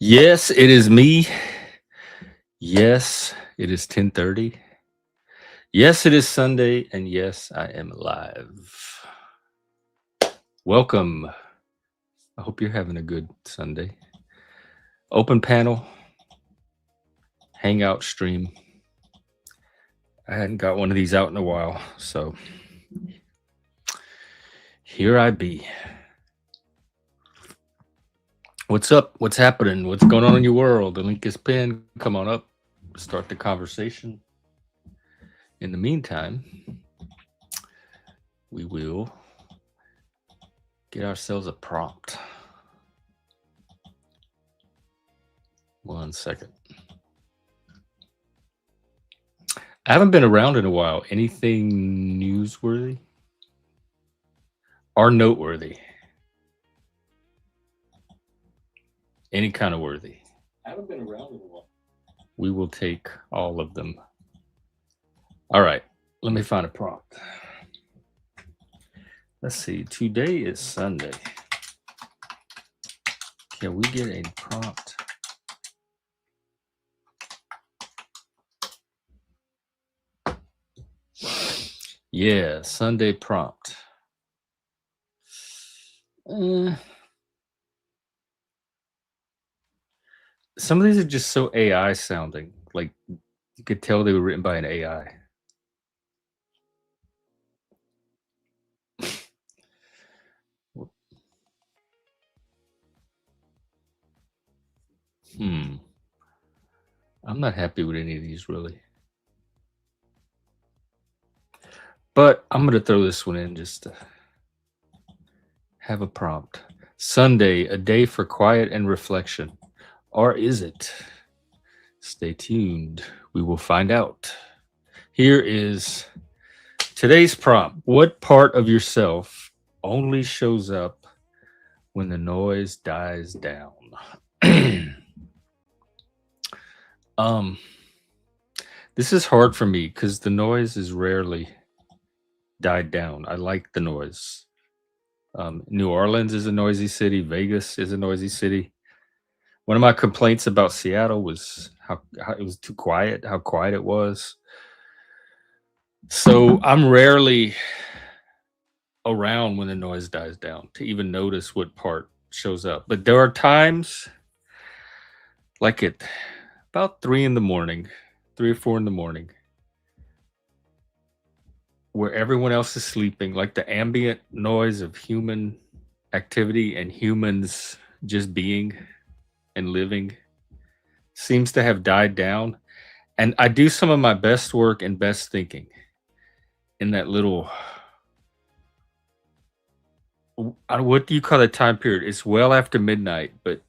Yes, it is me. Yes, it is 10:30. Yes, it is Sunday, and yes, I am live. Welcome. I hope you're having a good Sunday. Open panel, hangout stream. I hadn't got one of these out in a while, so here I be. What's up? What's happening? What's going on in your world? The link is pinned. Come on up. Start the conversation. In the meantime, we will get ourselves a prompt. 1 second. I haven't been around in a while. Anything newsworthy or noteworthy? Any kind of worthy. I haven't been around in a while. We will take all of them. All right. Let me find a prompt. Let's see. Today is Sunday. Can we get a prompt? Yeah, Sunday prompt. Some of these are just so AI sounding. Like you could tell they were written by an AI. I'm not happy with any of these really. But I'm going to throw this one in just to have a prompt. Sunday, a day for quiet and reflection. Or is it? Stay tuned. We will find out. Here is today's prompt. What part of yourself only shows up when the noise dies down? This is hard for me because the noise is rarely died down. I like the noise. New Orleans is a noisy city. Vegas is a noisy city. One of my complaints about Seattle was how it was too quiet, how quiet it was. So I'm rarely around when the noise dies down to even notice what part shows up. But there are times, like at about 3 in the morning, 3 or 4 in the morning, where everyone else is sleeping, like the ambient noise of human activity and humans just being and living seems to have died down. And I do some of my best work and best thinking in that little, what do you call that time period? It's well after midnight, but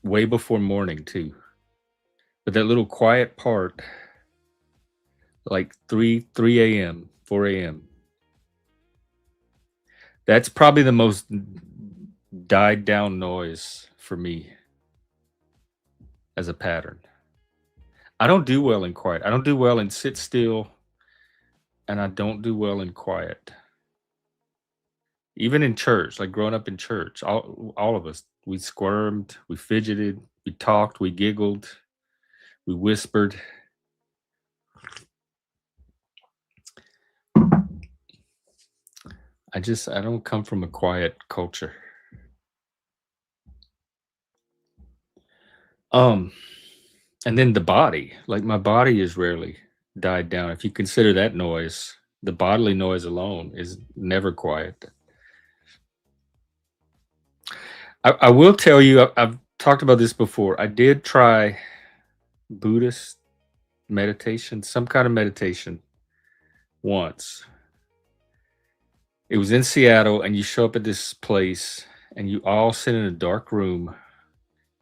way before morning too. But that little quiet part, like 3 a.m., 4 a.m. That's probably the most died down noise for me as a pattern. I don't do well in quiet. I don't do well in sit still, and I don't do well in quiet. Even in church, like growing up in church, all of us, we squirmed, we fidgeted, we talked, we giggled, we whispered. I don't come from a quiet culture. And then the body, like my body is rarely died down. If you consider that noise, the bodily noise alone is never quiet. I will tell you, I've talked about this before. I did try Buddhist meditation, some kind of meditation once. It was in Seattle, and you show up at this place, and you all sit in a dark room,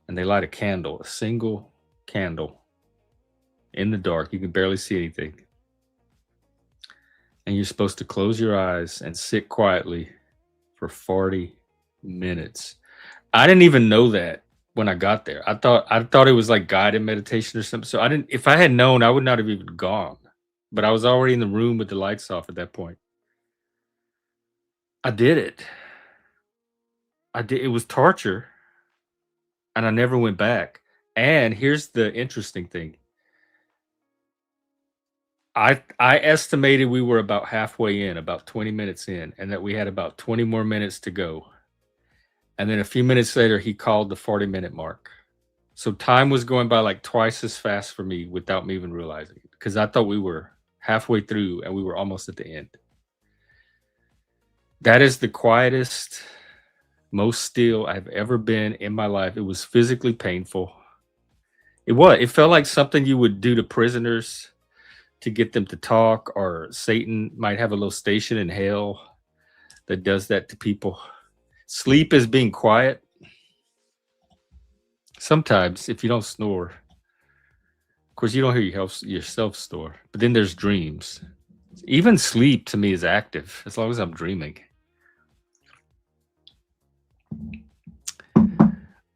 and they light a candle, a single candle in the dark. You can barely see anything. And you're supposed to close your eyes and sit quietly for 40 minutes. I didn't even know that when I got there. I thought it was like guided meditation or something. So if I had known, I would not have even gone. But I was already in the room with the lights off at that point. I did it. It was torture, and I never went back. And here's the interesting thing. I estimated we were about halfway in, about 20 minutes in, and that we had about 20 more minutes to go. And then a few minutes later, he called the 40-minute mark. So time was going by like twice as fast for me without me even realizing it, because I thought we were halfway through and we were almost at the end. That is the quietest, most still I've ever been in my life. It was physically painful. It was. It felt like something you would do to prisoners to get them to talk, or Satan might have a little station in hell that does that to people. Sleep is being quiet. Sometimes, if you don't snore, of course, you don't hear yourself snore, but then there's dreams. Even sleep to me is active as long as I'm dreaming.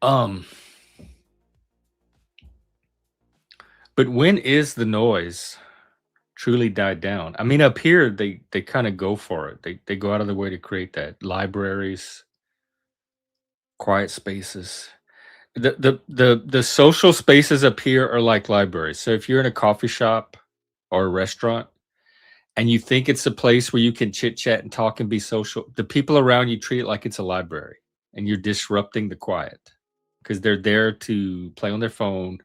Um, but when is the noise truly died down? I mean, up here they kind of go for it. They go out of their way to create that. Libraries, quiet spaces. The social spaces up here are like libraries. So if you're in a coffee shop or a restaurant and you think it's a place where you can chit chat and talk and be social, the people around you treat it like it's a library, and you're disrupting the quiet because they're there to play on their phone,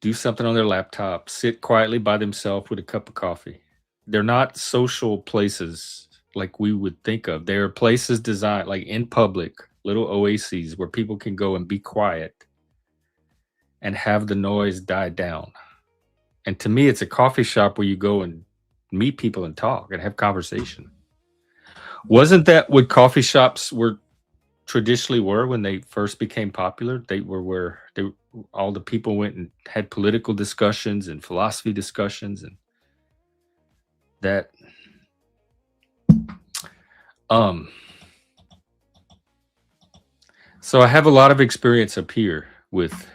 do something on their laptop, sit quietly by themselves with a cup of coffee. They're not social places like we would think of. They're places designed like in public, little oases where people can go and be quiet and have the noise die down. And to me, it's a coffee shop where you go and meet people and talk and have conversation. Wasn't that what coffee shops were traditionally were when they first became popular? They were where all the people went and had political discussions and philosophy discussions, and that um so I have a lot of experience up here with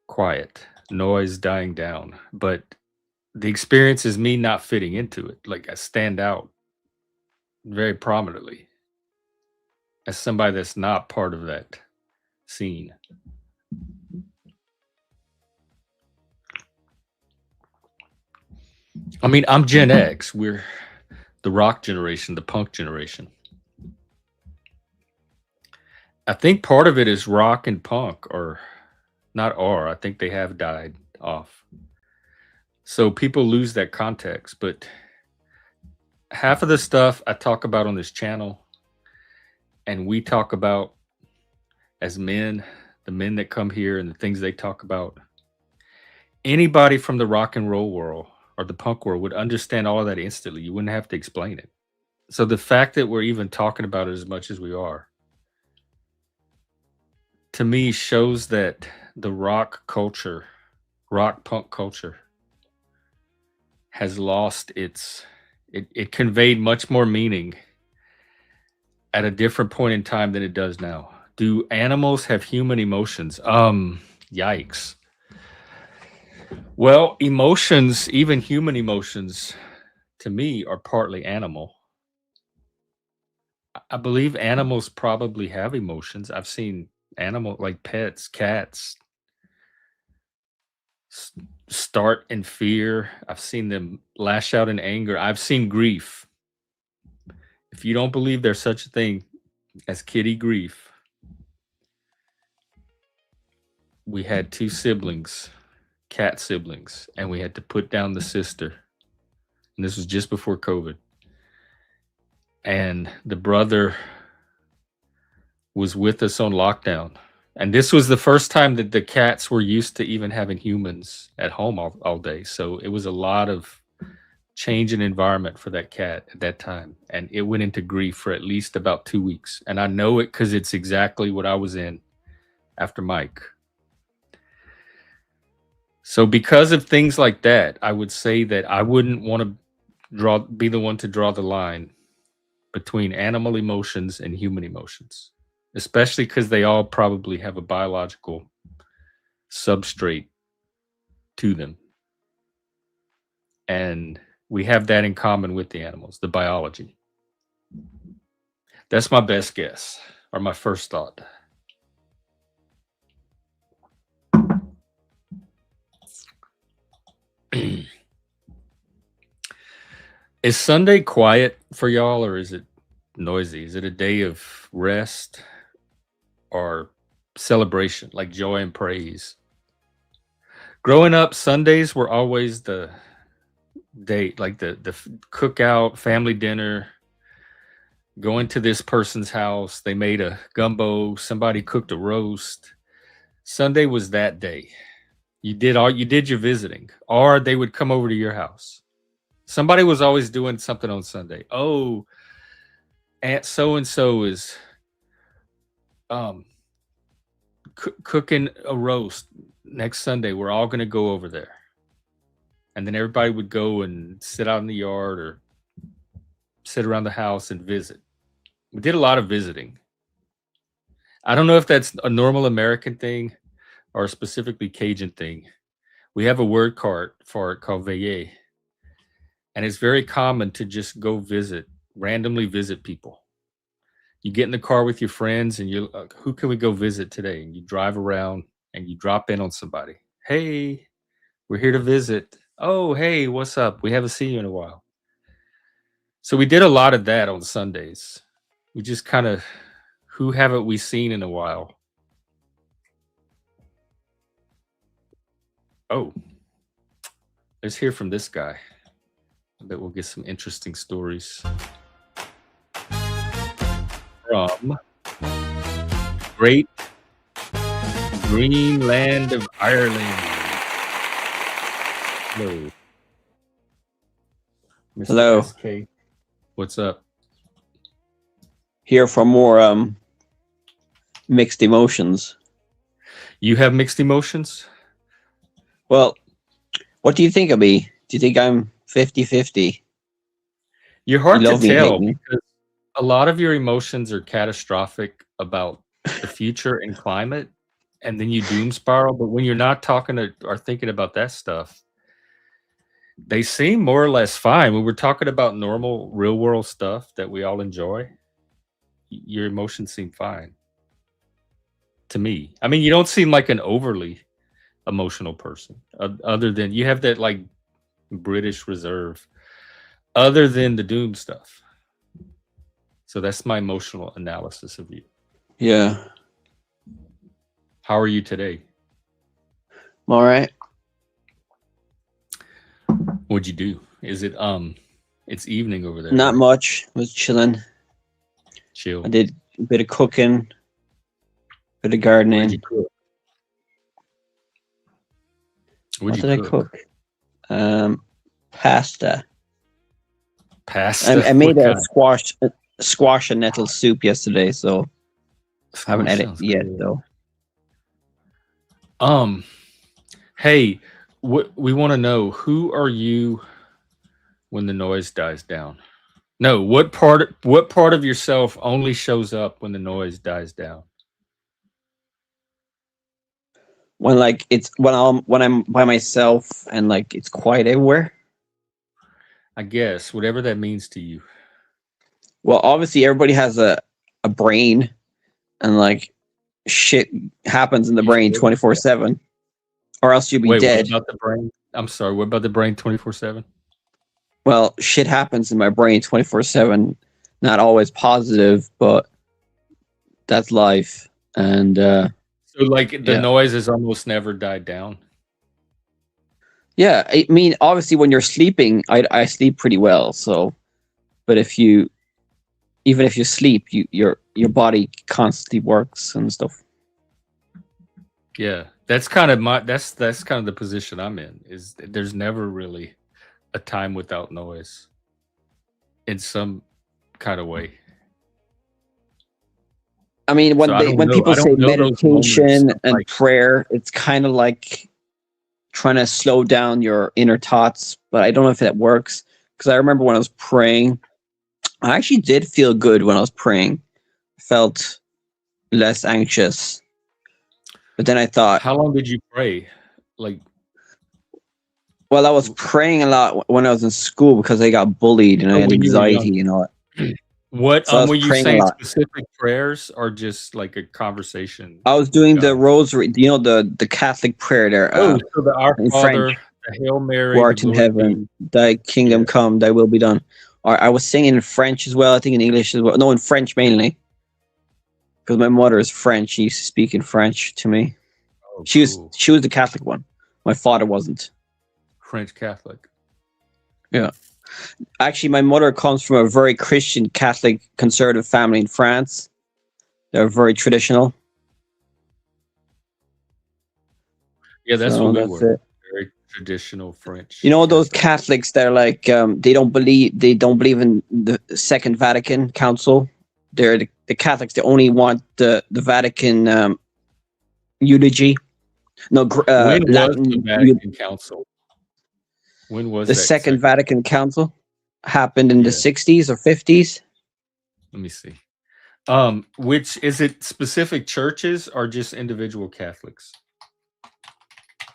quiet, noise dying down, but the experience is me not fitting into it. Like I stand out very prominently as somebody that's not part of that scene. I mean, I'm Gen X. We're the rock generation, the punk generation. I think part of it is rock and punk, or not are. I think they have died off. So people lose that context. But half of the stuff I talk about on this channel and we talk about as men, the men that come here and the things they talk about, anybody from the rock and roll world or the punk world would understand all of that instantly. You wouldn't have to explain it. So the fact that we're even talking about it as much as we are, to me, shows that the rock culture, rock punk culture, has lost it conveyed much more meaning at a different point in time than it does now. Do animals have human emotions? Yikes. Well, emotions, even human emotions, to me are partly animal. I believe animals probably have emotions. I've seen animal like pets, cats s- start in fear. I've seen them lash out in anger. I've seen grief. If you don't believe there's such a thing as kitty grief, we had two siblings, cat siblings, and we had to put down the sister. And this was just before COVID. And the brother was with us on lockdown. And this was the first time that the cats were used to even having humans at home all day. So it was a lot of change in environment for that cat at that time. And it went into grief for at least about 2 weeks. And I know it because it's exactly what I was in after Mike. So because of things like that, I would say that I wouldn't want to be the one to draw the line between animal emotions and human emotions, especially because they all probably have a biological substrate to them. And we have that in common with the animals, the biology. That's my best guess, or my first thought. Is Sunday quiet for y'all, or is it noisy? Is it a day of rest or celebration, like joy and praise? Growing up, Sundays were always the day, like the cookout, family dinner, going to this person's house. They made a gumbo, somebody cooked a roast. Sunday was that day. You did your visiting, or they would come over to your house. Somebody was always doing something on Sunday. Oh, Aunt so and so is um cooking a roast next Sunday. We're all going to go over there. And then everybody would go and sit out in the yard or sit around the house and visit. We did a lot of visiting. I don't know if that's a normal American thing or a specifically Cajun thing. We have a word card for it called veillée. And it's very common to just go randomly visit people. You get in the car with your friends and you're like, who can we go visit today? And you drive around and you drop in on somebody. Hey, we're here to visit. Oh, hey, what's up? We haven't seen you in a while. So we did a lot of that on Sundays. We just kind of, who haven't we seen in a while? Oh, let's hear from this guy. I bet we'll get some interesting stories from great green land of Ireland. Hello. Mr. Hello. SK. What's up? Here for more mixed emotions. You have mixed emotions? Well, what do you think of me? Do you think I'm 50-50? You're hard You to love me, hate tell me. because a lot of your emotions are catastrophic about the future and climate, and then you doom spiral. But when you're not talking or thinking about that stuff, they seem more or less fine. When we're talking about normal, real world stuff that we all enjoy, your emotions seem fine to me. I mean, you don't seem like an overly emotional person, other than you have that like British reserve, other than the doom stuff. So that's my emotional analysis of you. Yeah. How are you today? I'm all right. What'd you do? Is it it's evening over there? Not right? much. Was chilling. Chill. I did a bit of cooking, bit of What did gardening. you cook? What What'd did you I cook? cook? Pasta. Pasta. I made What a kind? squash and nettle soup yesterday, so I haven't Squash had it sounds yet good. though. Hey, we want to know, who are you when the noise dies down? No, what part of yourself only shows up when the noise dies down? When I'm by myself and like it's quiet everywhere. I guess whatever that means to you. Well, obviously everybody has a brain, and like shit happens in the brain 24/7, or else you'll be Wait, what dead. about the brain? I'm sorry, what about the brain 24/7? Well, shit happens in my brain 24/7. Not always positive, but that's life. And So like the yeah, noise has almost never died down. yeah. I mean, obviously, when you're sleeping, I sleep pretty well. So, but even if you sleep, your body constantly works and stuff. Yeah. That's kind of that's kind of the position I'm in, is there's never really a time without noise in some kind of way. I mean, So when people I say don't know those moments meditation of and like, prayer, it's kind of like trying to slow down your inner thoughts. But I don't know if that works, because I remember when I was praying, I actually did feel good when I was praying. Felt less anxious. But then I thought, how long did you pray? Like, well, I was praying a lot when I was in school because I got bullied and I oh, had when you were young. anxiety and all that. What So I was were you praying a saying, lot. specific prayers or just like a conversation I was with doing the God? rosary, the Catholic prayer there Oh, so the Our in Father, French. the Hail who Mary, the art in Lord heaven, be. thy kingdom Yeah. come, thy will be done. Or I was singing in French as well. I think in English as well. No, in French mainly, because my mother is French. She used to speak in French to me. Oh, She was cool. she was the Catholic one. My father wasn't. French Catholic. Yeah. Actually, my mother comes from a very Christian, Catholic, conservative family in France. They're very traditional. Yeah, that's what So we that's were. it. Very traditional You French know those Catholic. Catholics that are like they don't believe in the Second Vatican Council. They're the Catholics. They only want the Vatican eulogy. No, When was the Latin. Vatican Council? When was The that Second second? Vatican Council happened in the Yeah, 60s or 50s. let me see. Which is it specific churches or just individual Catholics?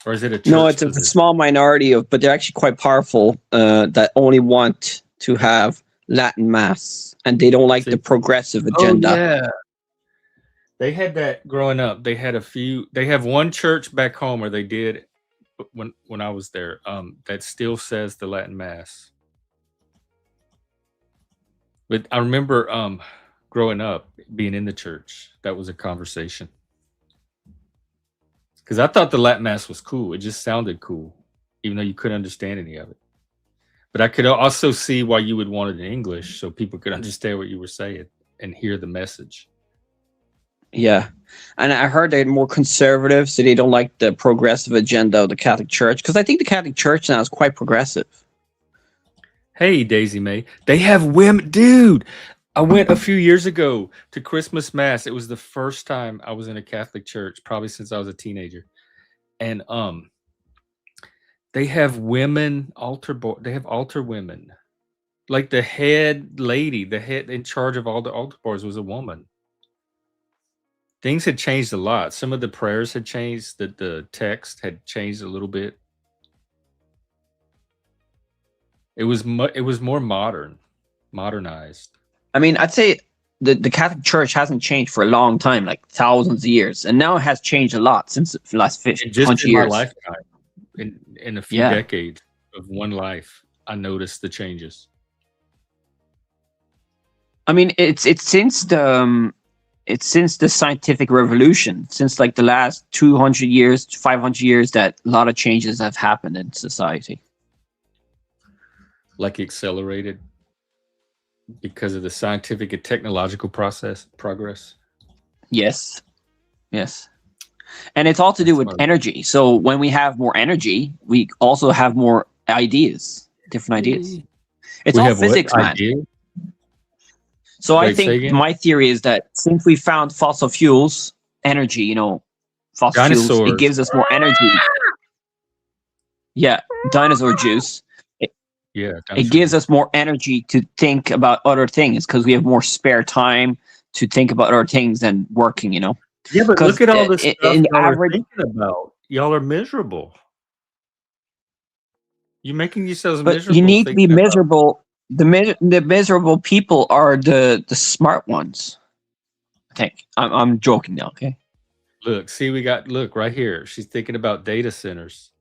Or is it a No, church it's a position? small minority of, but they're actually quite powerful. That only want to have Latin mass, and they don't like the See, progressive oh agenda. yeah. They had that growing up. They had a few. They have one church back home, or they did when I was there. That still says the Latin Mass. But I remember growing up being in the church. That was a conversation because I thought the Latin Mass was cool. It just sounded cool, even though you couldn't understand any of it. But I could also see why you would want it in English, so people could understand what you were saying and hear the message. Yeah, and I heard they're more conservative, so they don't like the progressive agenda of the Catholic Church. Because I think the Catholic Church now is quite progressive. Hey, Daisy May. They have women. Dude, I went a few years ago to Christmas Mass. It was the first time I was in a Catholic church, probably since I was a teenager. And they have women altar boy. They have altar women. Like the head lady, the head in charge of all the altar boys was a woman. Things had changed a lot. Some of the prayers had changed, the text had changed a little bit. It was more modernized. I mean, I'd say the Catholic Church hasn't changed for a long time, like thousands of years, and now it has changed a lot since the last And just 100 in my years. lifetime, in a few Yeah, decades of one life, I noticed the changes. I mean, it's since the scientific revolution, since like the last 200 years, 500 years, that a lot of changes have happened in society. Like accelerated because of the scientific and technological process progress. Yes, yes. And it's all to do That's with what energy. So when we have more energy, we also have more ideas, different ideas. It's we all have what physics, man. idea? So I Wait, say think again. my theory is that since we found fossil fuels, energy, fossil fuels, it Dinosaurs. gives us more energy. Yeah, dinosaur juice. It, Yeah, it dinosaur gives us juice. more energy to think about other things because we have more spare time to think about other things than working, Yeah, but Because look at all the stuff in y'all are average, thinking about. Y'all are miserable. You're making yourselves but you miserable need to be thinking about. miserable. The miserable people are the smart ones. I think I'm joking now. Okay. Look, see, look right here. She's thinking about data centers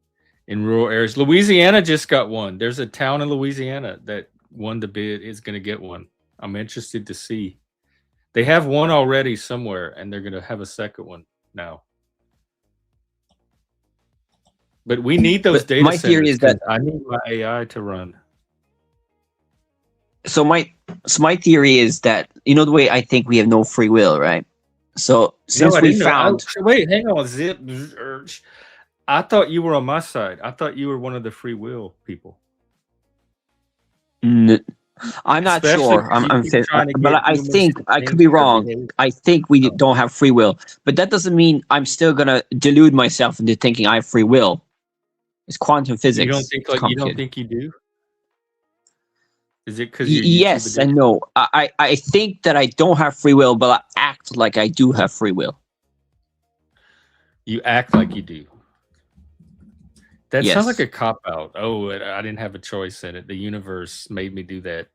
in rural areas. Louisiana just got one. There's a town in Louisiana that won the bid, is going to get one. I'm interested to see. They have one already somewhere, and they're going to have a second one now. But we need those But data my theory centers is that because I need my AI to run. so my so my theory is that the way I think we have no free will, right? So No, since I we didn't know. found Wait, hang on. I thought you were on my side. I thought you were one of the free will people. N- I'm not Especially sure. because you keep trying to But get I humans think to I could change be their wrong. behavior. I think we Oh. don't have free will, but that doesn't mean I'm still gonna delude myself into thinking I have free will. It's quantum You don't physics. think It's you don't complicated. think you do? Is it because you're YouTube Yes and addicted? no. I think that I don't have free will, but I act like I do have free will. You act like you do. That sounds like Yes. a cop out. Oh, I didn't have a choice in it. The universe made me do that.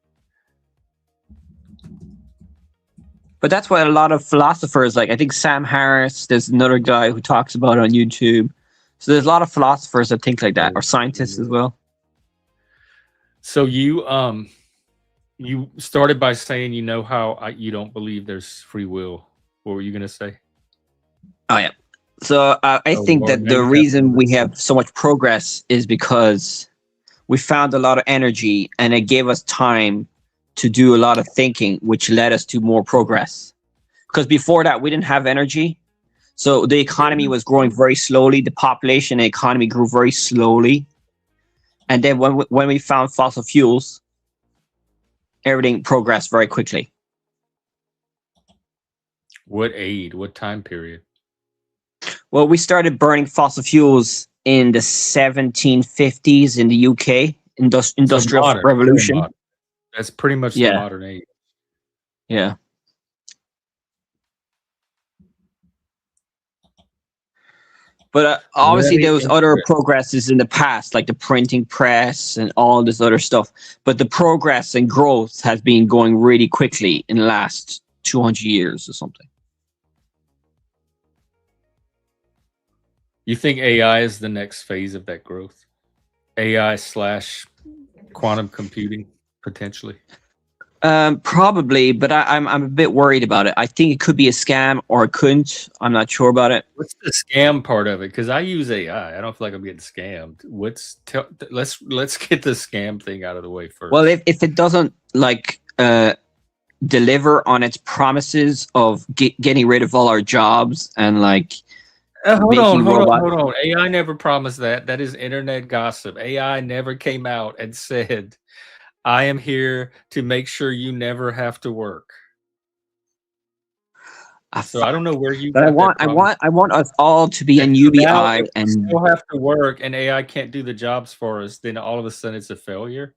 But that's why a lot of philosophers, like I think Sam Harris, there's another guy who talks about it on YouTube. So there's a lot of philosophers that think like that, or scientists as well. So you started by saying how you don't believe there's free will. What were you gonna say? Oh yeah. So I think Well, that now the you have reason we have so much progress is because we found a lot of energy, and it gave us time to do a lot of thinking, which led us to more progress. Because before that, we didn't have energy, so the economy was growing very slowly. The population and economy grew very slowly, and then when we found fossil fuels, everything progressed very quickly. What time period? Well, we started burning fossil fuels in the 1750s in the UK, Industrial Very Revolution. modern. That's pretty much the Yeah, modern age. yeah. But Well, that obviously, there is was other interesting. progresses in the past, like the printing press and all this other stuff. But the progress and growth has been going really quickly in the last 200 years or something. You think AI is the next phase of that growth? AI slash quantum computing, potentially. Probably, but I'm a bit worried about it. I think it could be a scam, or it couldn't. I'm not sure about it. What's the scam part of it? Because I use AI. I don't feel like I'm getting scammed. Let's get the scam thing out of the way first. Well, if it doesn't like deliver on its promises of getting rid of all our jobs and like hold on, making robots. hold on. AI never promised that. That is internet gossip. AI never came out and said, "I am here to make sure you never have to work." So I don't know where you But got that promise. I want us all to be And in so now, UBI, if we and still have to work and AI can't do the jobs for us, then all of a sudden it's a failure.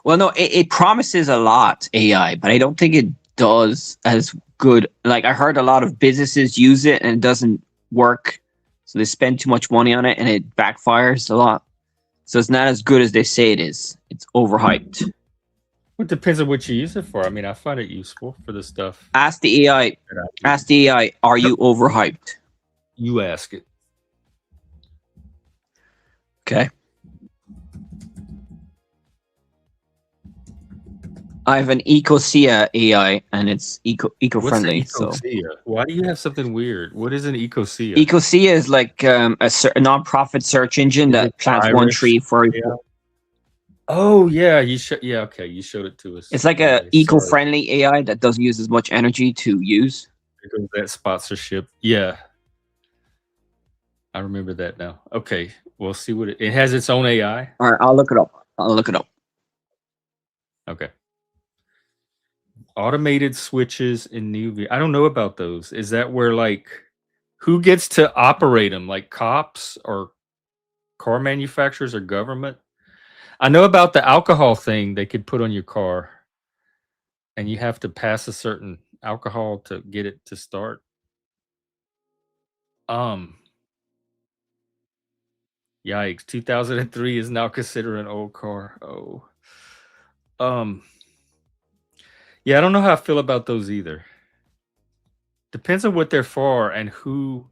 well, no, it promises a lot, AI, but I don't think it does as good. Like I heard a lot of businesses use it and it doesn't work, so they spend too much money on it and it backfires a lot. So it's not as good as they say it is. It's overhyped. It depends on what you use it for. I mean, I find it useful for the stuff Ask the AI. that I do. Ask the AI. Are you overhyped? You ask it. Okay. I have an Ecosia AI, and it's eco-friendly. What's an ecosia? So why do you have something weird? What is an ecosia? Ecosia is like a non-profit search engine that plants one tree for. Yeah. Oh yeah, okay, you showed it to us. It's like a eco-friendly AI that doesn't use as much energy to use. There goes that sponsorship. Yeah, I remember that now. Okay, we'll see what it has its own AI. All right, I'll look it up. Okay. Automated switches in new. I don't know about those. Is that where like who gets to operate them? Like cops or car manufacturers or government? I know about the alcohol thing they could put on your car, and you have to pass a certain alcohol to get it to start. Yikes! 2003 is now considered an old car. Oh, yeah, I don't know how I feel about those either. Depends on what they're for and who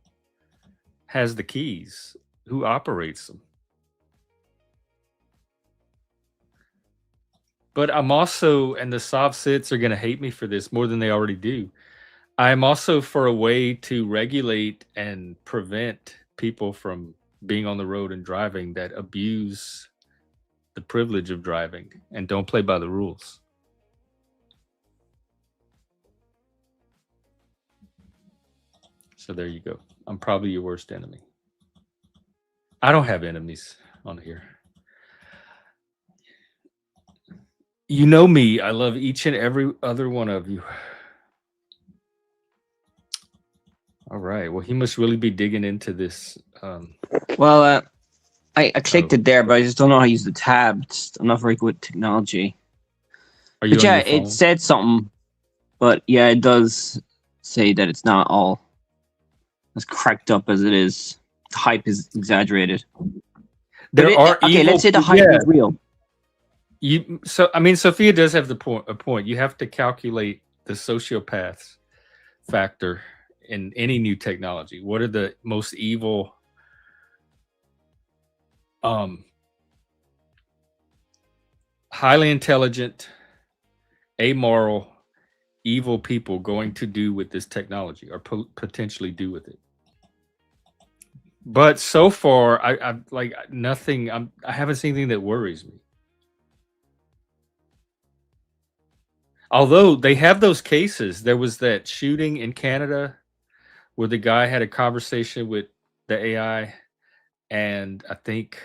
has the keys, who operates them. But I'm also, and the soft sits are going to hate me for this more than they already do. I'm also for a way to regulate and prevent people from being on the road and driving that abuse the privilege of driving and don't play by the rules. So there you go. I'm probably your worst enemy. I don't have enemies on here. You know me. I love each and every other one of you. All right. Well, he must really be digging into this. Well, I clicked it there, but I just don't know how to use the tab. I'm not very good with technology. Are you But on yeah, your phone? it said something. But yeah, it does say that it's not all as cracked up as it is. The hype is exaggerated. Okay, let's say the hype is real. I mean, Sophia does have a point. You have to calculate the sociopaths factor in any new technology. What are the most evil um, highly intelligent, amoral, evil people going to do with this technology or potentially do with it. But so far, I've like nothing. I haven't seen anything that worries me. Although they have those cases, there was that shooting in Canada where the guy had a conversation with the AI, and I think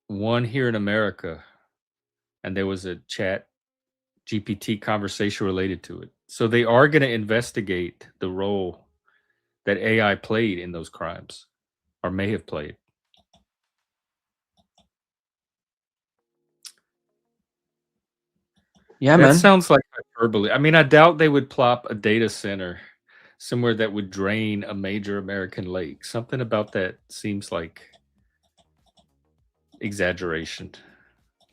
one here in America, and there was a chat GPT conversation related to it. So they are going to investigate the role that AI played in those crimes or may have played. Yeah, That man. sounds like hyperbole. I mean, I doubt they would plop a data center somewhere that would drain a major American lake. Something about that seems like exaggeration,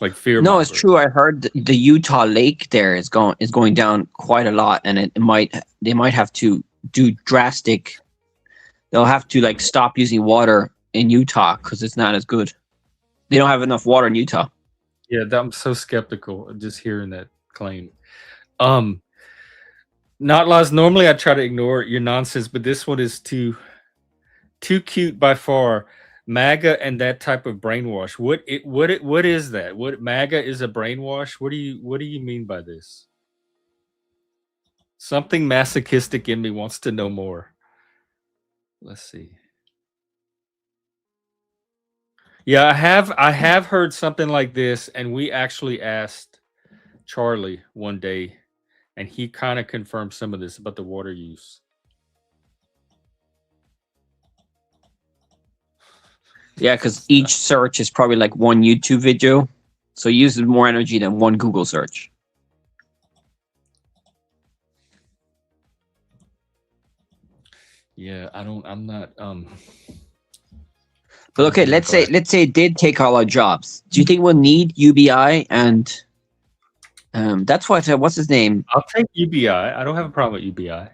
like fear No, it's mongering. true. I heard the Utah Lake there is going down quite a lot, and they might have to do drastic. They'll have to like stop using water in Utah because it's not as good. They don't have enough water in Utah. Yeah, I'm so skeptical of just hearing that claim. Um, Not laws. Normally, I try to ignore your nonsense, but this one is too cute by far. MAGA and that type of brainwash. What is that? What MAGA is a brainwash? What do you mean by this? Something masochistic in me wants to know more. Let's see. Yeah, I have heard something like this, and we actually asked Charlie one day, and he kind of confirmed some of this about the water use. Yeah, because each search is probably like one YouTube video, so it uses more energy than one Google search. Yeah, I'm not But okay, nothing let's say glad. it did take all our jobs. Do you think we'll need UBI and that's what what's his name? I'll take UBI. I don't have a problem with UBI.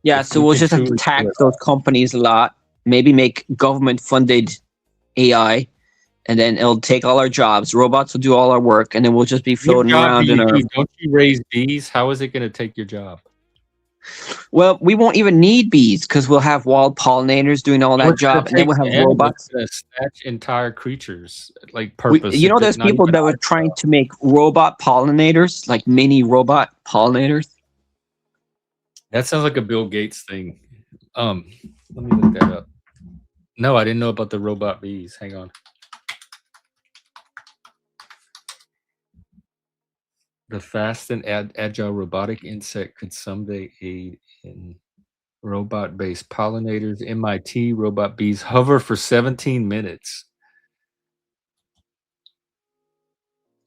Yeah, If so we we'll can just have to truly pull tax it those off. companies a lot. Maybe make government funded AI, and then it'll take all our jobs. Robots will do all our work, and then we'll just be What floating job do around in you our. do? Don't you raise bees? How is it going to take your job? Well, we won't even need bees because we'll have wild pollinators doing all No, that it's going job, to and then take we'll have the animal. It's robots. going to snatch entire creatures like We, purpose. you know, there's Not people even that were our trying job. to make robot pollinators, like mini robot pollinators. That sounds like a Bill Gates thing. Um, Let me look that up. No, I didn't know about the robot bees. Hang on. The fast and agile robotic insect could someday aid in robot-based pollinators. MIT robot bees hover for 17 minutes.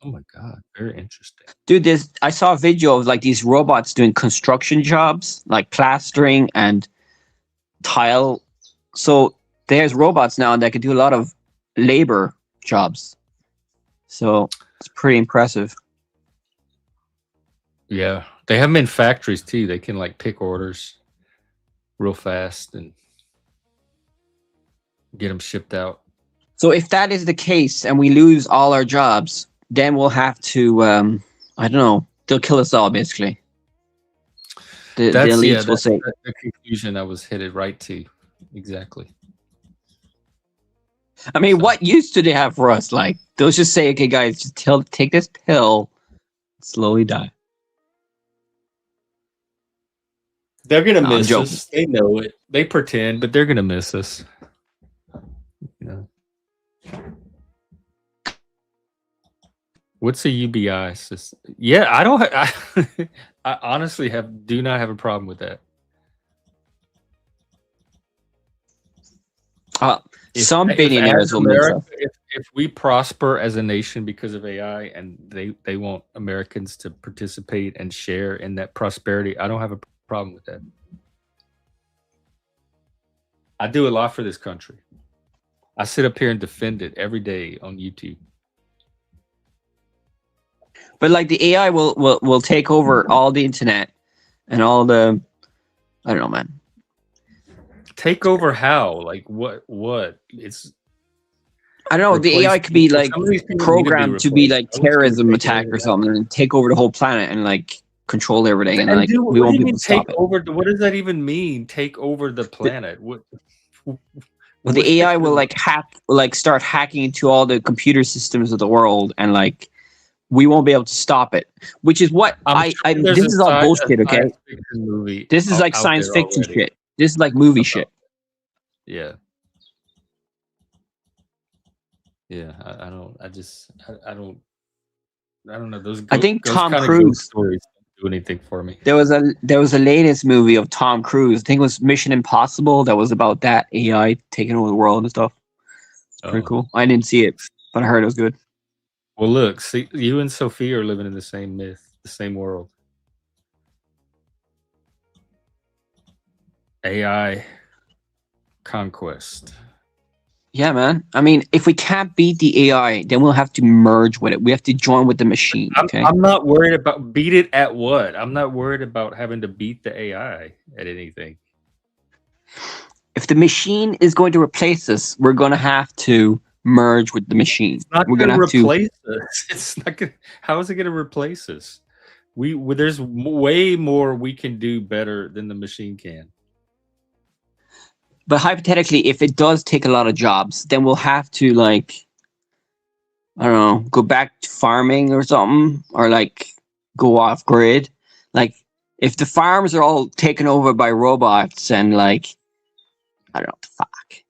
Oh my god, very interesting. Dude, I saw a video of like these robots doing construction jobs, like plastering and tile. So there's robots now that can do a lot of labor jobs. So it's pretty impressive. Yeah, they have them in factories too. They can like pick orders real fast and get them shipped out. So if that is the case and we lose all our jobs, then we'll have to, I don't know, they'll kill us all basically. The That's elites will that's say. the conclusion I was headed right to. Exactly. I mean, So what use do they have for us? Like, they'll just say, okay, guys, just take this pill, slowly die. they're gonna No, I'm miss joking. us. They know it. They pretend, but they're gonna miss us. You know. What's a UBI system? Yeah, I don't. I honestly do not have a problem with that. Some If as billionaires will miss America, us. if we prosper as a nation because of AI, and they want Americans to participate and share in that prosperity, I don't have a problem with that. I do a lot for this country. I sit up here and defend it every day on YouTube. But like the AI will take over all the internet and all the, I don't know, man. Take over how? Like what? What? It's I don't know. The replace AI could be people. like Some of these people need to be programmed to be replaced. like No one's going to terrorism take any attack of or that. something and take over the whole planet and like control everything, and And like do we what do won't you be able mean to take stop it. over? What does that even mean? Take over the planet? What? Well, the AI will like start hacking into all the computer systems of the world, and like we won't be able to stop it. Which is what I'm I sure there's this is all bullshit. a Okay, science fiction movie this is like out science there fiction already shit. This is like movie about. shit. Yeah, yeah. I don't. I just. I don't. I don't know. I think Those Tom kind of ghost Cruise. stories don't do anything for me. There was a latest movie of Tom Cruise. I think it was Mission Impossible. That was about that AI taking over the world and stuff. It's pretty Oh. cool. I didn't see it, but I heard it was good. Well, look. See, you and Sophia are living in the same myth, the same world. AI conquest. Yeah, man. I mean, if we can't beat the AI, then we'll have to merge with it. We have to join with the machine. Okay. I'm not worried about beat it at what. I'm not worried about having to beat the AI at anything. If the machine is going to replace us, we're going to have to merge with the machine. It's not We're going going to to have to. replace us. It's not going. How is it going to replace us? There's way more we can do better than the machine can. But hypothetically, if it does take a lot of jobs, then we'll have to like, I don't know, go back to farming or something, or like go off grid. Like if the farms are all taken over by robots and like, I don't know what the fuck.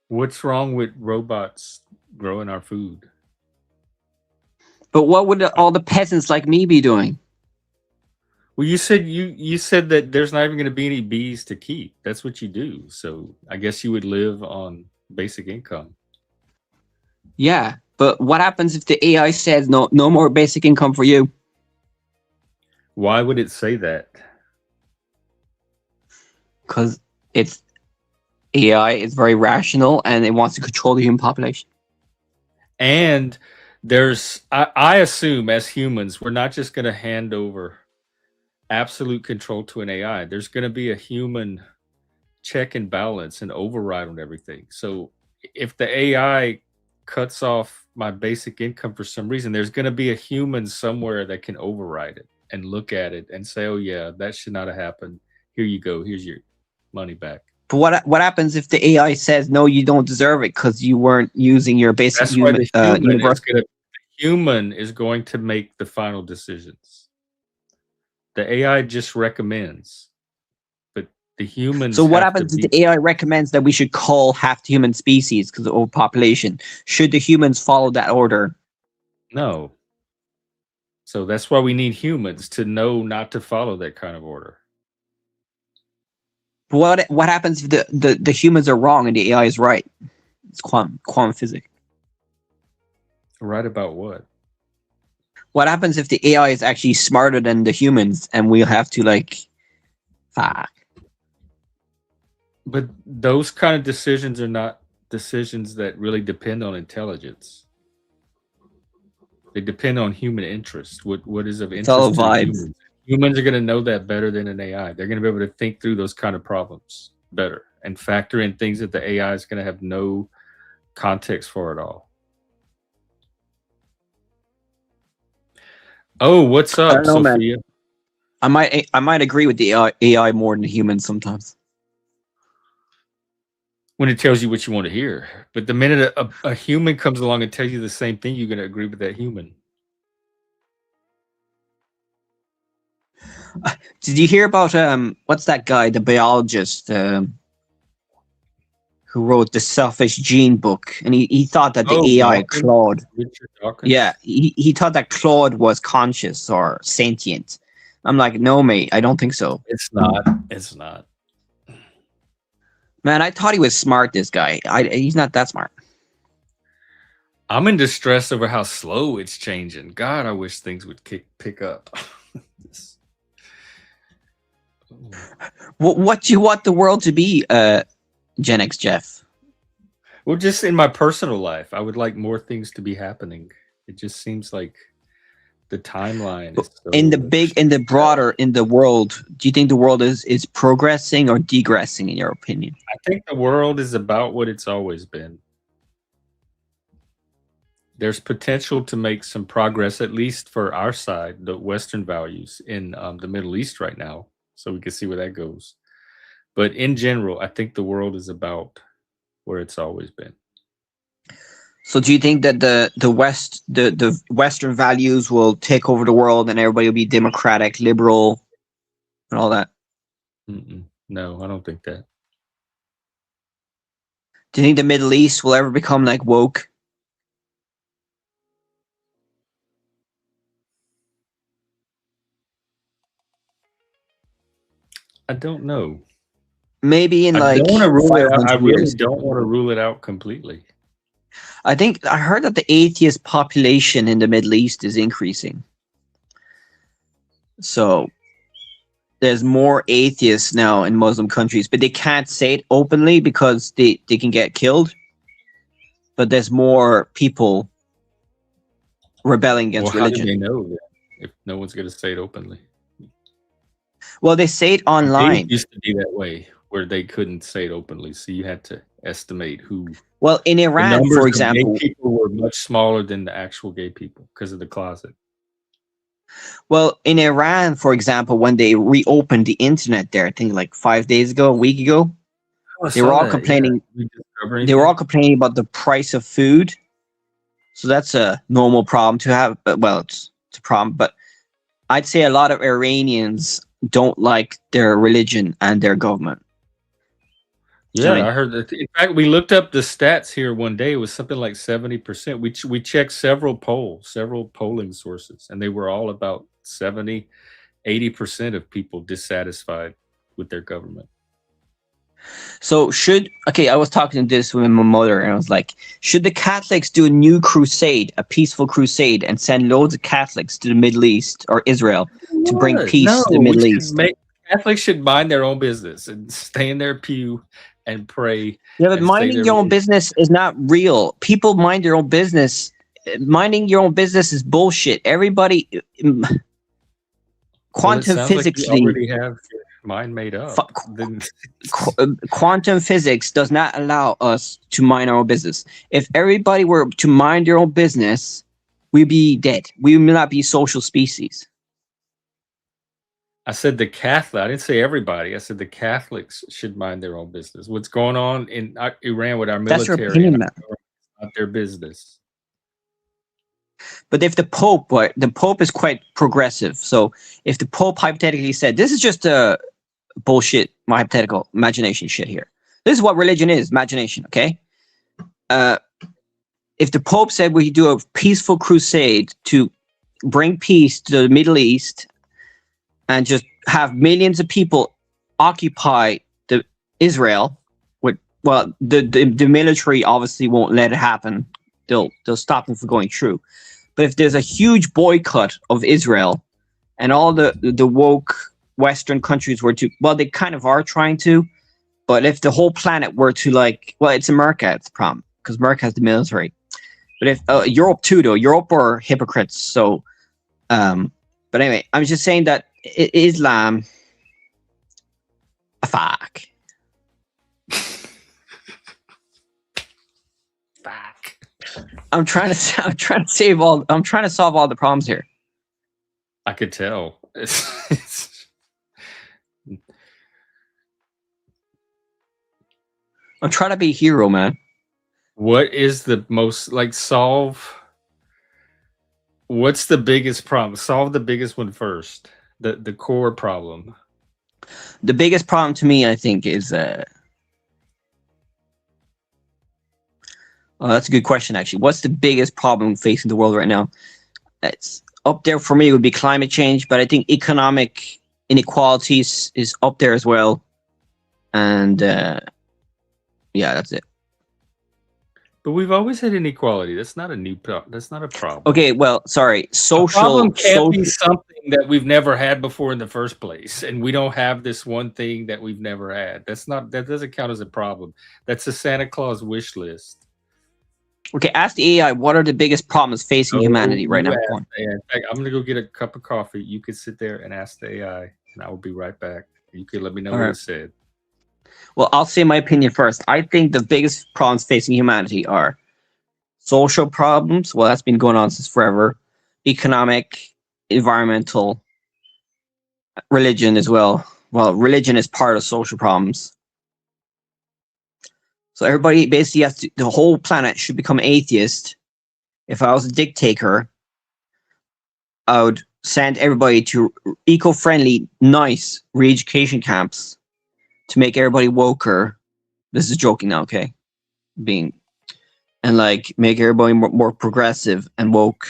What's wrong with robots growing our food? But what would all the peasants like me be doing? Well, you said that there's not even going to be any bees to keep. That's what you do. So I guess you would live on basic income. Yeah, but what happens if the AI says no more basic income for you? Why would it say that? Because it's AI is very rational and it wants to control the human population. And I assume as humans, we're not just going to hand over absolute control to an AI. There's going to be a human check and balance and override on everything. So if the AI cuts off my basic income for some reason, there's going to be a human somewhere that can override it and look at it and say, "Oh yeah, that should not have happened. Here you go. Here's your money back." But what happens if the AI says no, you don't deserve it because you weren't using your basic That's why the universal? human is going to make the final decisions. The AI just recommends, but the humans So what have to happens if be. the AI recommends that we should call half the human species because of overpopulation? Should the humans follow that order? No. So that's why we need humans to know not to follow that kind of order. What happens if the humans are wrong and the AI is right? It's quantum physics. Right about what? What happens if the AI is actually smarter than the humans and we'll have to like, fuck. But those kind of decisions are not decisions that really depend on intelligence. They depend on human interest. What is of It's all interest to the vibes. humans? Humans are going to know that better than an AI. They're going to be able to think through those kind of problems better and factor in things that the AI is going to have no context for at all. Oh, what's I up, don't know, man. Sophia? I might agree with the AI more than the humans sometimes. When it tells you what you want to hear. But the minute a human comes along and tells you the same thing, you're going to agree with that human. Did you hear about what's that guy, the biologist who wrote the Selfish Gene book, and he thought that the Oh, AI Dawkins? Claude, Richard Dawkins? yeah, he thought that Claude was conscious or sentient. I'm like, no, mate, I don't think so. It's not. It's not. Man, I thought he was smart. This guy, he's not that smart. I'm in distress over how slow it's changing. God, I wish things would pick up. What do you want the world to be, Gen X Jeff? Well, just in my personal life, I would like more things to be happening. It just seems like The timeline is so In the broader, in the world, do you think the world is progressing or degressing in your opinion? I think the world is about what it's always been. There's potential to make some progress, at least for our side, the Western values in the Middle East right now. So we can see where that goes. But in general, I think the world is about where it's always been. So do you think that the Western values will take over the world and everybody will be democratic, liberal, and all that? No, I don't think that. Do you think the Middle East will ever become like woke? I don't know. Maybe in I like don't want to rule it out. I 500 really years. don't want to rule it out completely. I think I heard that the atheist population in the Middle East is increasing. So there's more atheists now in Muslim countries, but they can't say it openly because they can get killed. But there's more people rebelling against Well, how do religion. they know that if no one's going to say it openly? Well, they say it Gays online. used to be that way, where they couldn't say it openly, so you had to estimate who. Well, in The Iran, numbers for of example, gay people were much smaller than the actual gay people because of the closet. when they reopened the internet there, I think like 5 days ago, a week ago, they were all complaining. They were all complaining about the price of food. So that's a normal problem to have. But well, it's a problem. But I'd say a lot of Iranians don't like their religion and their government. Yeah, I mean, I heard that. In fact, we looked up the stats here one day. It was something like 70%. We checked several polling sources, and they were all about 70, 80% of people dissatisfied with their government. so I was talking to this with my mother, and I was like, should the Catholics do a new crusade, a peaceful crusade, and send loads of Catholics to the Middle East or Israel to bring peace No, to the Middle East? Catholics should mind their own business and stay in their pew and pray. Yeah, but and say minding their your own religion. business is not real. People mind their own business. Minding your own business is bullshit. Everybody, Well, it quantum sounds like you physically, already have your mind made up. Then quantum physics does not allow us to mind our own business. If everybody were to mind their own business, we'd be dead. We would not be social species. I said the Catholic. I didn't say everybody. I said the Catholics should mind their own business. What's going on in Iran with our That's your military and opinion, our man. government is not their business. But if the Pope is quite progressive. So if the Pope hypothetically said, this is just a bullshit, my hypothetical imagination shit here. This is what religion is, imagination, okay? If the Pope said we do a peaceful crusade to bring peace to the Middle East and just have millions of people occupy the Israel, the military obviously won't let it happen. They'll stop them from going through. But if there's a huge boycott of Israel and all the woke Western countries were to, well, they kind of are trying to, but if the whole planet were to it's America, it's the problem because America has the military. But if Europe too, though, Europe are hypocrites. So, but anyway, I'm just saying that Islam, fuck. I'm trying to solve all the problems here. I could tell. I'm trying to be a hero, man. What is the most what's the biggest problem? Solve the biggest one first. The core problem. The biggest problem to me, I think, is that's a good question, actually. What's the biggest problem facing the world right now? It's up there for me would be climate change, but I think economic inequalities is up there as well. And yeah, that's it. But we've always had inequality. That's not a new problem. That's not a problem. Okay, well, sorry. The problem can't be something that we've never had before in the first place, and we don't have this one thing that we've never had. That doesn't count as a problem. That's a Santa Claus wish list. Okay, ask the AI what are the biggest problems facing Oh, humanity right you now. Go asked on. the AI. In fact, I'm gonna go get a cup of coffee. You could sit there and ask the AI, and I will be right back. You could let me know All what right. it said. Well, I'll say my opinion first. I think the biggest problems facing humanity are social problems. Well, that's been going on since forever. Economic, environmental, religion as well. Well, religion is part of social problems. So everybody basically has to, the whole planet should become atheist. If I was a dictator, I would send everybody to eco-friendly, nice re-education camps to make everybody woker. This is joking now, okay? Being and like make everybody more progressive and woke,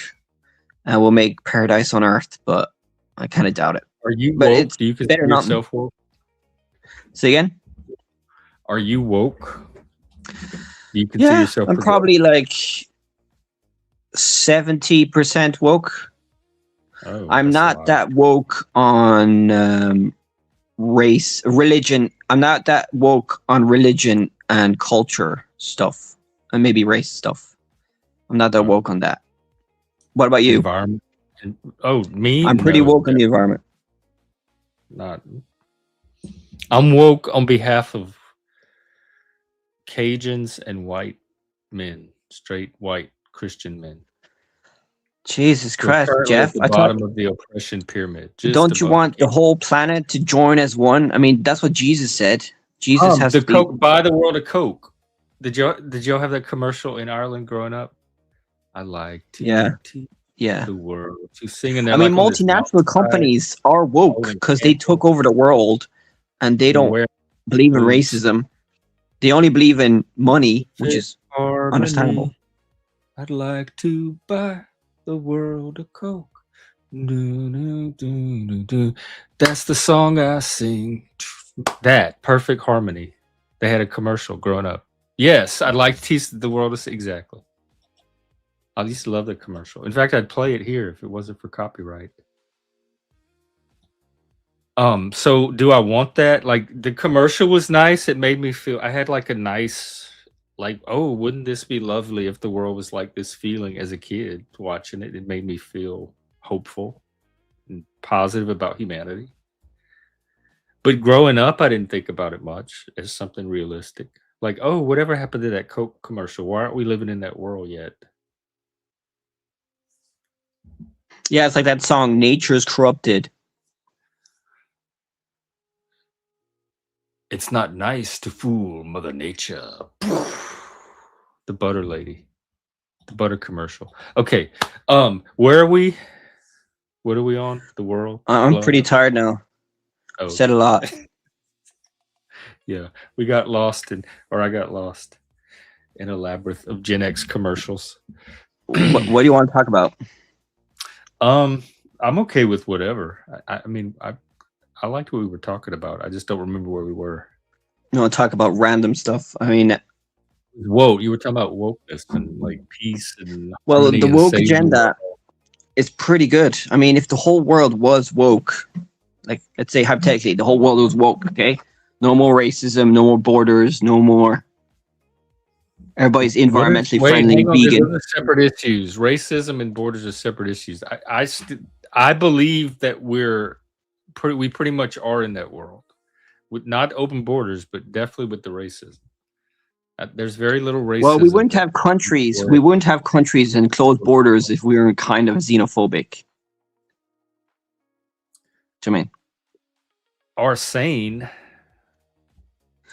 and we'll make paradise on Earth. But I kind of doubt it. Are you But it's woke? Do you consider better not. yourself woke? Say again. Are you woke? Do you consider Yeah, yourself I'm progressive? probably like 70% woke. Oh, I'm that's a not lot. that woke on religion. I'm not that woke on religion and culture stuff, and maybe race stuff. I'm not that Oh, woke on that. What about you? environment. Oh, me? I'm pretty No, woke on the environment. not. I'm woke on behalf of Cajuns and white men, straight white Christian men. Jesus We're Christ, currently at Jeff! the I thought, bottom of the oppression pyramid, just don't you above want the it. whole planet to join as one? I mean, that's what Jesus said. Jesus has The to be. Coke, buy the world a Coke. Did y'all have that commercial in Ireland growing up? I like Yeah, to teach yeah. the world to sing, and I they're mean, like on this multinational mountainside companies are woke holding because they took candles, over the world, and they and they're don't wearing believe in boots. racism. They only believe in money, which Fit is understandable. harmony. I'd like to buy the world a Coke. Do, do, do, do, do. That's the song I sing. That perfect harmony. They had a commercial growing up. Yes, I'd like to teach the world to sing. Exactly. I used to love that commercial. In fact, I'd play it here if it wasn't for copyright. So do I want that? Like the commercial was nice. It made me feel I had like a nice like, oh, wouldn't this be lovely if the world was like this feeling as a kid watching it? It made me feel hopeful and positive about humanity. But growing up, I didn't think about it much as something realistic. Like, oh, whatever happened to that Coke commercial? Why aren't we living in that world yet? Yeah, it's like that song "Nature's Corrupted." It's not nice to fool Mother Nature. The butter lady. The butter commercial. Okay. Where are we? What are we on? The world I'm blowing pretty up? tired now. Oh, Said okay. a lot. Yeah. We got lost in or I got lost in a labyrinth of Gen X commercials. What do you want to talk about? I'm okay with whatever. I mean, I liked what we were talking about. I just don't remember where we were. You want to talk about random stuff? I mean, Whoa, you were talking about wokeness and like peace and well, harmony the and woke saving the world. agenda is pretty good. I mean, if the whole world was woke, like let's say hypothetically, the whole world was woke, okay? No more racism, no more borders, no more. Everybody's What is? environmentally Wait, friendly, hang on. vegan. Those are separate issues. Racism and borders are separate issues. I believe that we pretty much are in that world with not open borders, but definitely with the racism. There's very little Well, we racism wouldn't in have countries. the We world. wouldn't have countries and closed borders if we were kind of xenophobic. To me, Are sane and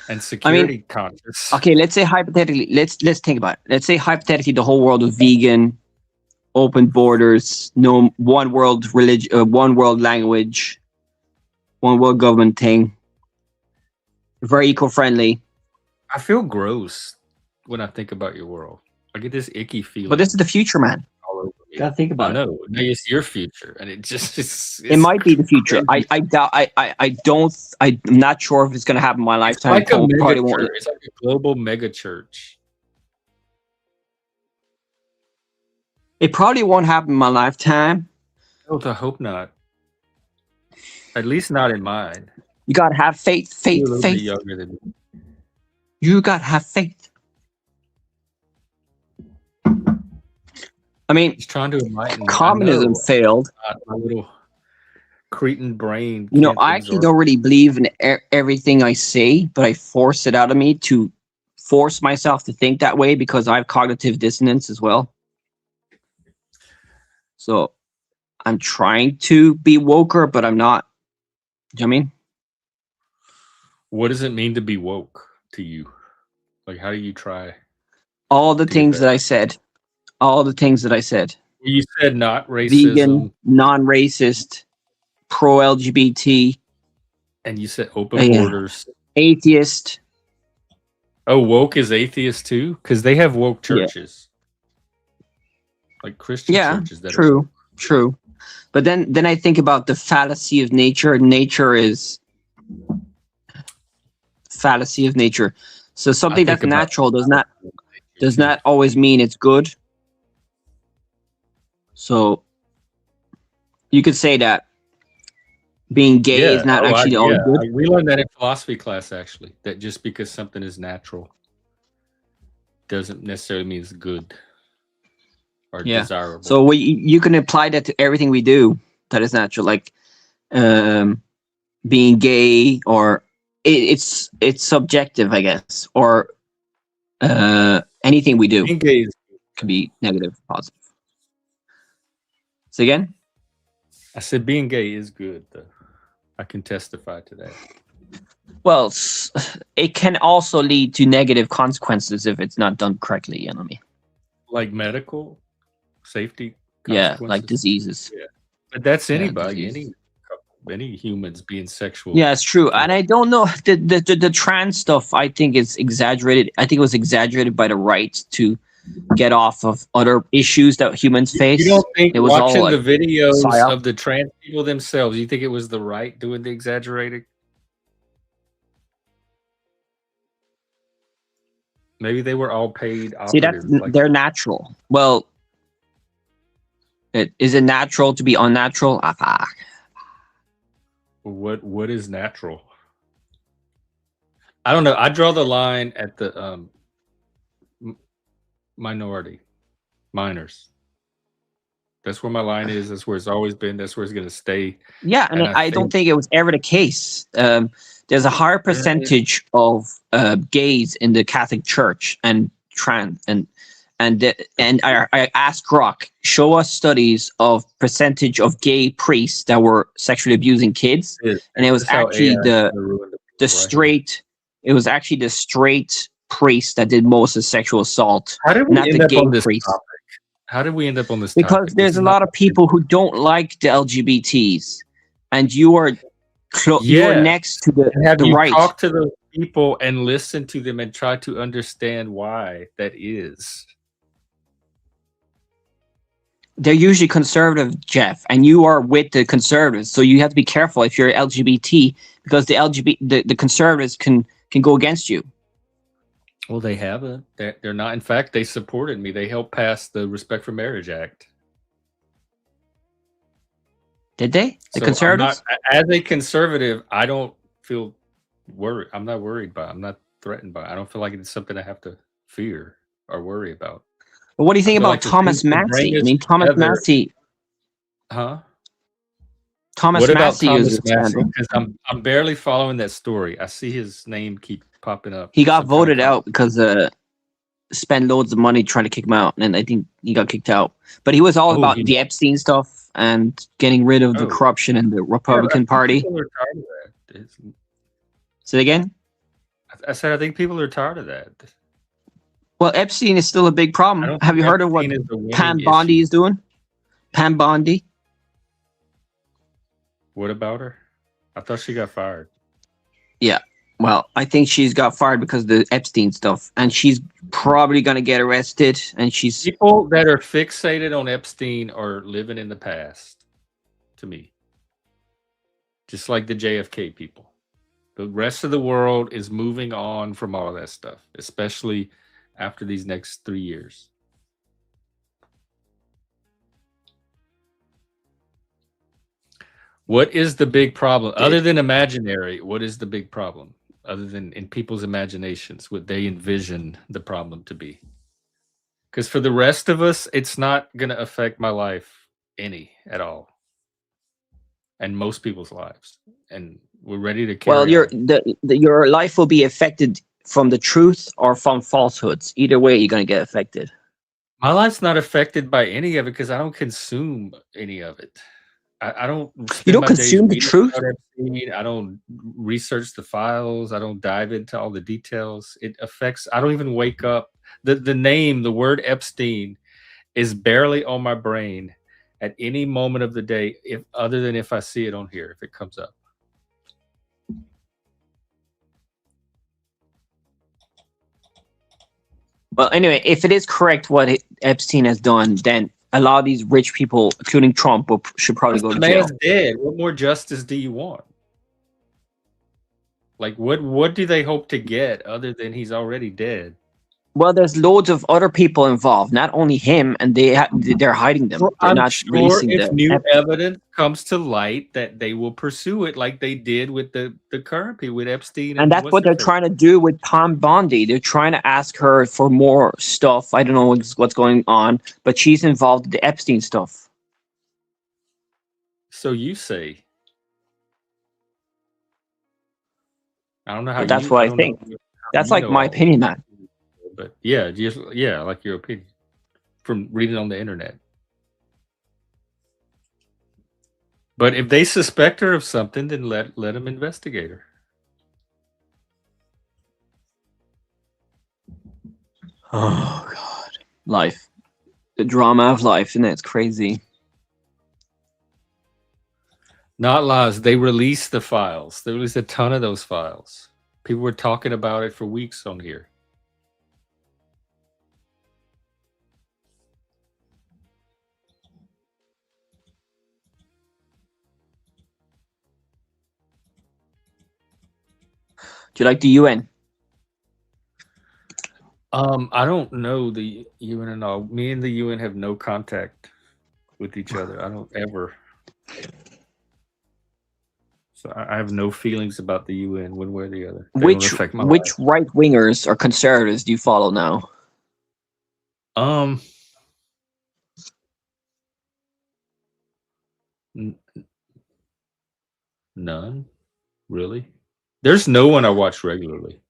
I mean, security conscious. okay. Let's say hypothetically. Let's think about it. Let's say hypothetically, the whole world was vegan, open borders, no one world religion, one world language, one world government thing, very eco-friendly. I feel gross when I think about your world. I get this icky feeling. But this is the future, man. All over me. Gotta think I about it. know. It's your future, and it just It might be the future. crazy. I doubt. I don't. I'm not sure if it's gonna happen in my It's lifetime. like a mega Probably won't. church. It's like a global mega church. It probably won't happen in my lifetime. I hope not. At least not in mine. You gotta have faith. You're a Faith. little bit Faith. younger than me. You gotta have faith. I mean, He's trying to enlighten me. I communism know. failed. My little cretin brain You know, can't I actually absorb. don't really believe in everything I say, but I force it out of me to force myself to think that way because I have cognitive dissonance as well. So I'm trying to be woker, but I'm not. Do you know what I mean? What does it mean to be woke to you? Like, how do you try All the to get things there? that I said. All the things that I said. Well, you said not Vegan, racism, non-racist, pro-LGBT, and you said open borders. atheist. Oh, woke is atheist too? Because they have woke Yeah. churches. Like Christian Yeah, churches that are true, true. But then I think about the fallacy of nature. Nature is fallacy of nature. So I something think that's about natural does too. not always mean it's good. So you could say that being gay is not actually always good. We learned that in philosophy class actually. That just because something is natural doesn't necessarily mean it's good or Yeah. desirable. So you can apply that to everything we do that is natural, like being gay, or it's subjective, I guess, or anything we do Being gay is could be negative, positive. So again, I said being gay is good though. I can testify to that. well, it can also lead to negative consequences if it's not done correctly. You know what I mean? Like medical safety Yeah, consequences. like diseases. Yeah. But that's Yeah, anybody, diseases. any humans being sexual. Yeah, it's true. And I don't know, the trans stuff, I think is exaggerated. I think it was exaggerated by the right to get off of other issues that humans face. You don't think it was all watching like the videos psyop? of the trans people themselves, you think it was the right doing the exaggerating? Maybe they were all paid See, that's operatives. Like, they're natural. Well, is it natural to be unnatural? what is natural? I don't know. I draw the line at the minors. That's where my line is. That's where it's always been. That's where it's going to stay. Yeah, and I don't think it was ever the case. There's a higher percentage of gays in the Catholic Church and trans, and I asked Grok, show us studies of percentage of gay priests that were sexually abusing kids, and it was actually the straight. It was actually the straight priest that did most of sexual assault, not the gay priest. How did we end up on this because topic? There's a lot of people who don't like the LGBTs, and you are next to the have the you right. Talk to those people and listen to them and try to understand why that is. They're usually conservative, Jeff, and you are with the conservatives, so you have to be careful if you're LGBT, because the conservatives can go against you. Well, they haven't. They're not. In fact, they supported me. They helped pass the Respect for Marriage Act. Did they? The conservatives? As a conservative, I don't feel worried. I'm not worried by it. I'm not threatened by it. I don't feel like it's something I have to fear or worry about. But what do you think about Thomas Massey? I mean, Thomas Massey. Huh? Thomas Massey is because I'm barely following that story. I see his name keep popping up. He got voted out because spent loads of money trying to kick him out, and I think he got kicked out. But he was all about the Epstein stuff and getting rid of the corruption in the Republican Party. People are tired of that. Say it again? I said I think people are tired of that. Well, Epstein is still a big problem. Have you heard of what Pam Bondi is doing? Pam Bondi? What about her? I thought she got fired. Yeah. Well, I think she's got fired because of the Epstein stuff, and she's probably going to get arrested. And she's people that are fixated on Epstein are living in the past, to me. Just like the JFK people. The rest of the world is moving on from all of that stuff, especially after these next 3 years. What is the big problem? Other than imaginary, what is the big problem? Other than in people's imaginations, what they envision the problem to be? Because for the rest of us, it's not going to affect my life any at all, and most people's lives. And we're ready to Well, carry on. your life will be affected from the truth or from falsehoods. Either way, you're gonna get affected. My life's not affected by any of it because I don't consume any of it. I don't You spend don't my days consume the reading truth. about Epstein. I don't research the files. I don't dive into all the details. It affects. I don't even wake up. The name, the word Epstein, is barely on my brain at any moment of the day, if other than if I see it on here, if it comes up. Well, anyway, if it is correct what Epstein has done, then a lot of these rich people, including Trump, should probably go The to jail. man's dead. What more justice do you want? Like, what do they hope to get other than he's already dead? Well, there's loads of other people involved, not only him, and they're hiding them. Well, They're I'm not sure releasing if the new evidence comes to light that they will pursue it like they did with the current people, with Epstein and and that's what's what her they're face. trying to do with Tom Bondi. They're trying to ask her for more stuff. I don't know what's going on, but she's involved in the Epstein stuff. So you say. I don't know how But that's you. what I I don't know think. how That's you like know my all. opinion, man. But yeah, just yeah, like your opinion from reading on the internet. But if they suspect her of something, then let them investigate her. Oh God, life, the drama of life, and it's crazy. Not lies. They released the files. They released a ton of those files. People were talking about it for weeks on here. Do you like the UN? I don't know the UN and all. Me and the UN have no contact with each other. I don't ever. So I have no feelings about the UN one way or the other. They don't Which affect my which life. right wingers or conservatives do you follow now? Um, n- none really. There's no one I watch regularly.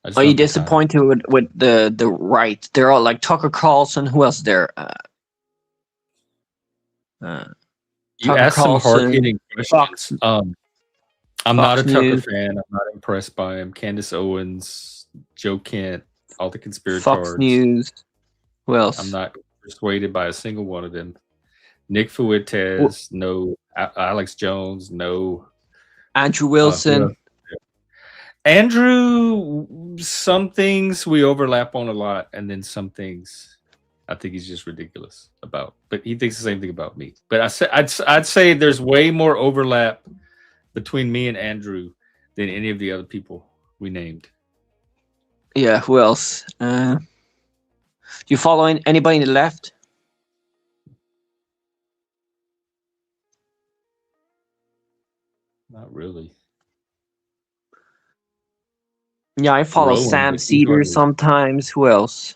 I just Are don't you have the time. disappointed with the right? They're all like Tucker Carlson. Who else there? You Tucker ask some hard Carlson, hitting Fox questions. I'm not a Fox Tucker News, fan. I'm not impressed by him. Candace Owens, Joe Kent, all the Fox conspirators. News. Who I'm else? not persuaded by a single one of them. Nick Wh- Fuentes, no. Alex Jones, no. Andrew Who Wilson. else? Andrew, some things we overlap on a lot, and then some things I think he's just ridiculous about. But he thinks the same thing about me. But I'd say there's way more overlap between me and Andrew than any of the other people we named. Yeah. Who else? Do you follow anybody in the left? Not really. Yeah, I follow Rowan, Sam but he's Cedars hardly. sometimes. Who else?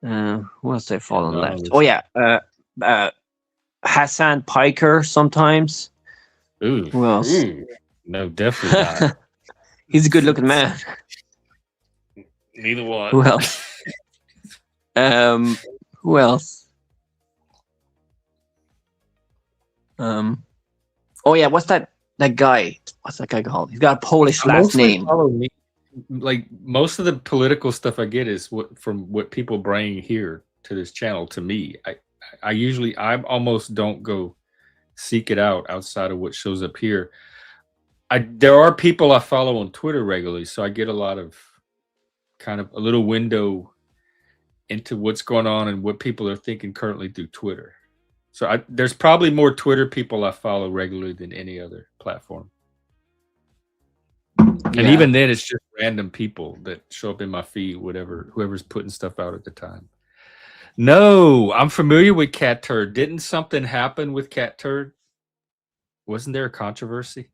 Who else do I Yeah, follow on the not on left? Oh this. yeah, Hassan Piker sometimes. Ooh, Who else? no, definitely not. He's a good-looking man. Neither one. Who else? Who else? Oh yeah, what's that guy? What's that guy called? He's got a Polish I last mostly name. follow me. Like most of the political stuff I get is from what people bring here to this channel to me. I almost don't go seek it out outside of what shows up here. There are people I follow on Twitter regularly, so I get a lot of kind of a little window into what's going on and what people are thinking currently through Twitter. So there's probably more Twitter people I follow regularly than any other platform. And Yeah. even then, it's just random people that show up in my feed, whoever's putting stuff out at the time. No, I'm familiar with Cat Turd. Didn't something happen with Cat Turd? Wasn't there a controversy?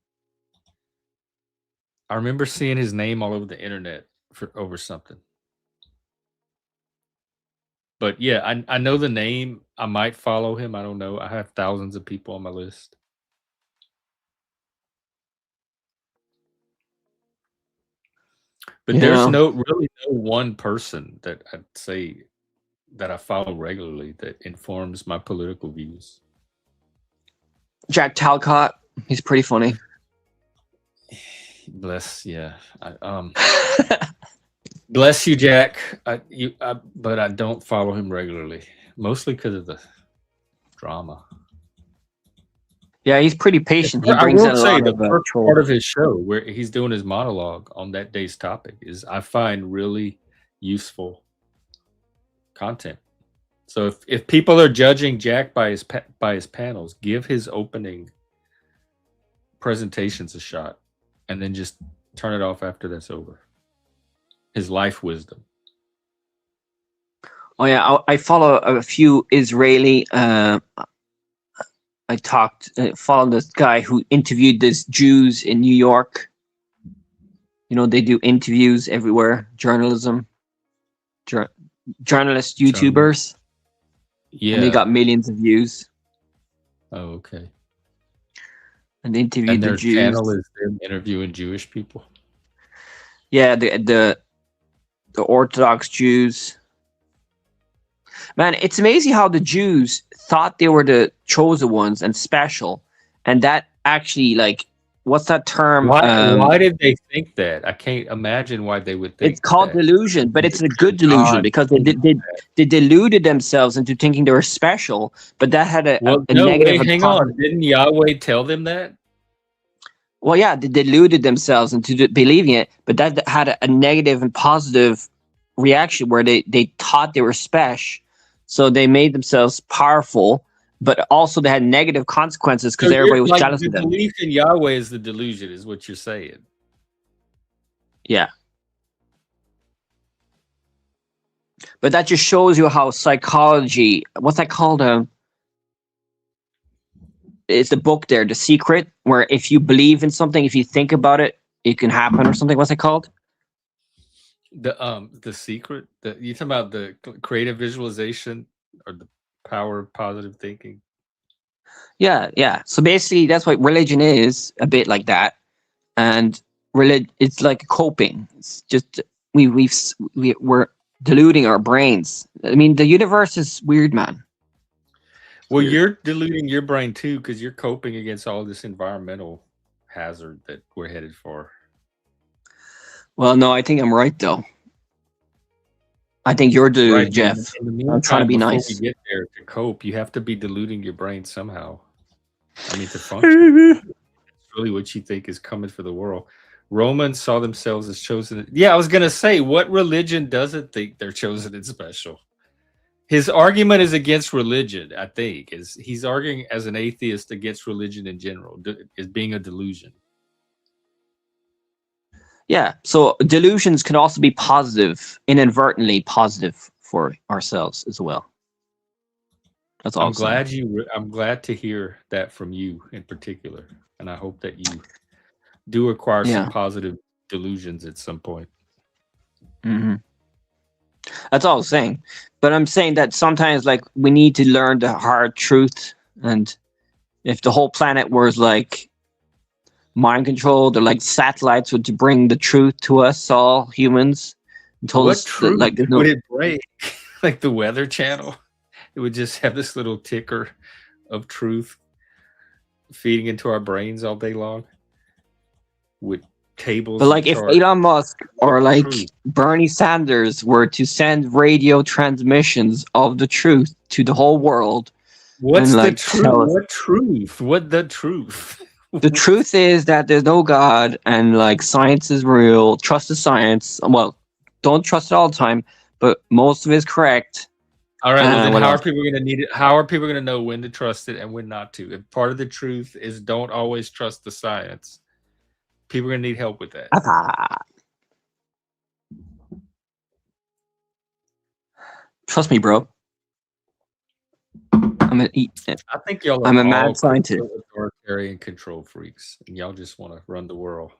I remember seeing his name all over the internet over something. But yeah, I know the name. I might follow him. I don't know. I have thousands of people on my list. But there's Yeah. no really no one person that I'd say that I follow regularly that informs my political views. Jack Talcott, he's pretty funny. Bless, yeah. Bless you, Jack. But I don't follow him regularly, mostly because of the drama. Yeah, he's pretty patient. He I brings in will a say lot the of first part trolls. of his show where he's doing his monologue on that day's topic is I find really useful content. So if people are judging Jack by his panels, give his opening presentations a shot, and then just turn it off after that's over. His life wisdom. Oh yeah, I follow a few Israeli. I followed this guy who interviewed these Jews in New York. You know, they do interviews everywhere. Journalism, journalist Journal. YouTubers, and they Yeah. got millions of views. Oh, okay. And they interviewed And the their Jews. channel is them interviewing Jewish people. Yeah, the Orthodox Jews. Man, it's amazing how the Jews thought they were the chosen ones and special, and that actually, like, what's that term? Why did they think that? I can't imagine why they would It's think called that. delusion, but it's a good delusion God. because they deluded themselves into thinking they were special, but that had Well, a no, negative wait, and hang positive. on. Didn't Yahweh tell them that? Well, yeah, they deluded themselves into believing it, but that had a negative and positive reaction where they thought they were special, so they made themselves powerful, but also they had negative consequences because So you're everybody was like jealous the of them. belief in Yahweh is the delusion, is what you're saying. Yeah. But that just shows you how psychology, what's that called? It's the book there, The Secret, where if you believe in something, if you think about it, it can happen or something. What's it called? The secret. You talking about the creative visualization or the power of positive thinking? Yeah, yeah. So basically, that's what religion is, a bit like that. And it's like coping. It's just we're deluding our brains. I mean, the universe is weird, man. Well, Weird. you're diluting your brain too because you're coping against all this environmental hazard that we're headed for. Well, no, I think I'm right though. I think you're Right. deluded, But Jeff. in the I'm trying to meantime, be before we nice. get there to cope, you have to be diluting your brain somehow. I mean, to function. It's really what you think is coming for the world. Romans saw themselves as chosen. Yeah, I was going to say, what religion doesn't think they're chosen and special? His argument is against religion, I think. Is he's arguing as an atheist against religion in general, is being a delusion. Yeah. So delusions can also be positive, inadvertently positive for ourselves as well. That's all I'm saying. I'm glad to hear that from you in particular, and I hope that you do acquire some Yeah. positive delusions at some point. hmm That's all I'm saying. But I'm saying that sometimes, like, we need to learn the hard truth. And if the whole planet was like mind controlled, or like satellites would to bring the truth to us, all humans, and told What us that, truth like, there's would no. it break? Like the Weather Channel, it would just have this little ticker of truth feeding into our brains all day long with But tables and like, if charts. Elon Musk or What's like truth? Bernie Sanders were to send radio transmissions of the truth to the whole world and What's the like truth? tell us. What truth? What the truth? The truth is that there's no God and like science is real. Trust the science. Well, don't trust it all the time, but most of it is correct. All right. Well, then What how are else? people going to need it? How are people going to know when to trust it and when not to? If part of the truth is don't always trust the science, people are going to need help with that. Trust me, bro. I'm I think y'all are a all mad scientist. authoritarian control freaks, and y'all just want to run the world.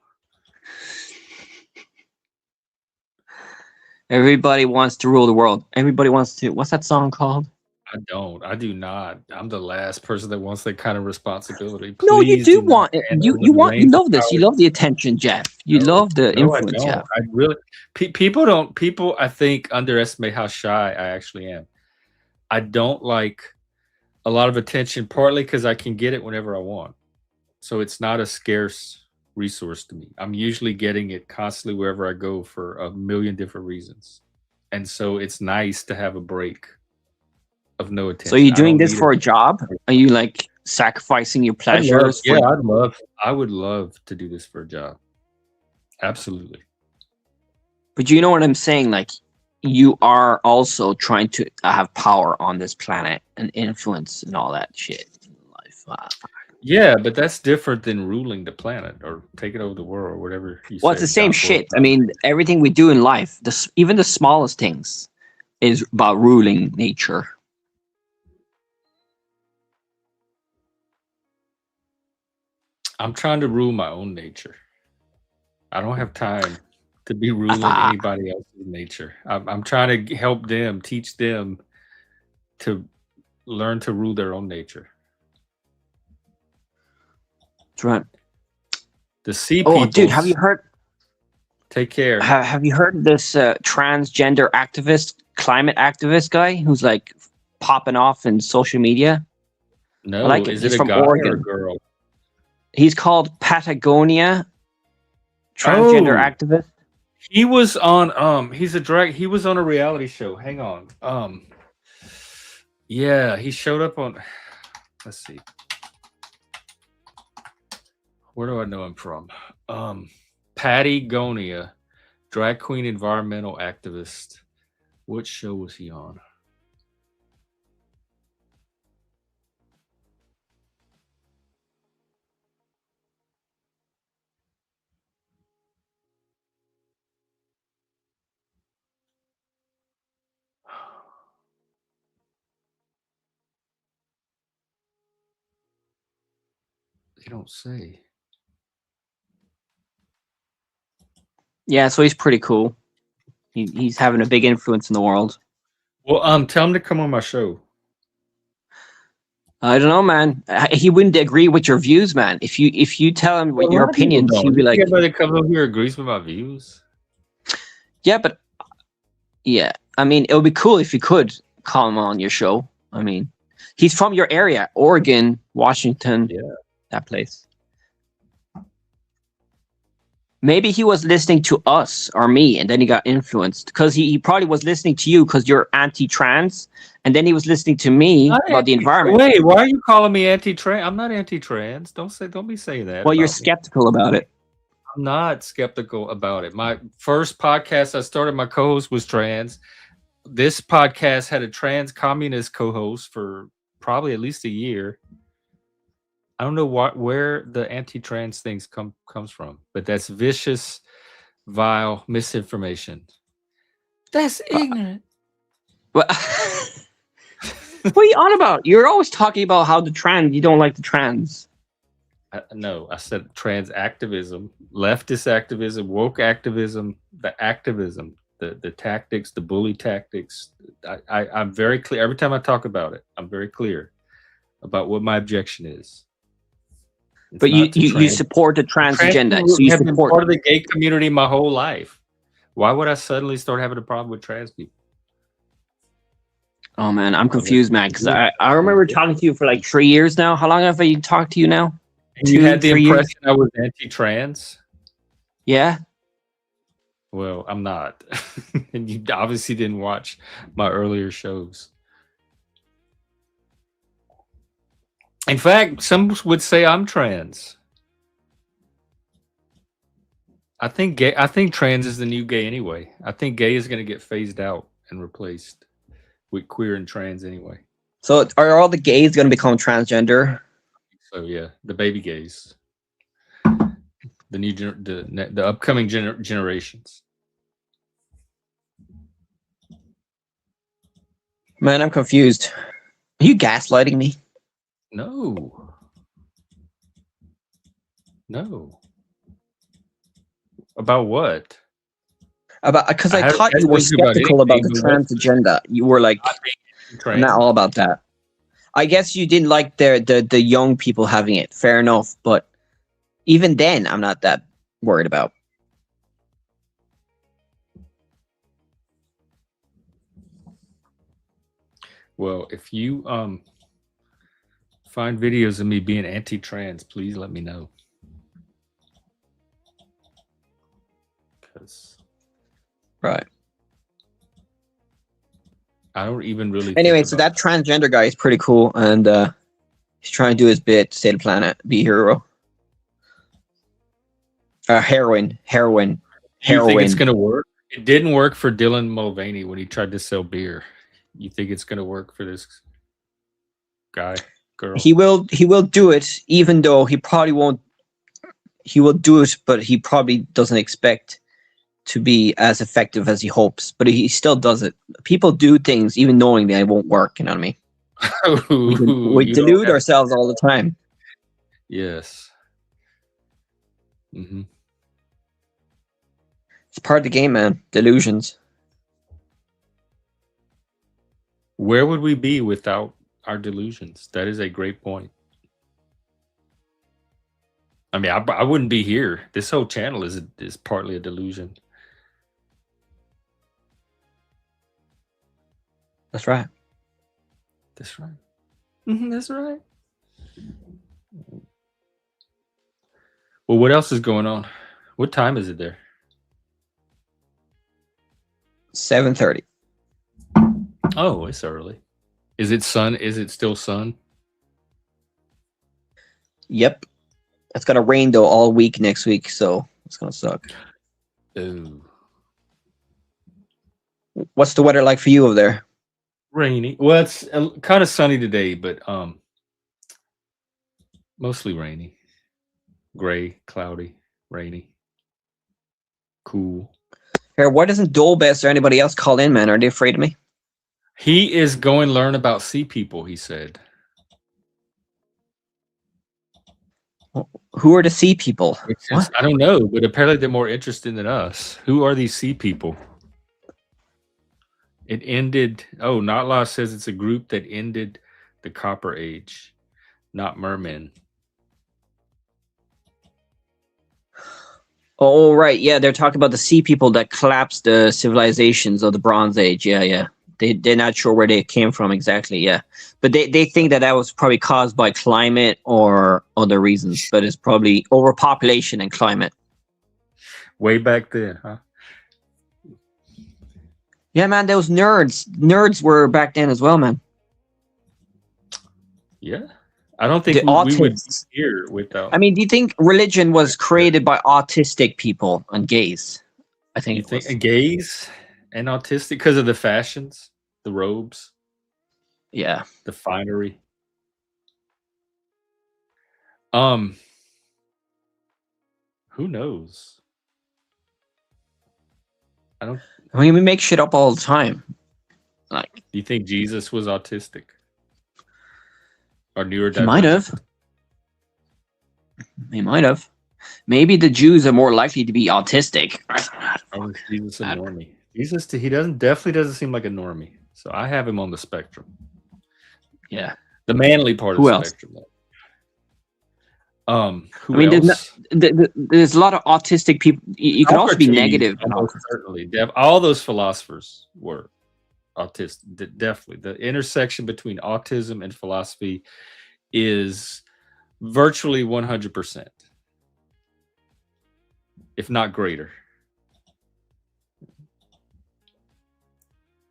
Everybody wants to rule the world. Everybody wants to. What's that song called? I don't. I do not. I'm the last person that wants that kind of responsibility. No, you Please do do not want it. hand over You the want. You reins of love this. You power. love the attention, Jeff. You No, love the no, I influence, don't. Jeff. I really people don't people I think underestimate how shy I actually am. I don't like a lot of attention partly because I can get it whenever I want. So it's not a scarce resource to me. I'm usually getting it constantly wherever I go for a million different reasons. And so it's nice to have a break of no So attention. you're I doing don't this need for a job? it. Are you like sacrificing your I'd love, pleasures for? yeah, I would love to do this for a job. Absolutely. But you know what I'm saying? Like, you are also trying to have power on this planet and influence and all that shit in life. Yeah, but that's different than ruling the planet or taking over the world or whatever you Well, it's say, the same world shit. I mean, domination. everything we do in life, even the smallest things, is about ruling nature. I'm trying to rule my own nature. I don't have time to be ruling anybody else's nature. I'm trying to help them, teach them to learn to rule their own nature. That's right. The sea Oh, dude, have you peoples heard? take care. Have you heard this transgender activist, climate activist guy who's like popping off in social media? I No, like him. is it He's a from guy or a Oregon. girl? He's called Patagonia transgender Oh, activist. he was on he was on a reality show. Hang on. Yeah, he showed up on let's see. Where do I know him from? Patagonia, drag queen environmental activist. What show was he on? They don't say. Yeah, so he's pretty cool. He's having a big influence in the world. Well, tell him to come on my show. I don't know, man. He wouldn't agree with your views, man. If you tell him Well, what a your lot of people opinions, he'd don't. be You think like, everybody that comes over here agrees with my views? yeah, but yeah. I mean, it would be cool if you could call him on your show. I mean, he's from your area, Oregon, Washington, Yeah. that place. Maybe he was listening to us or me, and then he got influenced because he probably was listening to you because you're anti-trans, and then he was listening to me Not about the anti. environment. Wait, why are you calling me anti-trans? I'm not anti-trans. Don't be saying that Well, you're about me. skeptical about it. I'm not skeptical about it. My first podcast I started, my co-host was trans. This podcast had a trans communist co-host for probably at least a year. I don't know where the anti-trans things comes from, but that's vicious, vile misinformation. That's ignorant. What what are you on about? You're always talking about how you don't like the trans. No, I said trans activism, leftist activism, woke activism, the activism, the tactics, the bully tactics. I'm very clear. Every time I talk about it, I'm very clear about what my objection is. It's But not to you trans. support the trans Trans agenda. people So you have been support. part of the gay community my whole life. Why would I suddenly start having a problem with trans people? Oh man, I'm Well, that's confused, man. Because I remember talking to you for like 3 years now. How long have I talked to you now? and you had the 3 years? impression I was anti-trans. Yeah. Well, I'm not. And you obviously didn't watch my earlier shows. In fact, some would say I'm trans. I think trans is the new gay anyway. I think gay is going to get phased out and replaced with queer and trans anyway. So are all the gays going to become transgender? So yeah, the baby gays, the new the upcoming generations. Man, I'm confused. Are you gaslighting me? No. No. About what? About because I I haven't thought read you were anything about skeptical about anything, the but trans what's agenda. You were like, not being I'm not trans? all about that. I guess you didn't like the young people having it. Fair enough, but even then, I'm not that worried about. Well, if you find videos of me being anti-trans, please let me know. Because Right. I don't even really Anyway, think so about that transgender guy is pretty cool, and he's trying to do his bit to save the planet, be a hero. Heroin. Do you think it's going to work? It didn't work for Dylan Mulvaney when he tried to sell beer. You think it's going to work for this guy, girl? He will do it, even though he probably won't. He will do it, but he probably doesn't expect to be as effective as he hopes. But he still does it. People do things even knowing that it won't work. You know what I mean? We You don't delude have. ourselves all the time. Yes. Hmm. It's part of the game, man. Delusions. Where would we be without our delusions? That is a great point. I mean, I wouldn't be here. This whole channel is partly a delusion. That's right. That's right. That's right. Well, what else is going on? What time is it there? 7:30. Oh, it's early. Is it sun? Is it still sun? Yep. It's gonna rain though all week next week, so it's gonna suck. Oh, What's the weather like for you over there? rainy. Well, it's kind of sunny today, but mostly rainy. Gray, cloudy, rainy, cool. Here, why doesn't Dolbest or anybody else call in, man? Are they afraid of me? He is going to learn about sea people, he said. Who are the sea people? What? I don't know, but apparently they're more interested than us. Who are these sea people? It ended. Oh, Notlaw says it's a group that ended the Copper Age, not mermen. Oh, right. Yeah, they're talking about the sea people that collapsed the civilizations of the Bronze Age. Yeah. They're not sure where they came from exactly. Yeah. But they think that was probably caused by climate or other reasons, but it's probably overpopulation and climate. Way back then, huh? Yeah, man, those nerds. Nerds were back then as well, man. Yeah. I don't think we would be here without. I mean, do you think religion was created by autistic people and gays? I think you think gays and autistic because of the fashions, the robes, yeah, the finery. Who knows? I mean, we make shit up all the time. Like, do you think Jesus was autistic? Or neurodivergent? He might have. Maybe the Jews are more likely to be autistic. Or was Jesus a normie? Jesus, he definitely doesn't seem like a normie. So I have him on the spectrum. Yeah, the manly part of the spectrum. Who else? There's a lot of autistic people. You can also be negative. Certainly, all those philosophers were autistic. Definitely, the intersection between autism and philosophy is virtually 100%, if not greater.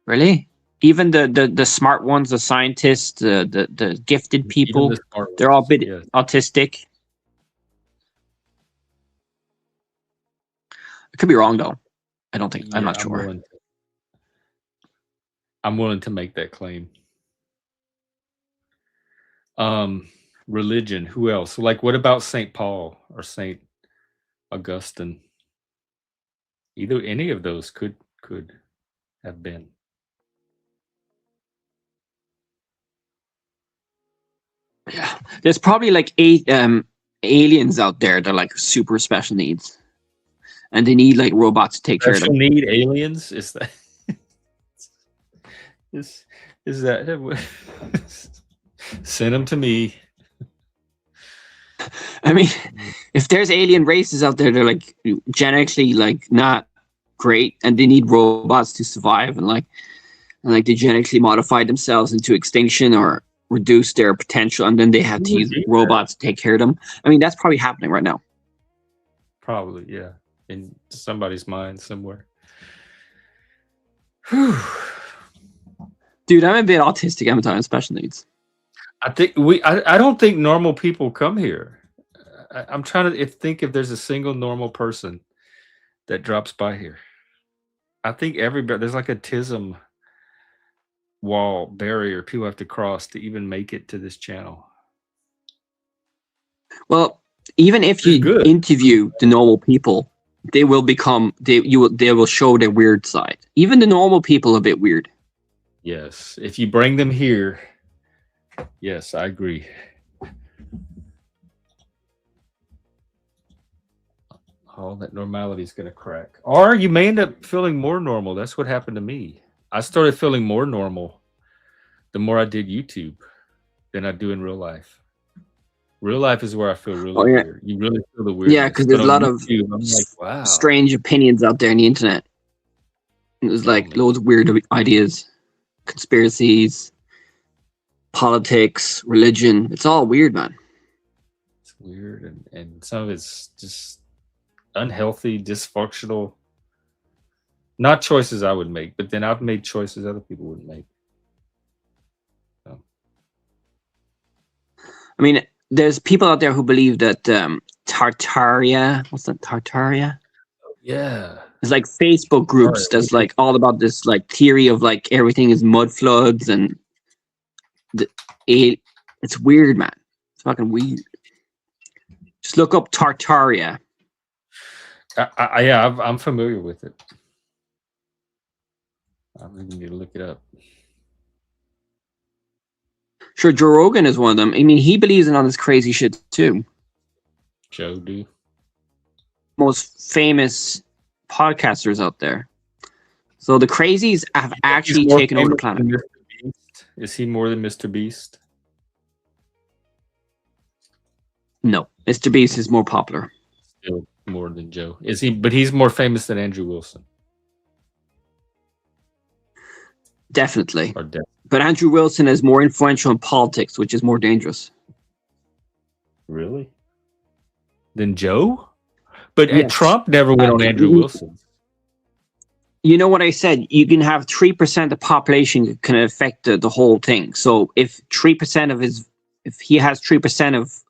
Really? Even the smart ones, the scientists, the gifted people, they're all a bit autistic. I could be wrong though. I don't think. I'm not sure. I'm willing to make that claim. Religion. Who else? Like, what about St. Paul or St. Augustine? Any of those could have been. Yeah, there's probably like 8 aliens out there that are like super special needs. and they need like robots to take care of Special them. need aliens? Is that is is that send them to me? I mean, if there's alien races out there, they're like genetically like not great, and they need robots to survive, and like they genetically modify themselves into extinction or reduce their potential, and then they have Who to would use do that? robots to take care of them. I mean, that's probably happening right now. Probably, yeah. In somebody's mind somewhere. Whew. Dude, I'm a bit autistic. I'm talking special needs. I don't think normal people come here. I'm trying to think if there's a single normal person that drops by here. I think everybody there's like a tism wall barrier people have to cross to even make it to this channel. Well, even if It's you good. interview the normal people, they will become they will show their weird side. Even the normal people are a bit weird. Yes. If you bring them here, yes, I agree. All that normality is going to crack. Or you may end up feeling more normal. That's what happened to me. I started feeling more normal the more I did YouTube than I do in real life. Real life is where I feel really Oh yeah, weird. You really feel the yeah, weirdness. because But there's a on lot of YouTube, I'm like, wow, strange opinions out there on the internet. There's tell like me. loads of weird ideas, conspiracies, politics, religion. It's all weird, man. It's weird and some of it's just unhealthy, dysfunctional. Not choices I would make, but then I've made choices other people wouldn't make. So, I mean, there's people out there who believe that Tartaria, what's that? Tartaria? yeah. It's like Facebook All right. groups that's like all about this like theory of like everything is mud floods and the, it's weird, man. It's fucking weird. Just look up Tartaria. Yeah, I'm familiar with it. I really need to look it up. Sure, Joe Rogan is one of them. I mean, he believes in all this crazy shit too. Joe do. Most famous podcasters out there. So the crazies have You think he's actually more taken over the famous planet. than Mr. Beast? Is he more than Mr. Beast? No, Mr. Beast is more popular. Still more than Joe. Is he? But he's more famous than Andrew Wilson. Definitely. Or Death. But Andrew Wilson is more influential in politics, which is more dangerous. Really? Than Joe? But Yes. Trump never went on Andrew Wilson. You know what I said? You can have 3% of the population can affect the whole thing. So if 3% of his, if he has 3%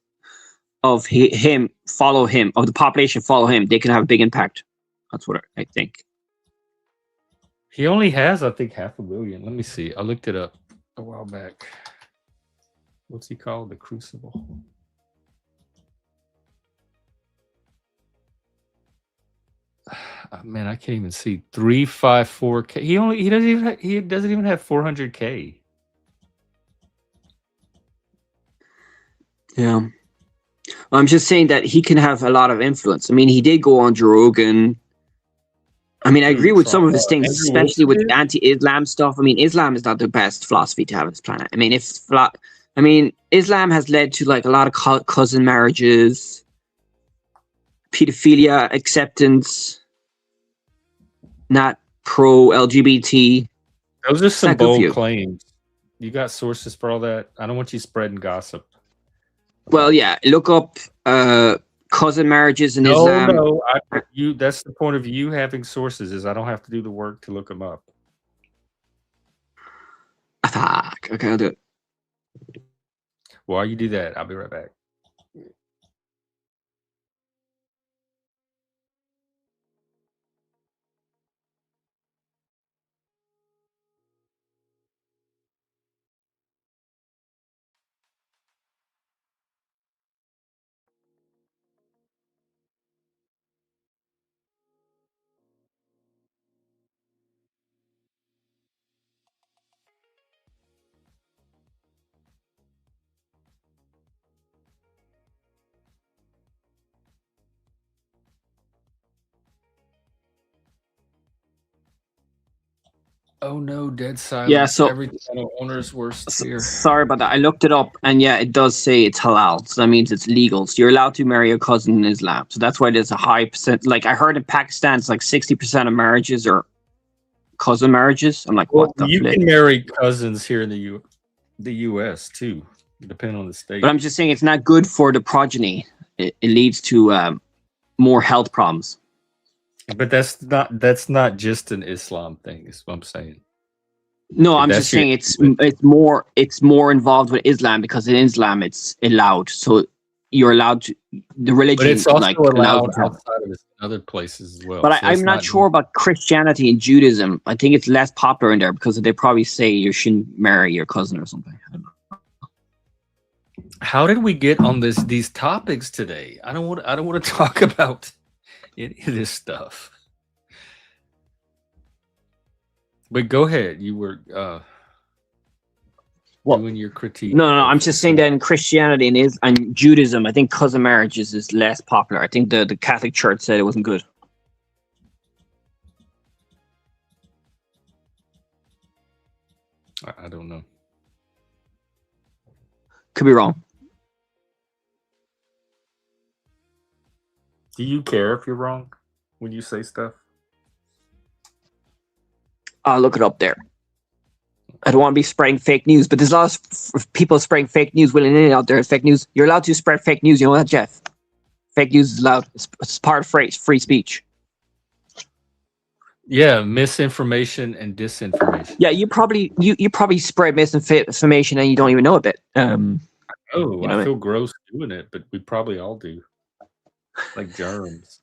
of him follow him, of the population follow him, they can have a big impact. That's what I think. He only has, I think, 500,000. Let me see. I looked it up a while back. What's he called? The Crucible. Man, I can't even see 354K. He doesn't even have 400K. Yeah. I'm just saying that he can have a lot of influence. I mean, he did go on Joe Rogan. I mean, I agree with some of his things, Andrew especially Wilson with did? anti-Islam stuff. I mean, Islam is not the best philosophy to have on this planet. I mean, Islam has led to like a lot of cousin marriages, pedophilia acceptance, not pro LGBT. Those are It's some not good for bold you. claims. You got sources for all that? I don't want you spreading gossip. Well, yeah, look up cousin marriages in No, Islam. no. That's the point of you having sources is I don't have to do the work to look them up. Fuck. Okay, I'll do it. While you do that, I'll be right back. Oh no, dead Yeah, silence. so Every channel owner's worst fear. sorry about that. I looked it up, and yeah, it does say it's halal. So that means it's legal. So you're allowed to marry your cousin in Islam. So that's why there's a high percent. Like I heard in Pakistan, it's like 60% of marriages are cousin marriages. I'm like, Well, what the you flip? can marry cousins here in the U.S. too, depending on the But state. I'm just saying it's not good for the progeny. It leads to more health problems. But that's not just an Islam thing. Is what I'm saying. No, If I'm that's just your saying it's more involved with Islam because in Islam it's allowed. So you're allowed to the but religion it's also like allows allowed you to have. outside of other places as well. But So I'm it's not not. sure about Christianity and Judaism. I think it's less popular in there because they probably say you shouldn't marry your cousin or something. I don't know. How did we get on these topics today? I don't want to talk about any of this stuff. But go ahead. You were Well, doing your critique. no. I'm of just saying that in Christianity and Judaism, I think cousin marriages is less popular. I think the Catholic Church said it wasn't good. I don't know. Could be wrong. Do you care if you're wrong when you say stuff? I'll look it up there. I don't want to be spreading fake news, but there's a lot of people spreading fake news willy-nilly out there. Fake news. You're allowed to spread fake news. You know that, Jeff? Fake news is allowed. It's part of free speech. Yeah, misinformation and disinformation. Yeah, you probably spread misinformation and you don't even know it. Oh, You know I feel gross doing it, but we probably all do. Like germs.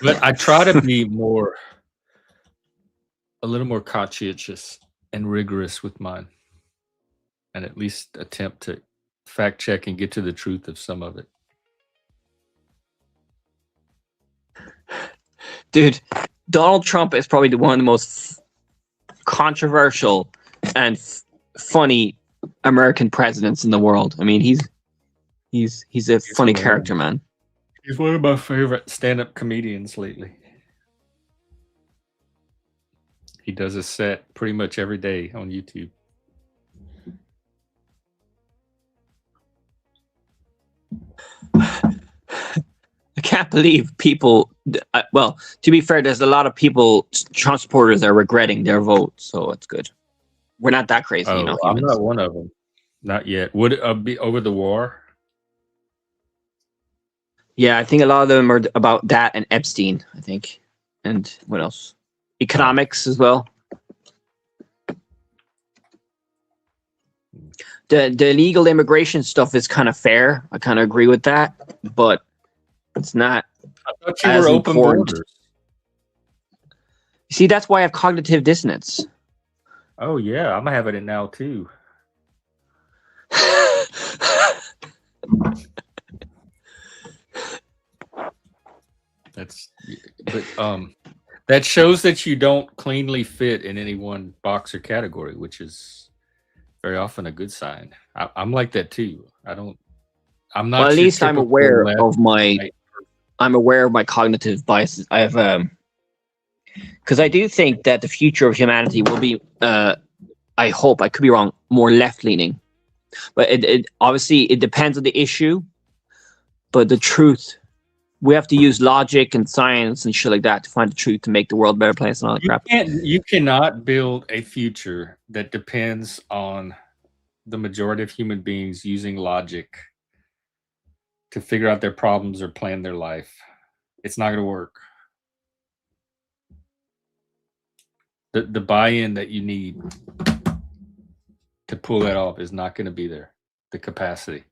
But I try to be a little more conscientious and rigorous with mine, and at least attempt to fact check and get to the truth of some of it. Dude, Donald Trump is probably one of the most controversial and funny American presidents in the world. I mean, he's a funny hilarious. character, man. He's one of my favorite stand-up comedians lately. He does a set pretty much every day on YouTube. I can't believe people. Well, to be fair, there's a lot of people, Trump supporters, are regretting their vote, so it's good. We're not that crazy, Oh, I'm humans. not one of them. Not yet. Would it be over the war? Yeah, I think a lot of them are about that and Epstein, I think. And what else? Economics as well. The illegal immigration stuff is kind of fair. I kind of agree with that, but it's not. I thought you as were open important. borders. You see, that's why I have cognitive dissonance. Oh yeah, I'm having it now too. That shows that you don't cleanly fit in any one box or category, which is very often a good sign. I'm like that too. I'm not. Well, at your least I'm typical aware left of my. right. I'm aware of my cognitive biases. I have because I do think that the future of humanity will be. I hope I could be wrong. More left leaning, but it obviously it depends on the issue. But the truth, we have to use logic and science and shit like that to find the truth to make the world a better place and all that crap. You cannot build a future that depends on the majority of human beings using logic to figure out their problems or plan their life. It's not going to work. The buy-in that you need to pull that off is not going to be there. The capacity.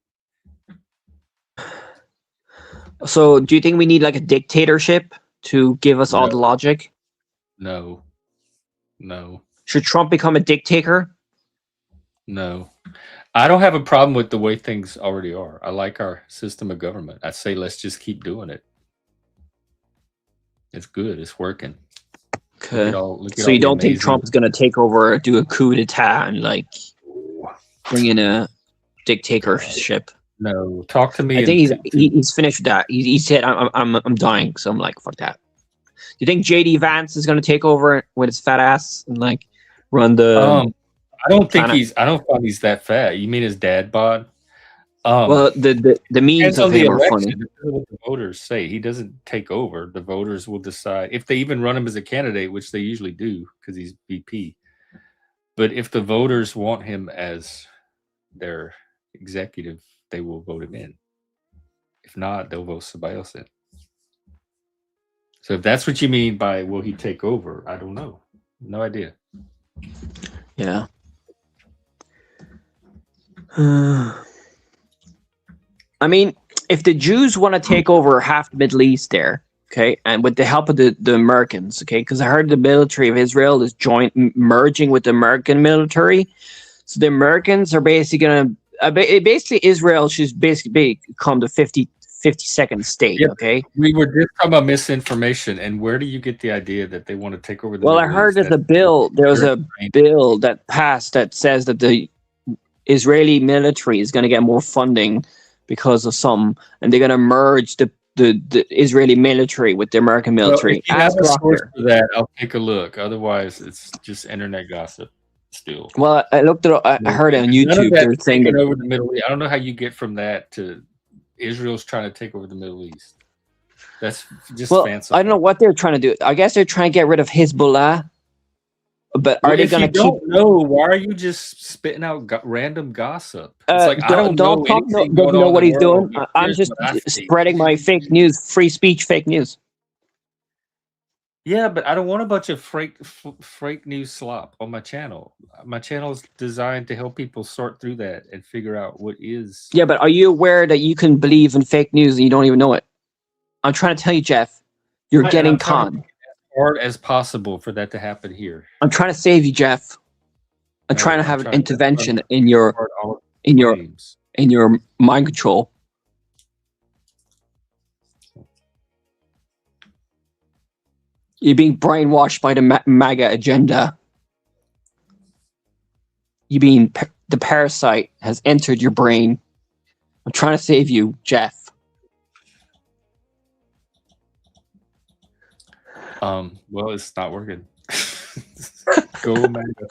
So, do you think we need like a dictatorship to give us all the logic? No. Should Trump become a dictator? No. I don't have a problem with the way things already are. I like our system of government. I say let's just keep doing it. It's good. It's working. Okay. So you don't think Trump's going to take over, do a coup d'etat, and like bring in a dictatorship? No, talk to me I think in he's finished with that. He said, I'm dying. So I'm like, fuck that. Do you think JD Vance is going to take over with his fat ass and like run the I don't think planet? I don't find he's that fat. You mean his dad bod? Well, the memes Depends of on the him are funny. election. Depends on what the voters say. He doesn't take over. The voters will decide if they even run him as a candidate, which they usually do because he's VP. But if the voters want him as their executive, they will vote him in. If not, they'll vote somebody else in. So if that's what you mean by will he take over, I don't know. No idea. Yeah. I mean, if the Jews want to take over half the Middle East there, okay, and with the help of the Americans, okay, because I heard the military of Israel is merging with the American military, so the Americans are basically going to basically Israel should basically become the 52nd state, Yeah, okay. we were just talking about misinformation, and where do you get the idea that they want to take over the Well, Middle I heard East? that there was a bill that passed that says that the Israeli military is going to get more funding because of and they're going to merge the Israeli military with the American military. Well, if you have a source for that, I'll take a look. Otherwise, it's just internet gossip. Still, well, I looked it up. I heard it on YouTube. They're saying that over the Middle East. I don't know how you get from that to Israel's trying to take over the Middle East. That's just fanciful. I don't know what they're trying to do. I guess they're trying to get rid of Hezbollah. But are they going to keep? Don't know, why are you just spitting out random gossip? It's like I don't know anything doesn't know what he's doing. I'm Here's just what I think. spreading my fake news, free speech, fake news. Yeah, but I don't want a bunch of fake news slop on my channel. My channel is designed to help people sort through that and figure out what is. Yeah, but are you aware that you can believe in fake news and you don't even know it? I'm trying to tell you, Jeff. You're getting conned. As hard as possible for that to happen here. I'm trying to save you, Jeff. I'm trying to have an intervention in your mind control. You're being brainwashed by the MAGA agenda. The parasite has entered your brain. I'm trying to save you, Jeff. Well, it's not working. Go MAGA.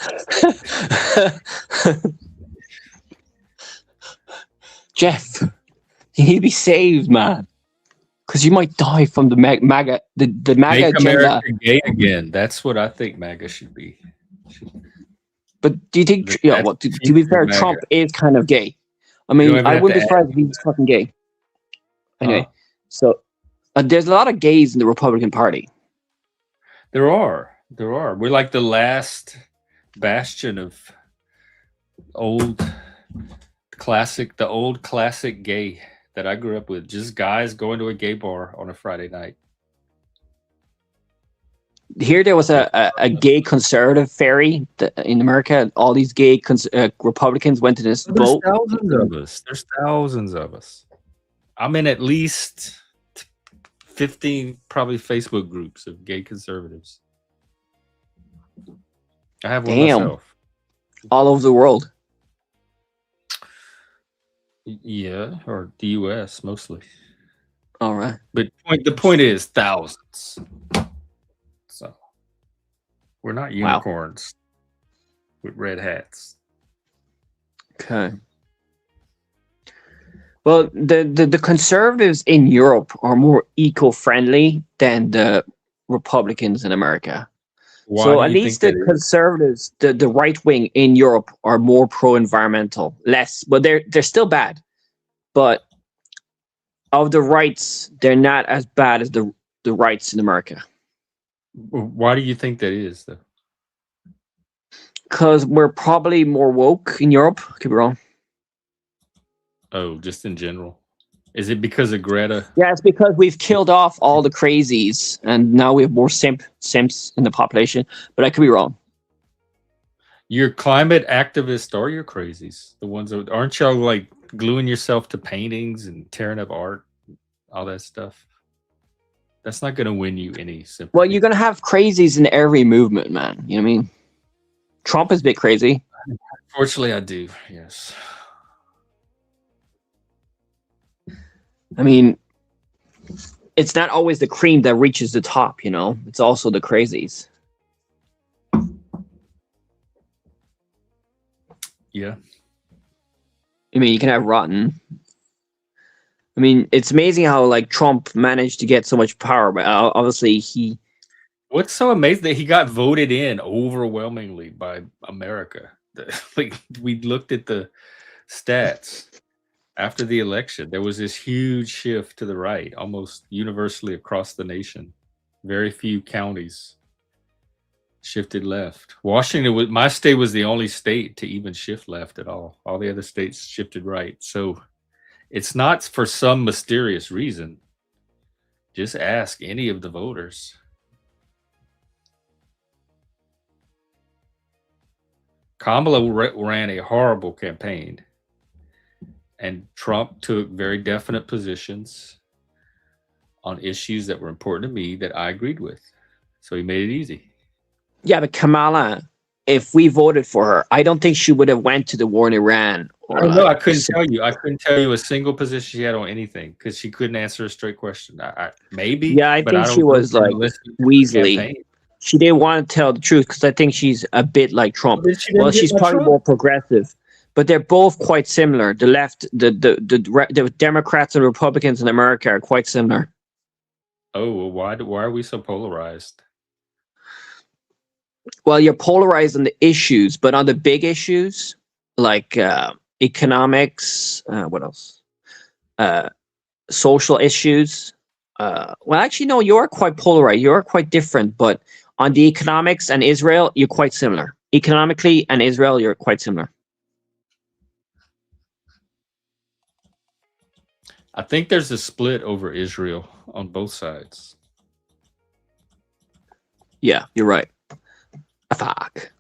Jeff, you need to be saved, man. Because you might die from the MAGA, the MAGA Make agenda. America gay again. That's what I think MAGA should be. But do you think? To be fair, MAGA. Trump is kind of gay. I mean, I wouldn't be surprised if he's fucking gay. Anyway, so there's a lot of gays in the Republican Party. There are. We're like the last bastion of the old classic gay that I grew up with. Just guys going to a gay bar on a Friday night. Here there was a gay conservative ferry in America. All these gay Republicans went to this boat. There's thousands of us. I'm in at least 15 probably Facebook groups of gay conservatives. I have one myself. All over the world. Yeah, or the US mostly. All right. But the point is thousands. So we're not unicorns with red hats. Okay. Well, the conservatives in Europe are more eco-friendly than the Republicans in America. So at least the conservatives, the right wing in Europe, are more pro-environmental. But they're still bad. But of the rights, they're not as bad as the rights in America. Why do you think that is, though? Because we're probably more woke in Europe. I could be wrong. Oh, just in general. Is it because of Greta? Yeah, it's because we've killed off all the crazies, and now we have more simps in the population. But I could be wrong. You're climate activists or you're crazies? The ones that aren't y'all like gluing yourself to paintings and tearing up art, all that stuff? That's not going to win you any sympathy. Well, you're going to have crazies in every movement, man. You know what I mean? Trump is a bit crazy. Unfortunately, I do. Yes. I mean, it's not always the cream that reaches the top, you know? It's also the crazies. Yeah. I mean, you can have rotten. I mean, it's amazing how like Trump managed to get so much power, but obviously he. What's so amazing that he got voted in overwhelmingly by America. Like we looked at the stats after the election, there was this huge shift to the right, almost universally across the nation. Very few counties shifted left. Washington was my state was the only state to even shift left at all. All the other states shifted right. So it's not for some mysterious reason. Just ask any of the voters. Kamala ran a horrible campaign, and Trump took very definite positions on issues that were important to me that I agreed with. So he made it easy. Yeah, but Kamala, if we voted for her, I don't think she would have went to the war in Iran I or don't know. I like. couldn't tell you. I couldn't tell you a single position she had on anything because she couldn't answer a straight question. Maybe, Yeah, I but I think she don't know. was like Listening to the Weasley. campaign. She didn't want to tell the truth because I think she's a bit like Well, Trump. then she Well, didn't get she's by probably Trump. more progressive, but they're both quite similar. The left, the Democrats and Republicans in America are quite similar. Oh, well, why are we so polarized? Well, you're polarized on the issues, but on the big issues like economics, what else? Social issues. Well, actually, no, you're quite polarized. You're quite different, but on the economics and Israel, you're quite similar. Economically and Israel, you're quite similar. I think there's a split over Israel on both sides. Yeah, you're right. Fuck.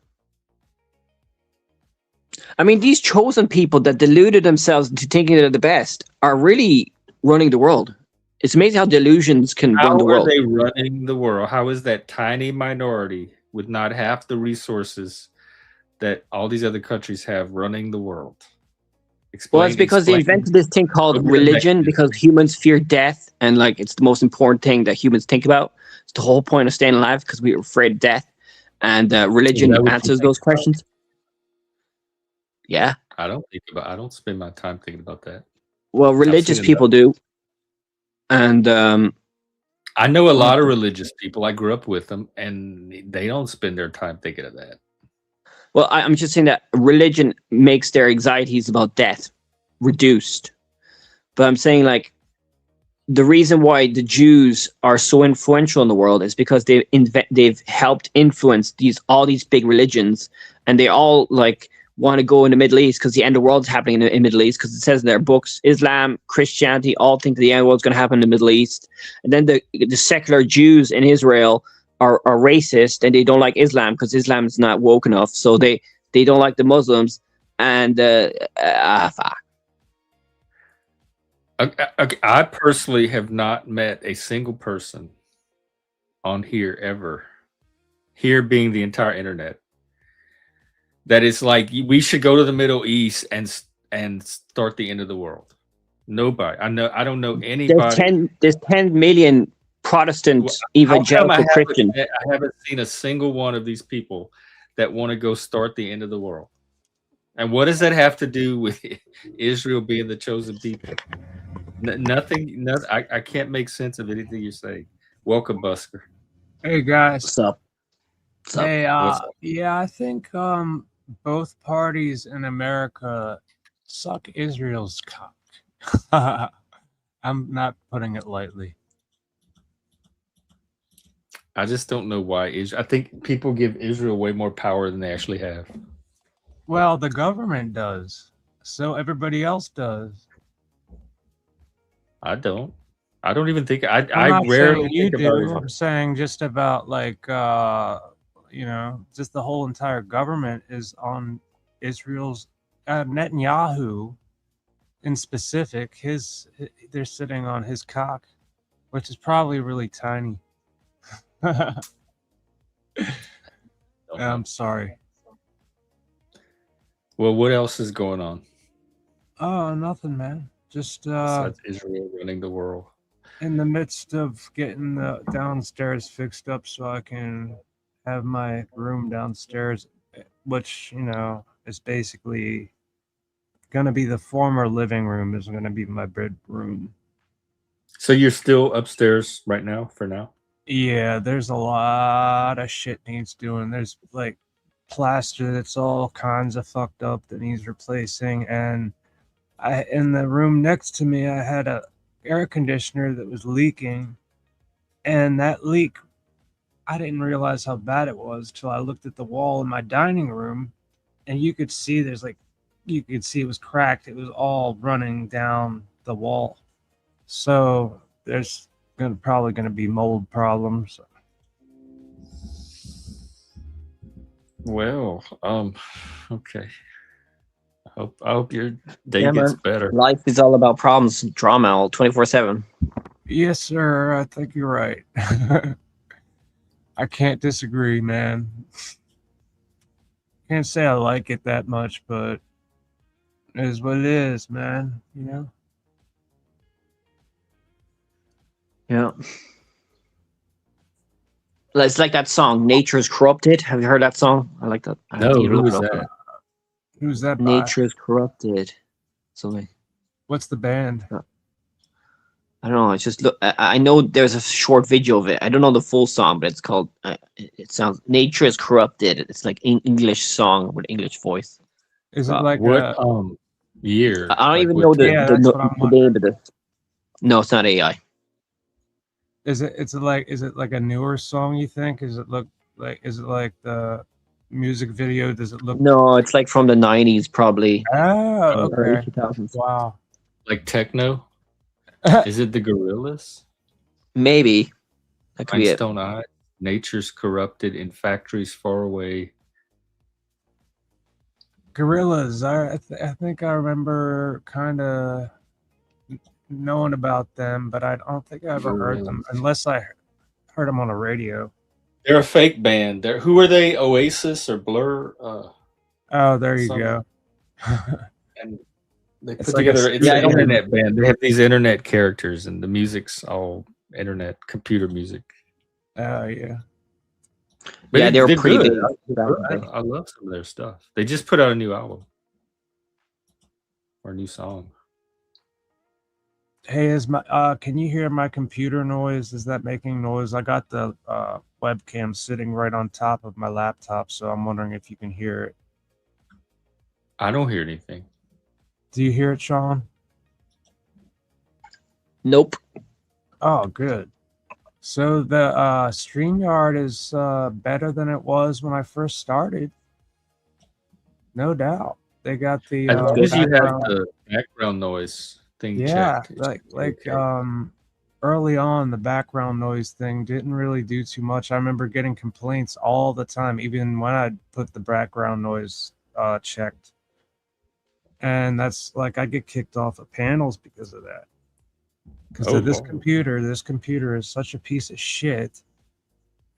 I mean, these chosen people that deluded themselves into thinking they're the best are really running the world. It's amazing how delusions can run How the are world. they running the world? How is that tiny minority with not half the resources that all these other countries have running the world? Well, it's because they Explain. invented this thing Show called me the religion mechanism. because humans fear death and like it's the most important thing that humans think about. It's the whole point of staying alive because we're afraid of death, and Is religion that what you answers think those about? questions. Yeah. I don't spend my time thinking about that. Well, I've seen religious enough. people do, and I know a well, lot of religious people. I grew up with them, and they don't spend their time thinking of that. well, I'm just saying that religion makes their anxieties about death reduced. But I'm saying like the reason why the Jews are so influential in the world is because they've helped influence all these big religions, and they all like want to go in the Middle East because the end of the world is happening in the Middle East because it says in their books Islam, Christianity all think the end of the world is going to happen in the Middle East, and then the secular Jews in Israel are racist and they don't like Islam because Islam is not woke enough, so they don't like the Muslims and fuck. I personally have not met a single person on here ever, here being the entire internet, that is like we should go to the Middle East and start the end of the world. Nobody. I don't know anybody. There's 10 million Protestant How come evangelical Christians. I haven't seen a single one of these people that want to go start the end of the world? And what does that have to do with Israel being the chosen people? Nothing. I can't make sense of anything you're saying. Welcome, Busker. Hey guys. What's up? What's up? Hey, What's up? yeah, I think both parties in America suck Israel's cock. I'm not putting it lightly. I just don't know why Israel. I think people give Israel way more power than they actually have. Well, the government does, so everybody else does. I don't. I don't even think I'm I not rarely saying you think about do. Israel. I'm saying just about like just the whole entire government is on Israel's Netanyahu in specific. They're sitting on his cock, which is probably really tiny. I'm sorry. Well, what else is going on? Oh, nothing, man. Just besides Israel running the world. in the midst of getting the downstairs fixed up so I can have my room downstairs, which, you know, is basically gonna be the former living room is gonna be my bedroom. So you're still upstairs right now for now? Yeah, there's a lot of shit needs doing. There's like plaster that's all kinds of fucked up that needs replacing, and I in the room next to me I had a air conditioner that was leaking, and that leak I didn't realize how bad it was till I looked at the wall in my dining room, and you could see you could see it was cracked. It was all running down the wall. So there's probably gonna be mold problems. Well, okay. I hope your day Yeah, gets man. better. Life is all about problems, drama, all 24/7. Yes, sir. I think you're right. I can't disagree, man. Can't say I like it that much, but it is what it is, man. You know. Yeah. It's like that song, "Nature's Corrupted." Have you heard that song? I like that. I No, need to who look it is up. that? Who's that by? Nature's Corrupted. Something. What's the band? I don't know. It's just look. I know there's a short video of it. I don't know the full song, but it's called. It sounds "Nature is Corrupted." It's like an English song with English voice. Is it like What a? year? I don't Like even what know the Yeah, the, that's no- what I'm the wondering. name of it. No, it's not AI. Is it? Is it like a newer song? You think? Is it look like? Is it like the music video? Does it look? No, it's like from the 90s, probably, Oh, or early okay. 2000s. Wow. like techno? Is it the Gorillas? Maybe that could be it. Rhinestone Eye? Nature's corrupted in factories far away. Gorillas. I think I remember kind of knowing about them, but I don't think I ever heard them Gorillas. unless I heard them on the radio. They're a fake band. Who are they? Oasis or Blur? Oh, there you Some go. and they It's put like a together. It's Yeah, an I know streamer. him. internet band. They have these internet characters, and the music's all internet computer music. Oh yeah. But Yeah, they were they're pretty good. big back in the day. I love some of their stuff. They just put out a new album or a new song. Hey, is my can you hear my computer noise? Is that making noise? I got the webcam sitting right on top of my laptop, so I'm wondering if you can hear it. I don't hear anything. Do you hear it, Sean? Nope. Oh, good. So the StreamYard is better than it was when I first started. No doubt. They got the As That's long good. as you have background. the background noise thing Yeah, checked, it should be okay. early on the background noise thing didn't really do too much. I remember getting complaints all the time, even when I put the background noise checked. And that's like I get kicked off of panels because of that. Because Oh, this computer is such a piece of shit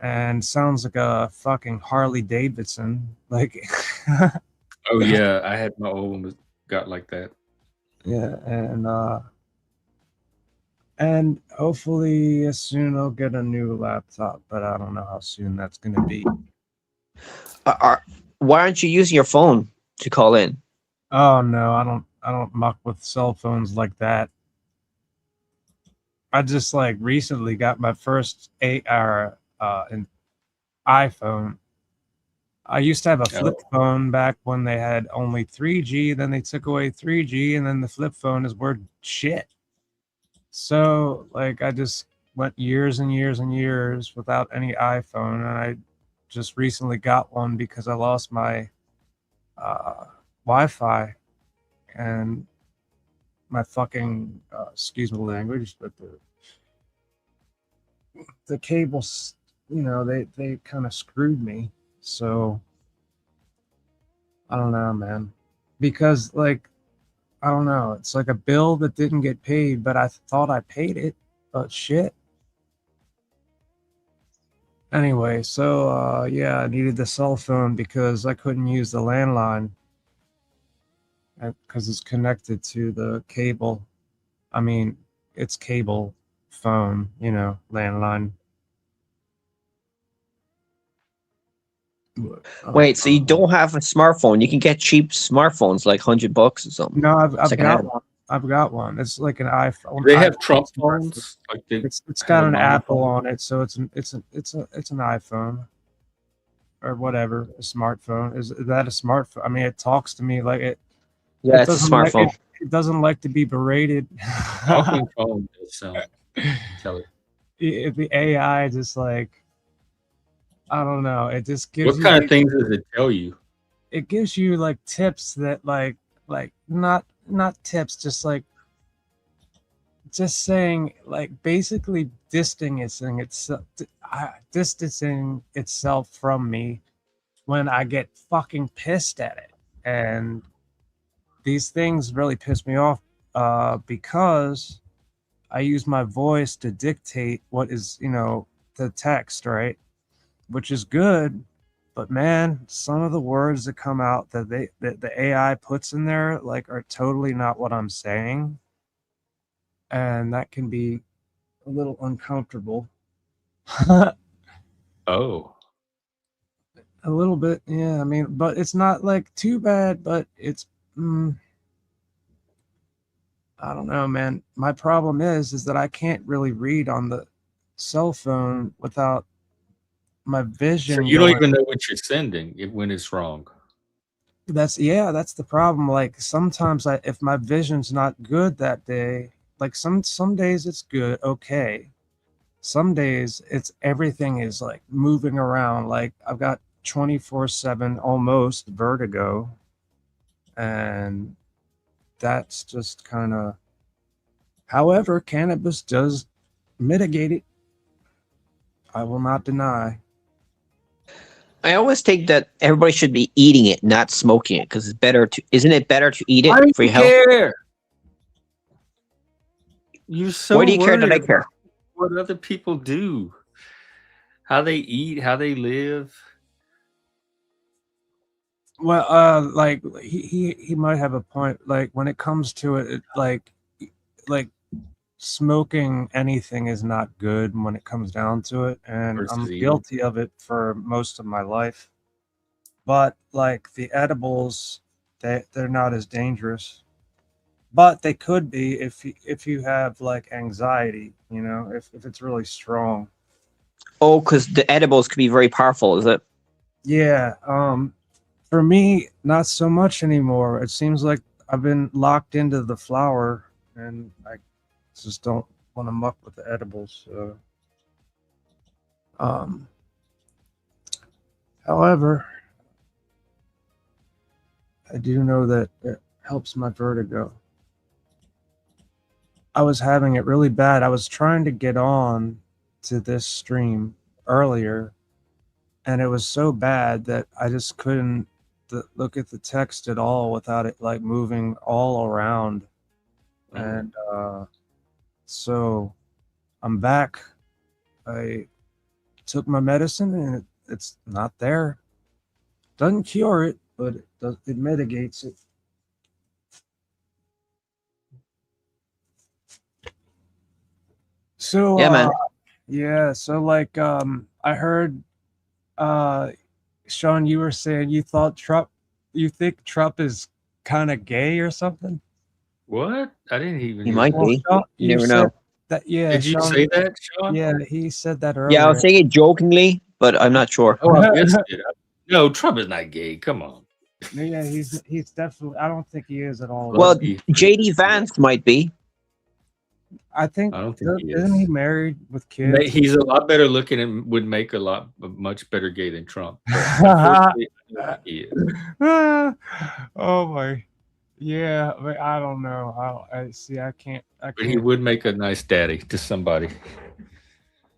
and sounds like a fucking Harley Davidson. Like oh yeah, I had my old one was got like that. yeah, and hopefully soon I'll get a new laptop, but I don't know how soon that's gonna be. Why aren't you using your phone to call in? Oh no, I don't muck with cell phones like that. I just like recently got my first 8-hour an iPhone. I used to have a flip Oh, phone back when they had only 3G, then they took away 3G, and then the flip phone is word shit. So like I just went years and years and years without any iPhone, and I just recently got one because I lost my Wi-Fi and my fucking excuse me language, but the cables, you know, they kind of screwed me. So I don't know, man, because like I don't know, it's like a bill that didn't get paid, but I thought I paid it, but shit. Anyway, so yeah, I needed the cell phone because I couldn't use the landline because it's connected to the cable. I mean, it's cable phone, landline. Wait, so you don't have a smartphone? You can get cheap smartphones like $100 or something. No, I've got Secondhand. one. I've got one. It's like an iPhone. They have iPhone Trump smartphone. phones. Like they It's have got a an normal Apple phone? on it, so it's an iPhone or whatever, a smartphone. Is that a smartphone? I mean, it talks to me like it. Yeah, It it's a doesn't like smartphone. it doesn't like to be berated. Talking phone does sound intelligent. The AI just like, I don't know. It just gives What you kind of things does it tell you? it gives you like tips that like not tips, just like just saying like basically distancing itself from me when I get fucking pissed at it. And these things really piss me off because I use my voice to dictate what is, the text, right? Which is good, but man, some of the words that come out that the AI puts in there like are totally not what I'm saying, and that can be a little uncomfortable. Oh, A little bit, yeah. I mean, but it's not like too bad, but it's I don't know, man. My problem is that I can't really read on the cell phone without my so vision you don't going. even know what you're sending when it's wrong. That's the problem. Like sometimes if my vision's not good that day, like some days it's good, okay. Some days it's everything is like moving around. Like I've got 24/7 almost vertigo, and that's just kind of. However, cannabis does mitigate it. I will not deny. I always think that everybody should be eating it, not smoking it, because it's better to. Isn't it better to eat Why it do for you your health? care? You're so Why do you care that worried I about care? what other people do, how they eat, how they live. Well, like he might have a point. Like when it comes to it, like smoking anything is not good when it comes down to it, and I'm Versus eating. guilty of it for most of my life. But like the edibles, they're not as dangerous. But they could be if you have like anxiety, if it's really strong. Oh, because the edibles could be very powerful. Is it? Yeah. For me, not so much anymore. It seems like I've been locked into the flower, and I just don't want to muck with the edibles. So. However, I do know that it helps my vertigo. I was having it really bad. I was trying to get on to this stream earlier, and it was so bad that I just couldn't look at the text at all without it like moving all around. And so I'm back. I took my medicine, and it's not there. Doesn't cure it, but it mitigates it. So Yeah, man. yeah, so like I heard Sean, you were saying you think Trump is kind of gay or something? What? I didn't even He hear might that. be. Sean, You you never said know. that, yeah, Did you Sean, say that, Sean? yeah, he said that Yeah, I was earlier. saying it jokingly, but I'm not sure. Oh, I missed it. No, Trump is not gay. Come on. Yeah, he's definitely. I don't think he is at all. Well, Lucky. JD Vance might be. I think I don't think he isn't he is. married with kids? He's a lot better looking and would make much better gay than Trump. But unfortunately, I don't think he is. Oh my, yeah, but I don't know. I see. I can't. But he would make a nice daddy to somebody.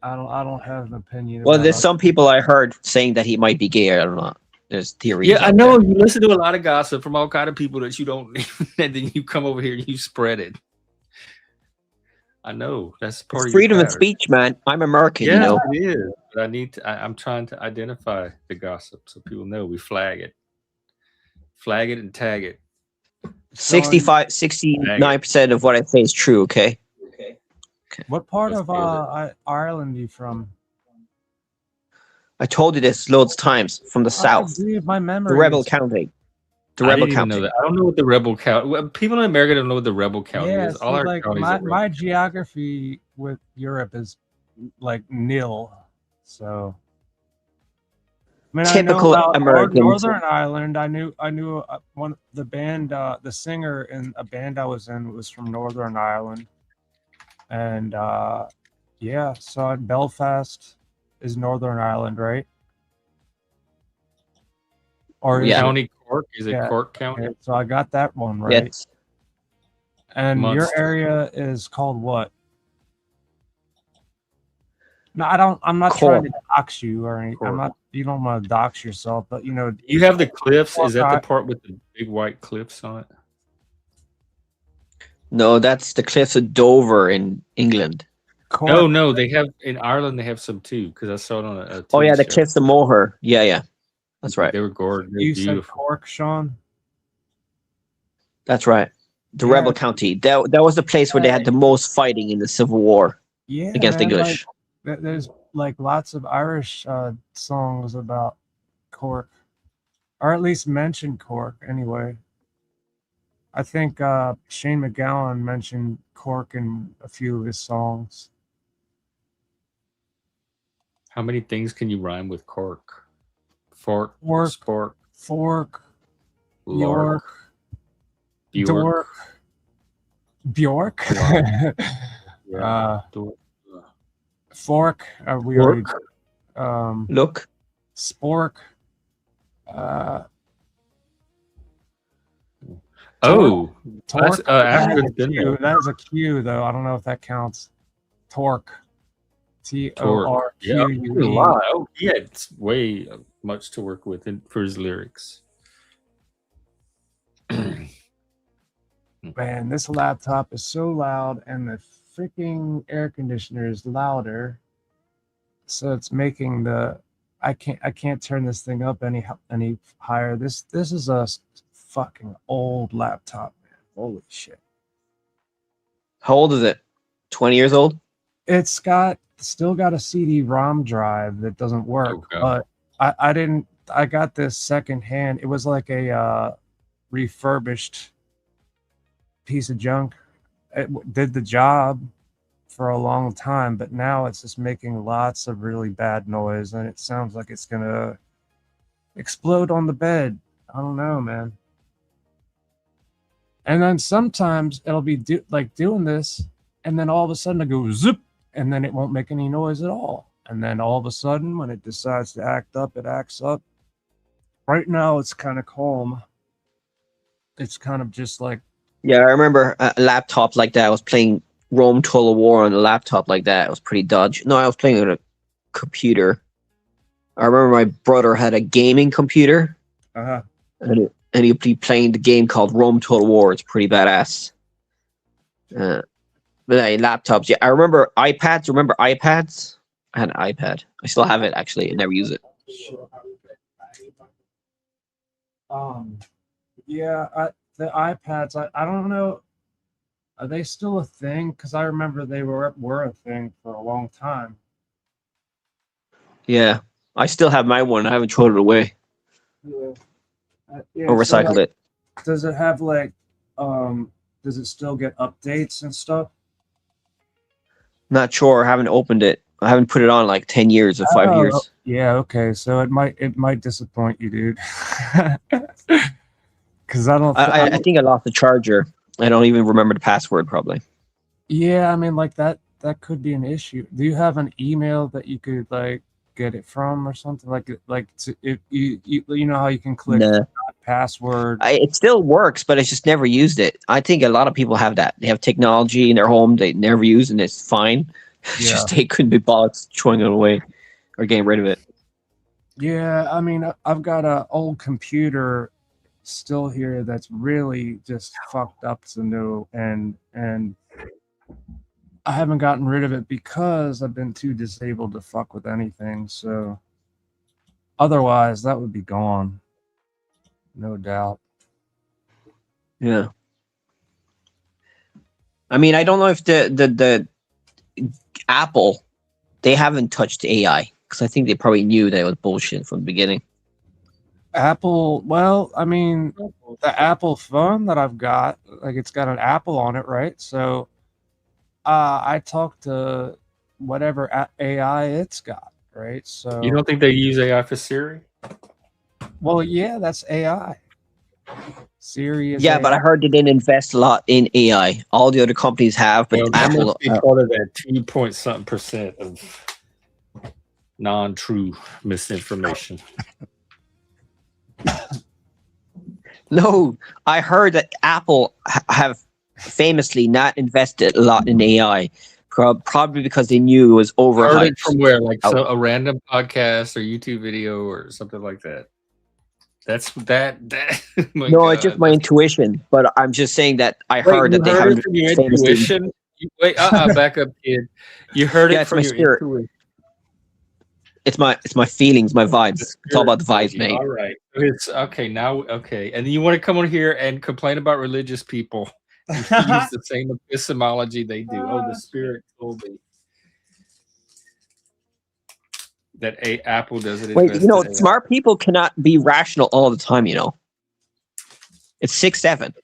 I don't have an opinion Well, about there's it. some people I heard saying that he might be gay. I don't know. There's theories. Yeah, I out know. there. You listen to a lot of gossip from all kind of people that you don't, and then you come over here and you spread it. I know that's part It's of your freedom of pattern. speech, man. I'm American, Yeah, you know. it is. But I'm trying to identify the gossip so people know we flag it and tag it. So in 69% of what I say is true. Okay. what part Let's of do it. Ireland are you from? I told you this loads of times. From the I south, believe my the memory Rebel is County. The I Rebel didn't even know County. that. I don't know what the rebel count. Well, people in America don't know what the rebel county yeah. is. All See, our like counties are rebel. my geography with Europe is like nil. So I mean, I know Typical about Americans. Northern Ireland. I knew one the band, the singer in a band I was in was from Northern Ireland, and yeah, so Belfast is Northern Ireland, right? Or is Yeah. it? County Cork? Is it Yeah. Cork County? Okay, so I got that one right. Yes. And your Munster. area is called what? No, I don't. I'm not trying to dox you or anything. I'm Cork. not. You don't want to dox yourself, but you know, You have the cliffs. Is that the Cork, part with the big white cliffs on it? No, that's the cliffs of Dover in England. No, Cork. no. They have in Ireland. They have some too because I saw it on a Oh TV yeah, the show. cliffs of Moher. Yeah, yeah. That's right. They were gorgeous. They were You said beautiful. Cork, Sean. That's right. The Yeah. Rebel County. That was the place where they had the most fighting in the Civil War Yeah, against the man, English. there's like lots of Irish songs about Cork, or at least mention Cork anyway. I think Shane MacGowan mentioned Cork in a few of his songs. How many things can you rhyme with cork? Fork, Fork, spork, Fork, lark, York, Bjork. Bjork, Yeah. Dork. Fork. We already Fork. Look. Spork. Oh, Torque. that's after it's been there. That is a Q though. I don't know if that counts. Torque. Torque. Yeah, a Torque. lot. Oh, he had way much to work with for his lyrics. Man, this laptop is so loud, and the freaking air conditioner is louder. So it's making the I can't turn this thing up any higher. This is a fucking old laptop, man. Holy shit. How old is it? 20 years old? It's still got a CD-ROM drive that doesn't work, but I got this secondhand. It was like a refurbished piece of junk. It did the job for a long time, but now it's just making lots of really bad noise, and it sounds like it's gonna explode on the bed. I don't know, man. And then sometimes it'll be doing this, and then all of a sudden it goes zip, and then it won't make any noise at all. And then all of a sudden, when it decides to act up, it acts up. Right now, it's kind of calm. It's kind of just like. Yeah, I remember a laptop like that. I was playing Rome Total War on a laptop like that. It was pretty dodgy. No, I was playing with a computer. I remember my brother had a gaming computer. Uh-huh. And he'd be playing the game called Rome Total War. It's pretty badass. But laptops, yeah. I remember iPads. Remember iPads? I had an iPad. I still have it, actually. I never use it. Yeah, the iPads, I don't know. Are they still a thing? Because I remember they were a thing for a long time. Yeah. I still have my one. I haven't thrown it away. Yeah. Or recycled it. Does it have does it still get updates and stuff? Not sure. I haven't opened it. I haven't put it on like 10 years or 5 years. Yeah, okay. So it might disappoint you, dude. Because I think I lost the charger. I don't even remember the password, probably. Yeah, I mean, like that could be an issue. Do you have an email that you could like get it from or something if you know how you can click password? It still works, but it's just never used it. I think a lot of people have that. They have technology in their home they never use, and it's fine. It's just they couldn't be bothered throwing it away or getting rid of it. Yeah, I mean, I've got an old computer still here that's really just fucked up to no and I haven't gotten rid of it because I've been too disabled to fuck with anything. So otherwise that would be gone, no doubt. Yeah. I mean, I don't know if the Apple, they haven't touched AI because I think they probably knew that it was bullshit from the beginning. Apple, well, I mean, the Apple phone that I've got, like it's got an Apple on it, right? So I talk to whatever AI it's got, right? So You don't think they use AI for Siri? well, yeah, that's AI. Siri is Yeah, AI. but I heard they didn't invest a lot in AI. All the other companies have, but Well, that Apple. must be part of that 2 point something% of non-true misinformation. No, I heard that Apple have famously not invested a lot in AI, probably because they knew it was overhyped. Heard it from where? Like a random podcast or YouTube video or something like that. That's that. My No, God, it's just my intuition, but I'm just saying that I heard that they heard haven't it from your famously. intuition. Wait, back up, kid. You heard Yeah, it it's from my your spirit. intuition. It's my feelings, my vibes. It's all about the vibes, mate. All right. It's okay now. Okay, and you want to come on here and complain about religious people and use the same epistemology they do. Oh, the spirit told me that Apple doesn't Wait, invest in AI. smart people cannot be rational all the time. It's 6-7.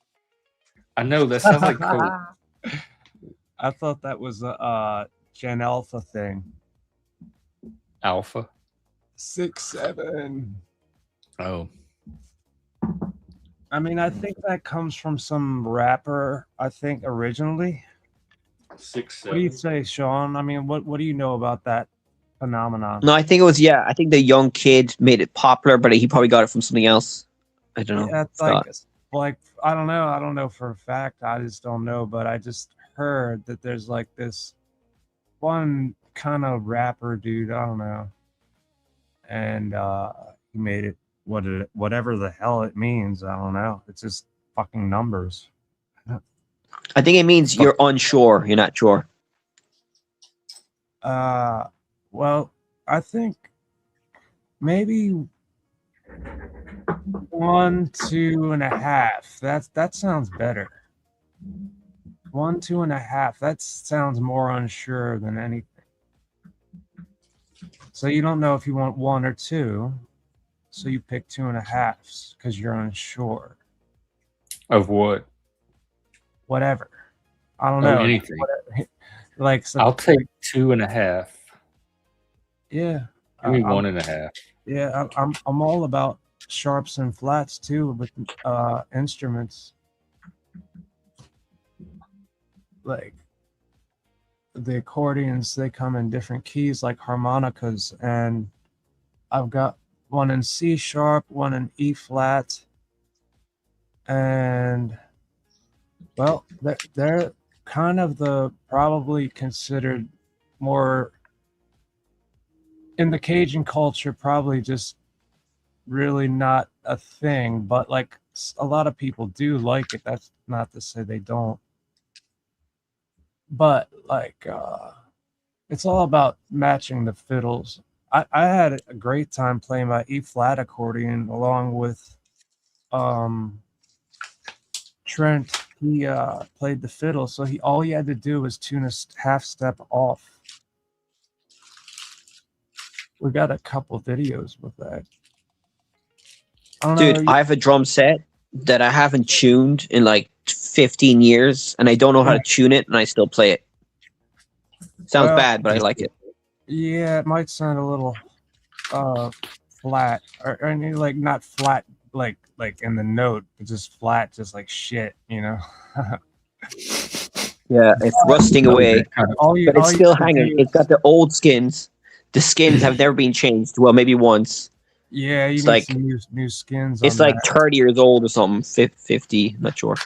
I know that sounds like code. I thought that was a Gen Alpha thing. Alpha. 6-7. Oh, I mean, I think that comes from some rapper. I think originally. 6, 7. What do you say, Sean? I mean, what do you know about that phenomenon? No, I think it was I think the young kid made it popular, but he probably got it from something else. I don't know. Yeah, it's like I don't know. I don't know for a fact. I just don't know, but I just heard that there's like this one kind of rapper dude. I don't know, and he made it whatever the hell it means. I don't know. It's just fucking numbers. I think it means you're unsure. You're not sure. Well, I think maybe 1, 2.5. That sounds better. 1, 2.5. That sounds more unsure than anything. So you don't know if you want 1 or 2. So you pick 2.5 because you're unsure. Of what? Whatever. I don't know. Anything. Like I'll take 2.5. Yeah. Give me 1.5. Yeah, I'm all about sharps and flats too with instruments. Like the accordions, they come in different keys like harmonicas, and I've got one in C sharp, one in E flat, and well, they're kind of the probably considered more in the Cajun culture, probably just really not a thing, but like a lot of people do like it. That's not to say they don't. But like it's all about matching the fiddles. I had a great time playing my E flat accordion along with Trent. He played the fiddle, so all he had to do was tune a half step off. We got a couple videos with that. Dude, I have a drum set that I haven't tuned in like 15 years, and I don't know how to tune it, and I still play it. Sounds bad, but I like it. Yeah, it might sound a little flat, or like not flat, like in the note, but just flat, just like shit, Yeah, it's rusting away, but it's still hanging. It's got the old skins. The skins have never been changed. Well, maybe once. Yeah, you need some new skins. It's like 30 years old or something. 50, not sure.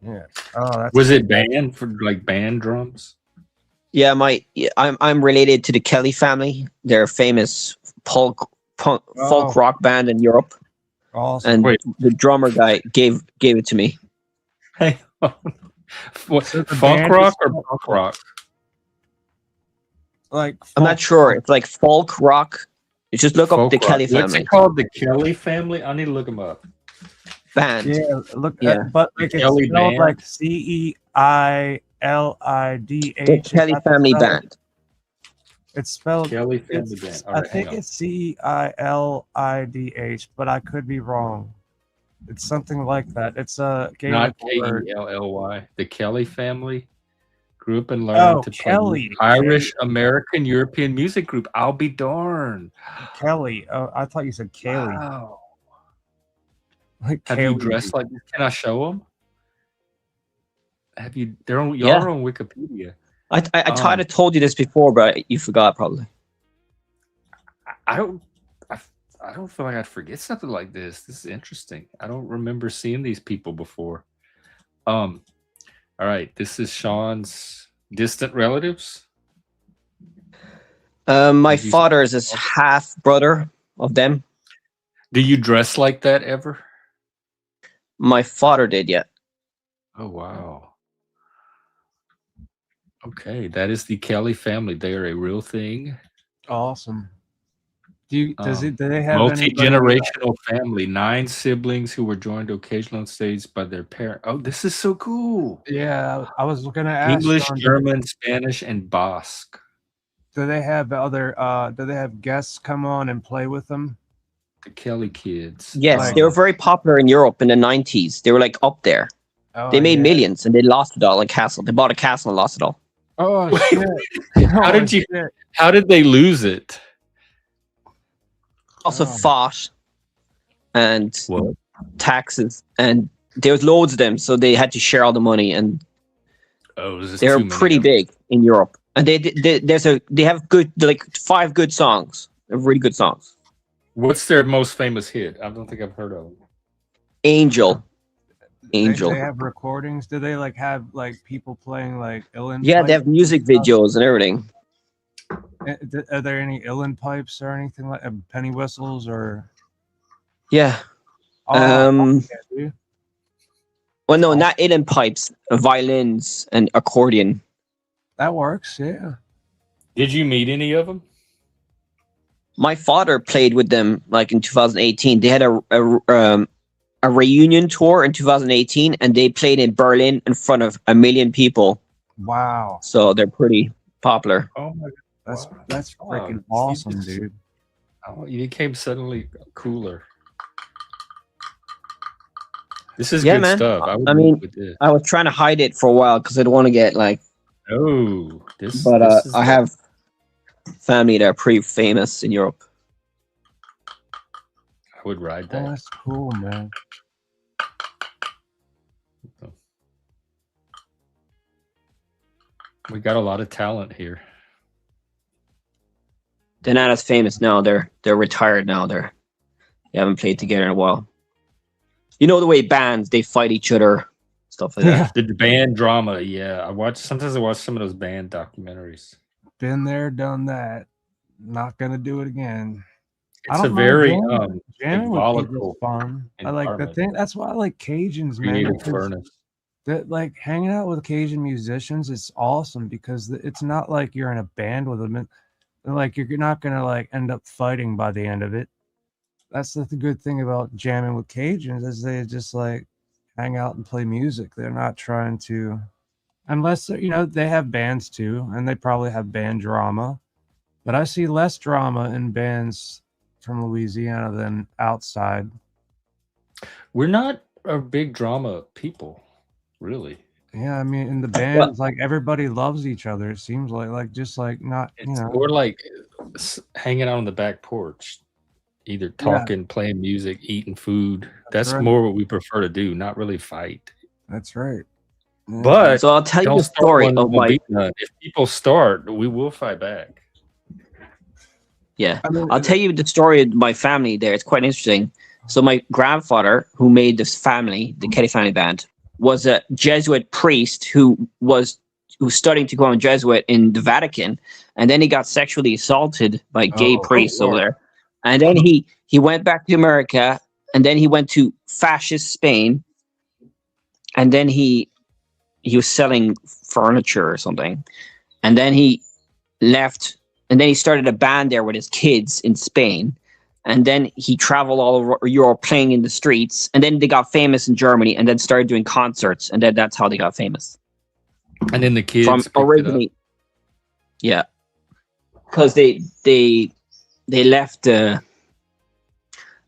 Yeah. Oh, was it banned for like band drums? Yeah, I'm related to the Kelly family. They're a famous folk rock band in Europe. Awesome. And the drummer guy gave it to me. Hey, what, funk rock or punk rock? Like I'm not sure. It's like folk rock. You just look up the Kelly family. What's it called? The Kelly family? I need to look them up. Band. Yeah, look. Yeah, but like it's spelled like CEILE. The Is Kelly that the Family spelling? Band. It's spelled. Kelly Family It's. Band. All I right, hang think on. it's CEILIDH, but I could be wrong. It's something like that. It's a Not Gaelic word. Kelly. The Kelly family grew up and learned Oh, to play Kelly. Irish American European music group. I'll be darned. Kelly. Oh, I thought you said Kaylee. Wow. Like Have you Kaylee. dressed like this? Can I show them? Have you? Y'all Yeah. are on Wikipedia. I thought I told you this before, but you forgot probably. I don't. I don't feel like I'd forget something like this. This is interesting. I don't remember seeing these people before. All right. This is Sean's distant relatives. My Did you- father is his half brother of them. Do you dress like that ever? My father did, yeah. Oh wow. Okay, that is the Kelly family. They are a real thing. Awesome. Do they have Multi-generational family, 9 siblings who were joined occasionally on stage by their parent. Oh, this is so cool. Yeah, I was going to ask. English, Sean, German, Spanish, and Basque. do they have do they have guests come on and play with them? The Kelly kids. Yes, Like- they were very popular in Europe in the 90s. They were like up there. Oh, They made yeah. millions and they lost it all in castle. They bought a castle and lost it all. Oh shit! How did you? Shit. How did they lose it? Also Oh. fought and What? taxes, and there was loads of them, so they had to share all the money, and Oh, this is they're too many pretty of them. big in Europe. And they have good, like 5 good songs. They're really good songs. What's their most famous hit? I don't think I've heard of them. Angel. They Angel. have recordings. Do they like have like people playing like Illin? Yeah, they have music videos and everything. Are there any Illin pipes or anything like penny whistles or? Yeah. Oh, yeah, dude. Well, no, not Eden pipes, violins and accordion. That works. Yeah. Did you meet any of them? My father played with them like in 2018. They had a reunion tour in 2018, and they played in Berlin in front of 1 million people. Wow. So they're pretty popular. Oh my! That's Wow. freaking Wow. awesome, dude. Oh, you became suddenly cooler. This is Yeah, good man. stuff. I would mean, move with this. I was trying to hide it for a while because I don't want to get like. Oh, this. But this is I have family that are pretty famous in Europe. I would ride Oh, that. that's cool, man. We got a lot of talent here. They're not as famous now. They're retired now. They haven't played together in a while. You know the way bands, they fight each other, stuff like that. The band drama, yeah. Sometimes I watch some of those band documentaries. Been there, done that. Not gonna do it again. I It's a don't know, very jamming with volatile people's fun. I like the environment. thing. That's why I like Cajuns, man. creative because furnace. that like hanging out with Cajun musicians is awesome because it's not like you're in a band with them. Like you're not gonna like end up fighting by the end of it. That's the good thing about jamming with Cajuns is they just like hang out and play music. They're not trying to, unless they have bands too, and they probably have band drama. But I see less drama in bands from Louisiana than outside. We're not a big drama people, really. Yeah, I mean, in the bands, like everybody loves each other. It seems like just like not, It's more like hanging out on the back porch, either talking, playing music, eating food. That's right. more what we prefer to do, not really fight. That's right. Yeah. But So I'll tell you don't the start story one of that won't my. be done. If people start, we will fight back. Yeah, I mean, I'll tell you the story of my family there. It's quite interesting. So my grandfather, who made this family, the Kelly family band, was a Jesuit priest who was studying to go on Jesuit in the Vatican, and then he got sexually assaulted by gay priests over there. And then he went back to America, and then he went to fascist Spain, and then he was selling furniture or something, and then he left. And then he started a band there with his kids in Spain. And then he traveled all over Europe playing in the streets. And then they got famous in Germany and then started doing concerts. And then that's how they got famous. And then the kids from picked it up. originally. Yeah, because they left, and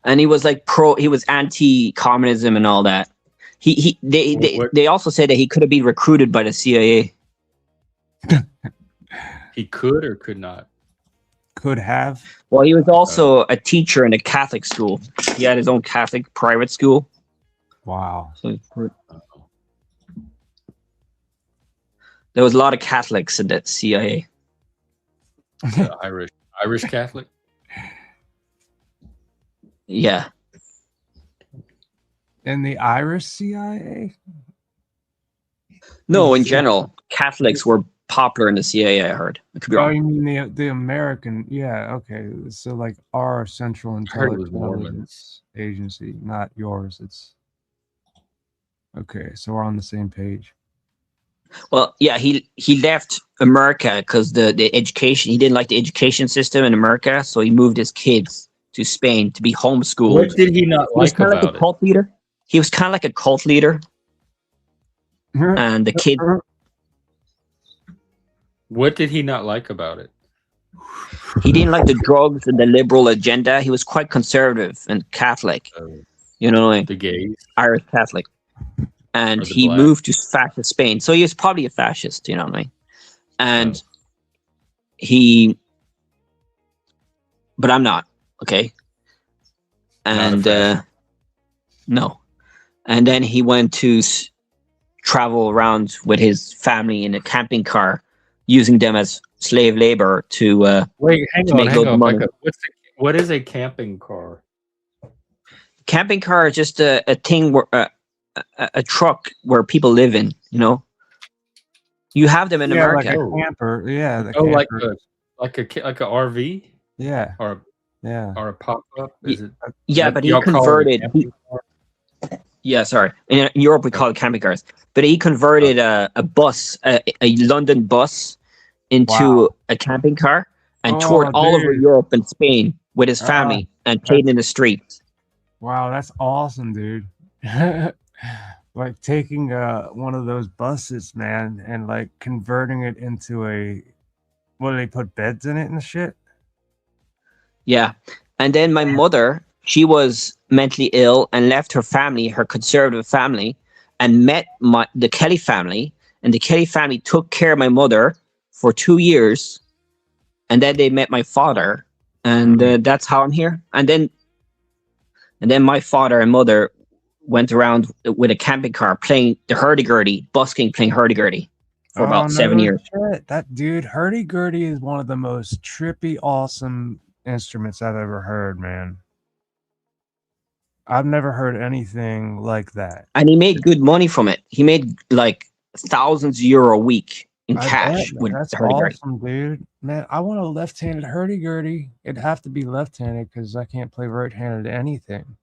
he was like he was anti-communism and all that. They also said that he could have been recruited by the CIA. He could or could not. Could have. Well, he was also a teacher in a Catholic school. He had his own Catholic private school. Wow. So there was a lot of Catholics in the CIA. Irish Catholic. Yeah. In the Irish CIA? No, in general, Catholics were popular in the CIA. I heard. I could be Oh, wrong. you mean the American? Yeah. Okay. So like our Central heard it was Mormons. Intelligence Agency, not yours. It's okay. So we're on the same page. Well, yeah, he left America because the education, he didn't like the education system in America, so he moved his kids to Spain to be homeschooled. What did he not He was like kind of like about a it? cult leader. He was kind of like a cult leader, and the kid. What did he not like about it? He didn't like the drugs and the liberal agenda. He was quite conservative and Catholic. You know, like The gays. Irish Catholic. And Or the he black. moved to fascist Spain. So he was probably a fascist, you know what I mean? And but I'm not, okay? And no. And then he went to travel around with his family in a camping car, using them as slave labor to Wait, hang to on, make hang loads of on. money. Back up. What is a camping car? Camping car is just a thing where a truck where people live in, you know. You have them in America. Like a camper. Yeah. The Like camper. a RV Yeah. or a pop up? Is it? Yeah, what but he y'all call it a converted. camping car? Yeah, sorry. In Europe, we call it camping cars. But he converted a bus, a London bus, into a camping car and toured all over Europe and Spain with his family and played in the streets. Wow, that's awesome, dude. Like taking one of those buses, man, and like converting it into what do they put beds in it and shit? Yeah. And then my mother, she was mentally ill and left her family, her conservative family, and met the Kelly family. And the Kelly family took care of my mother for 2 years. And then they met my father. And that's how I'm here. And then my father and mother went around with a camping car playing the hurdy-gurdy, busking, playing hurdy-gurdy for about 7 years. Shit. That dude, hurdy-gurdy is one of the most trippy, awesome instruments I've ever heard, man. I've never heard anything like that. And he made good money from it. He made like thousands of euro a week in cash. That's awesome, dude. Man, I want a left-handed hurdy-gurdy. It'd have to be left-handed because I can't play right-handed anything.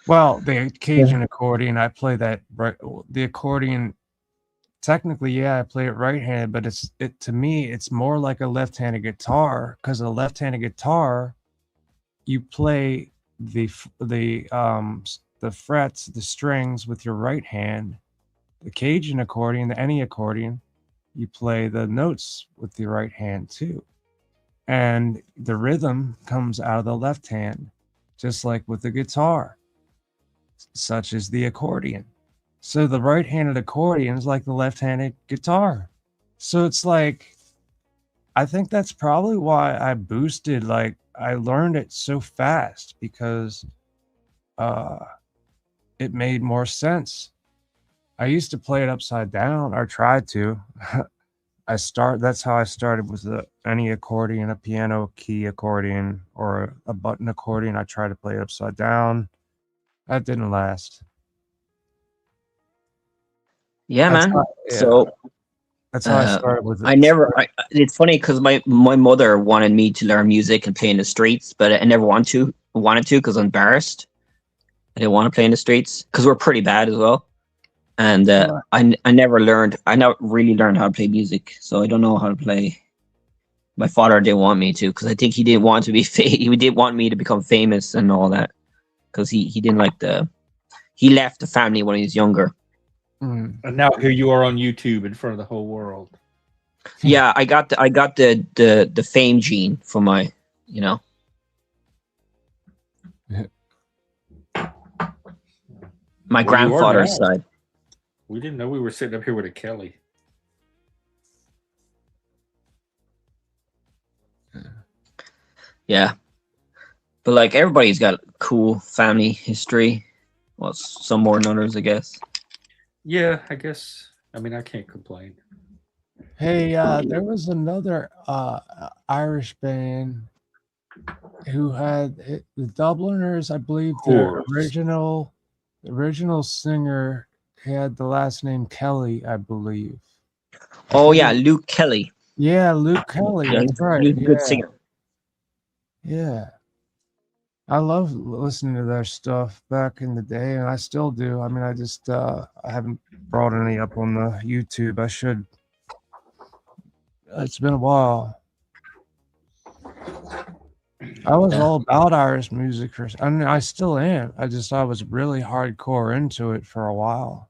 Well, the Cajun accordion, I play that right. The accordion, technically, yeah, I play it right-handed, but to me, it's more like a left-handed guitar because a left-handed guitar, you play the frets, the strings with your right hand. The Cajun accordion, any accordion, you play the notes with your right hand too. And the rhythm comes out of the left hand, just like with the guitar, such as the accordion. So the right-handed accordion is like the left-handed guitar. So it's like, I think that's probably why I boosted, like, I learned it so fast because it made more sense. I used to play it upside down, or tried to. That's how I started with any accordion, a piano key accordion or a button accordion. I tried to play it upside down. That didn't last. Yeah, man. So that's how I started with it. It's funny because my mother wanted me to learn music and play in the streets, but I never wanted to because I'm embarrassed. I didn't want to play in the streets because we're pretty bad as well. And I never really learned how to play music, so I don't know how to play. My father didn't want me to because I think he didn't want to be he didn't want me to become famous and all that because he didn't like he left the family when he was younger. Mm. And now here you are on YouTube in front of the whole world. Yeah, I got the fame gene from my, you know. My Well, you are grandfather's now. side. We didn't know we were sitting up here with a Kelly. Yeah. But like everybody's got cool family history. Well, some more than others, I guess. Yeah, I guess. I mean, I can't complain. Hey, there was another Irish band who had the Dubliners. I believe their Course. original singer had the last name Kelly, I believe. I Oh think yeah, Luke Kelly. yeah, Luke Kelly. Yeah, That's right. he's a good Yeah, singer. yeah. I love listening to their stuff back in the day, and I still do. I mean, I just I haven't brought any up on the YouTube. I should. It's been a while. I was Yeah. all about Irish music I mean, I still am. I was really hardcore into it for a while.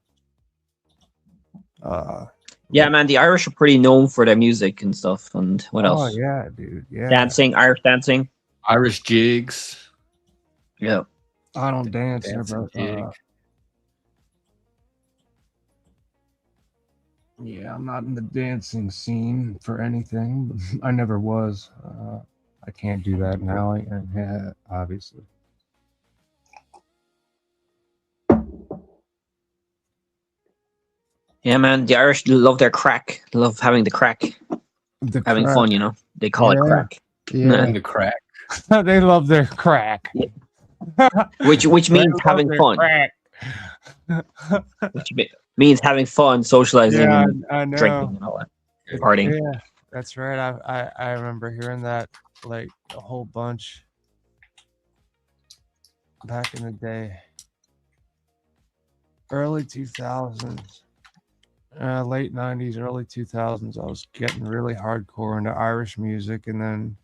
Yeah, man, the Irish are pretty known for their music and stuff. And what Oh else? yeah, dude. Yeah. Dancing, Irish dancing. Irish jigs. Yeah. I don't dance there, Dancing but jig. yeah, I'm not in the dancing scene for anything. I never was. I can't do that now. Yeah, obviously. Yeah, man, the Irish love their crack. They love having the crack, The having crack. fun, you know. They call it Yeah. crack. Yeah. In the crack. They love their crack. Yeah. Which They means love having their fun. crack. Which means having fun, socializing, Yeah, and I know. drinking and all that. Partying. Yeah, that's right. I remember hearing that like a whole bunch back in the day, early 2000s, late 90s, early 2000s. I was getting really hardcore into Irish music, and then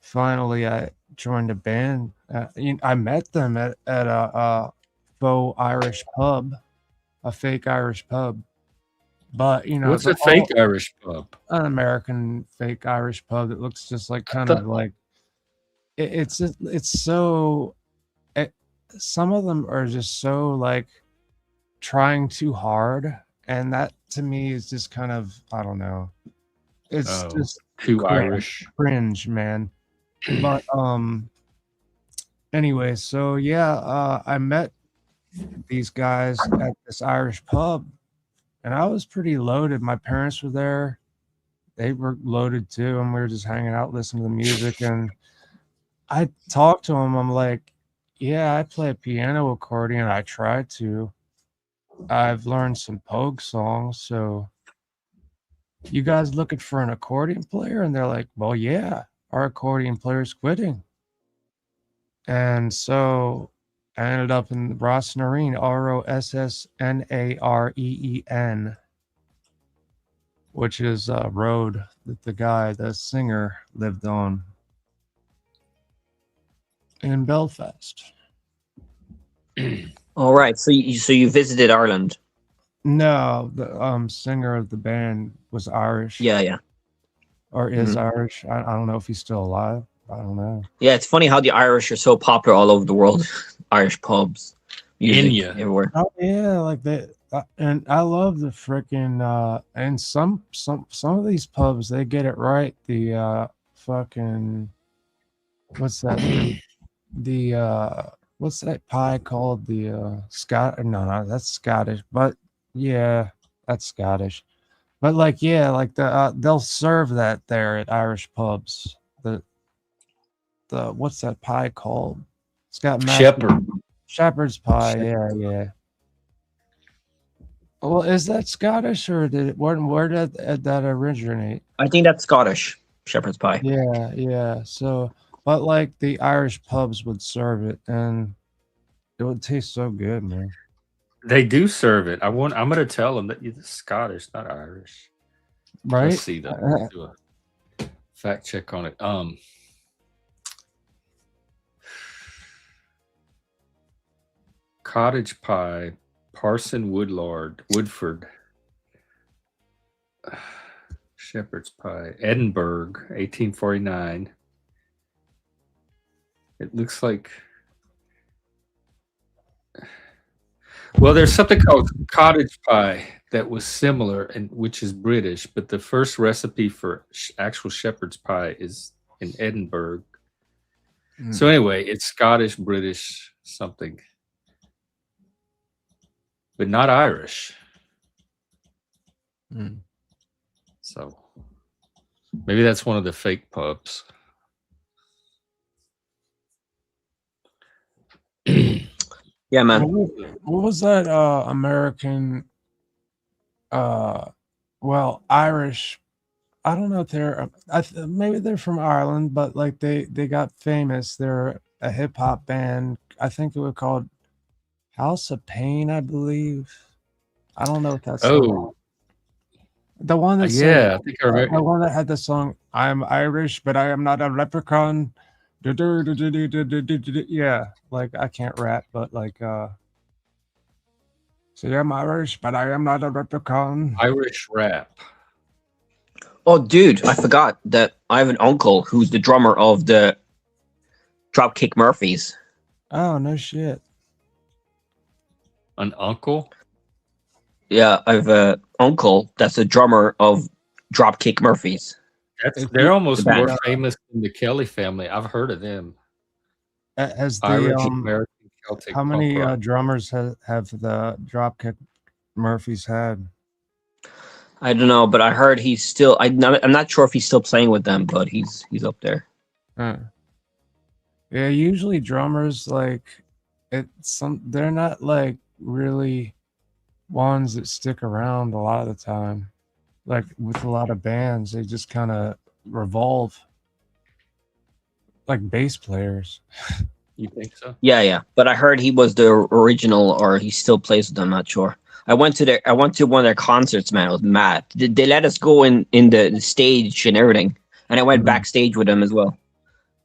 finally I joined a band. I met them at a faux Irish pub, a fake Irish pub. But you know, What's a fake Irish pub? an American fake Irish pub that looks just like kind thought- of like it's so some of them are just so like trying too hard, and that to me is just kind of, I don't know, it's Oh, just too Irish. cringe, man. But anyway, so yeah, I met these guys at this Irish pub, and I was pretty loaded. My parents were there, they were loaded too, and we were just hanging out listening to the music. And I talked to them, I'm like, yeah, I play a piano accordion. I try to. I've learned some Pogue songs, so you guys looking for an accordion player? And they're like, well, yeah, our accordion player's quitting. And so I ended up in Rossnareen, Rossnareen, which is a road that the singer, lived on in Belfast. All right. So you visited Ireland. No, the singer of the band was Irish. Yeah. Or is Irish. I don't know if he's still alive. I don't know. Yeah, it's funny how the Irish are so popular all over the world. Irish pubs, music India. everywhere. Oh yeah, like that. And I love the freaking and some of these pubs, they get it right. The fucking what's that? The what's that pie called? The Scott? No, that's Scottish. But yeah, that's Scottish. But like yeah, like they'll serve that there at Irish pubs. The what's that pie called? It's got shepherd's pie. Yeah. Well, is that Scottish or where did that originate? I think that's Scottish shepherd's pie. Yeah. So, but like the Irish pubs would serve it, and it would taste so good, man. They do serve it. I'm going to tell them that you're Scottish, not Irish. Right? Let's see that. Let's do a fact check on it. cottage pie, Parson Woodford, shepherd's pie, Edinburgh, 1849. It looks like. Well, there's something called cottage pie that was similar, and which is British, but the first recipe for actual shepherd's pie is in Edinburgh. So anyway, it's Scottish, British, something, but not Irish. Mm. So maybe that's one of the fake pubs. Yeah, man. What was that American well, Irish, I don't know if they're maybe they're from Ireland, but like they got famous. They're a hip hop band. I think it was called House of Pain, I believe. I don't know if that's Oh, the one that yeah, I think I remember. the one that had the song "I'm Irish, but I am not a leprechaun." Yeah, like I can't rap, but like say I'm Irish, but I am not a leprechaun. Irish rap. Oh, dude, I forgot that I have an uncle who's the drummer of the Dropkick Murphys. Oh no shit. An uncle? Yeah, I have an uncle that's the drummer of Dropkick Murphys. They're almost the more band. famous than the Kelly family. I've heard of them. Has the Irish American Celtic how punk many rock. drummers have the Dropkick Murphys had? I don't know, but I heard he's still. I'm not sure if he's still playing with them, but he's up there. Yeah, usually drummers like they're not like really ones that stick around a lot of the time. Like with a lot of bands, they just kind of revolve like bass players. You think so? Yeah. But I heard he was the original, or he still plays with them. Not sure. I went to one of their concerts, man. It was mad. They let us go in the stage and everything, and I went backstage with them as well.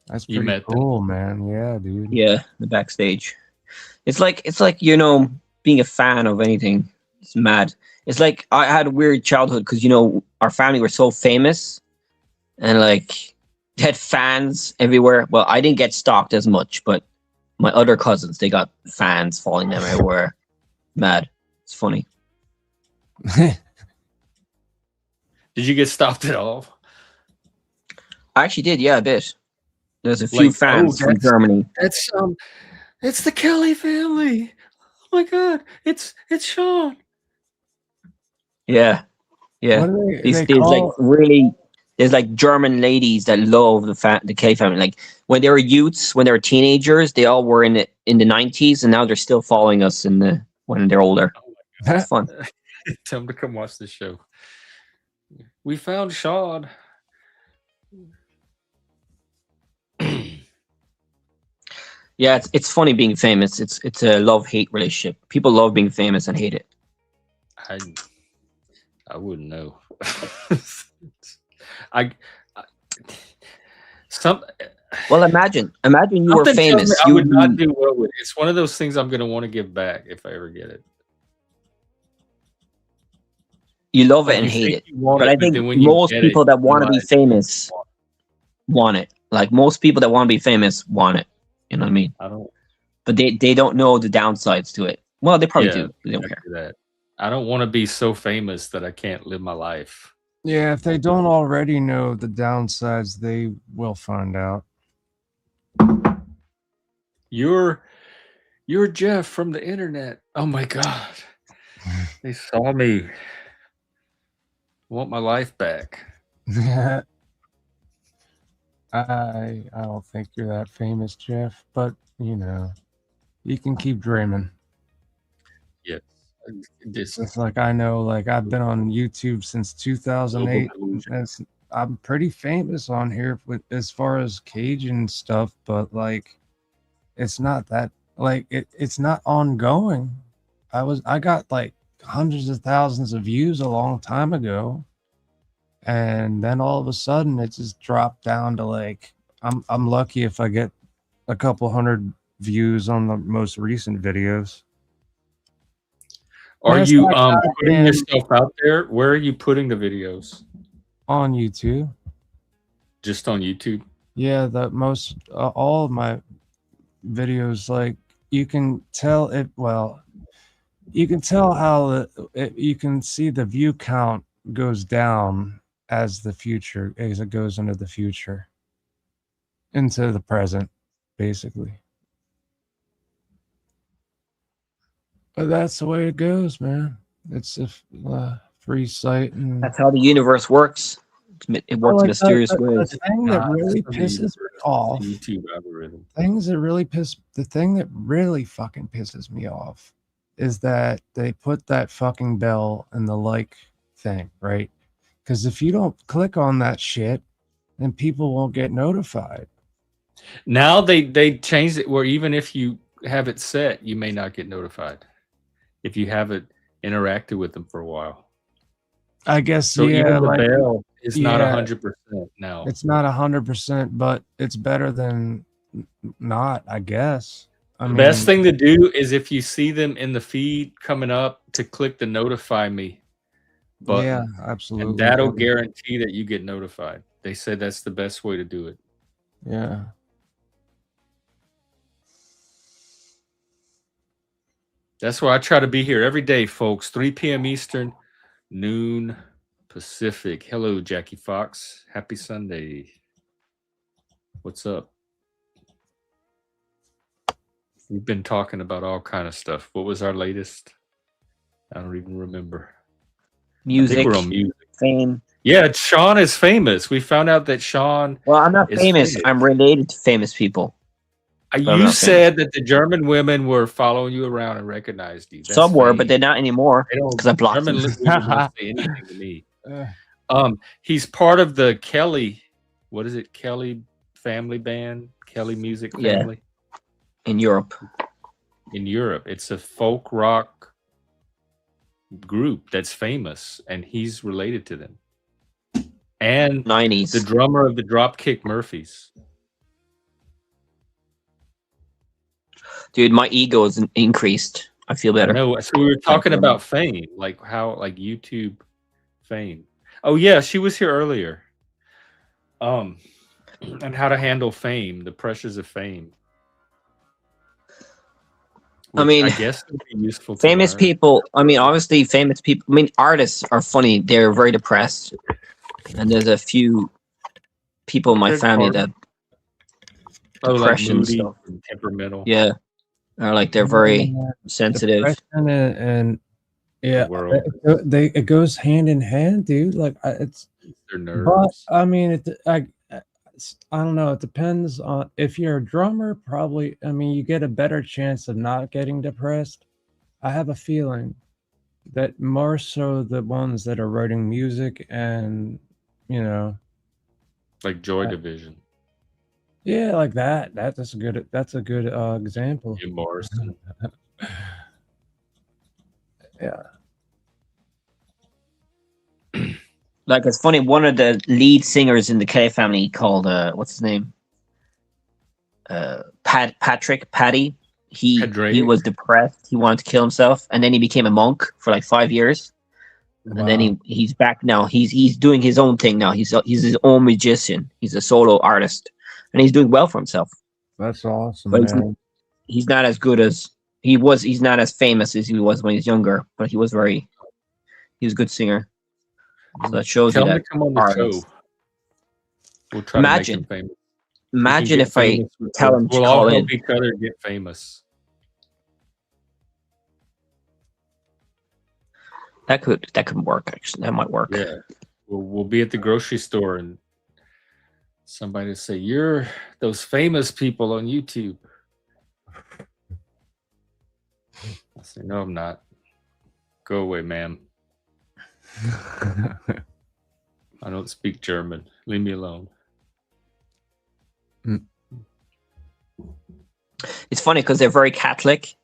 That's You pretty met them? cool, man. Yeah, dude. Yeah, the backstage. It's like being a fan of anything. It's mad. It's like I had a weird childhood because our family were so famous, and like they had fans everywhere. Well, I didn't get stalked as much, but my other cousins, they got fans following them everywhere. Mad. It's funny. Did you get stopped at all? I actually did, yeah, a bit. There's a few fans from Germany. It's the Kelly family. Oh my god, it's Sean. Yeah. What do they There's like call? really, there's like German ladies that love the Kelly family. Like when they were youths, when they were teenagers, they all were in the 90s, and now they're still following us when they're older. It's fun. Tell them to come watch the show. We found Sean. Yeah, it's funny being famous. It's a love-hate relationship. People love being famous and hate it. I wouldn't know. I some Well, imagine you were something tells me famous. I You would would not do well with it. It's one of those things I'm going to want to give back if I ever get it. you love it Like and you hate think it. you want But it, I but think then when you most get people it, that you want to be realize famous want it. Like most people that want to be famous want it. You know what I mean? I don't. But they don't know the downsides to it. Well, they probably do. But they don't care. exactly that. I don't want to be so famous that I can't live my life. Yeah, if they don't already know the downsides, they will find out. You're Jeff from the internet. Oh my god. They saw me. Want my life back. I don't think you're that famous, Jeff, but you can keep dreaming. Yes. It's like I know, like I've been on YouTube since 2008. I'm pretty famous on here with as far as Cajun stuff, but like it's not that like it's not ongoing. I got like hundreds of thousands of views a long time ago, and then all of a sudden it just dropped down to like I'm lucky if I get a couple hundred views on the most recent videos. Are That's you not putting goddamn yourself out there? Where are you putting the videos? on YouTube. Just on YouTube? Yeah, the most all of my videos, like you can tell it. Well, you can tell how you can see the view count goes down as it goes into the future, into the present, basically. But that's the way it goes, man. It's a free site, and That's how the universe works. It works in like mysterious ways. the thing that really pisses me off. YouTube algorithm. The thing that really fucking pisses me off is that they put that fucking bell in the like thing, right? Because if you don't click on that shit, then people won't get notified. Now they changed it where even if you have it set, you may not get notified if you haven't interacted with them for a while. I guess So yeah, even the like bell is not yeah, 100% now. it's not 100%, but it's better than not, I guess. I The mean, best thing to do is if you see them in the feed coming up to click the notify me button. yeah, absolutely. And that'll guarantee that you get notified. They said that's the best way to do it. Yeah. That's why I try to be here every day, folks. 3 p.m. Eastern, noon Pacific. Hello, Jackie Fox. Happy Sunday. What's up? We've been talking about all kind of stuff. What was our latest? I don't even remember. Music. I think we're on music. Fame. Yeah, Sean is famous. We found out that Sean. Well, I'm not is famous. I'm related to famous people. You said that the German women were following you around and recognized you. That's Some were, fame. but they're not anymore because I blocked German them. women don't say anything to me. He's part of the Kelly. What is it? Kelly family band. Kelly music family. In Europe. In Europe, it's a folk rock group that's famous, and he's related to them. And 90s. the drummer of the Dropkick Murphys. Dude, my ego is increased. I feel better. No, so we were talking about fame, like how, like YouTube fame. Oh yeah, she was here earlier. And how to handle fame, the pressures of fame. I mean, I guess would be useful. Famous people. I mean, obviously, famous people. I mean, artists are funny. They're very depressed, and there's a few people in my family that depression like moody stuff. and temperamental. Yeah, or like they're very sensitive. And yeah, it goes hand in hand, dude. Like it's their nerves. But I mean, I don't know. It depends on if you're a drummer. Probably, I mean, you get a better chance of not getting depressed. I have a feeling that more so the ones that are writing music and like Joy Division. Yeah, like that. That's a good example. Jim Morrison. Yeah. Like, it's funny, one of the lead singers in the Kelly family called what's his name? Paddy. He was depressed. He wanted to kill himself, and then he became a monk for like 5 years. Wow. And then he's back now. He's doing his own thing now. He's his own magician. He's a solo artist, and he's doing well for himself. That's awesome, but man. He's not as good as he was. He's not as famous as he was when he was younger, but he was a good singer. So that shows you that. To come on the show. We'll try to make him famous. Imagine if I tell him to we'll call all in. help each other get famous. That could work. Actually, that might work. Yeah, we'll be at the grocery store and somebody will say, "You're those famous people on YouTube." I say, "No, I'm not. Go away, ma'am. I don't speak German. Leave me alone." It's funny because they're very Catholic.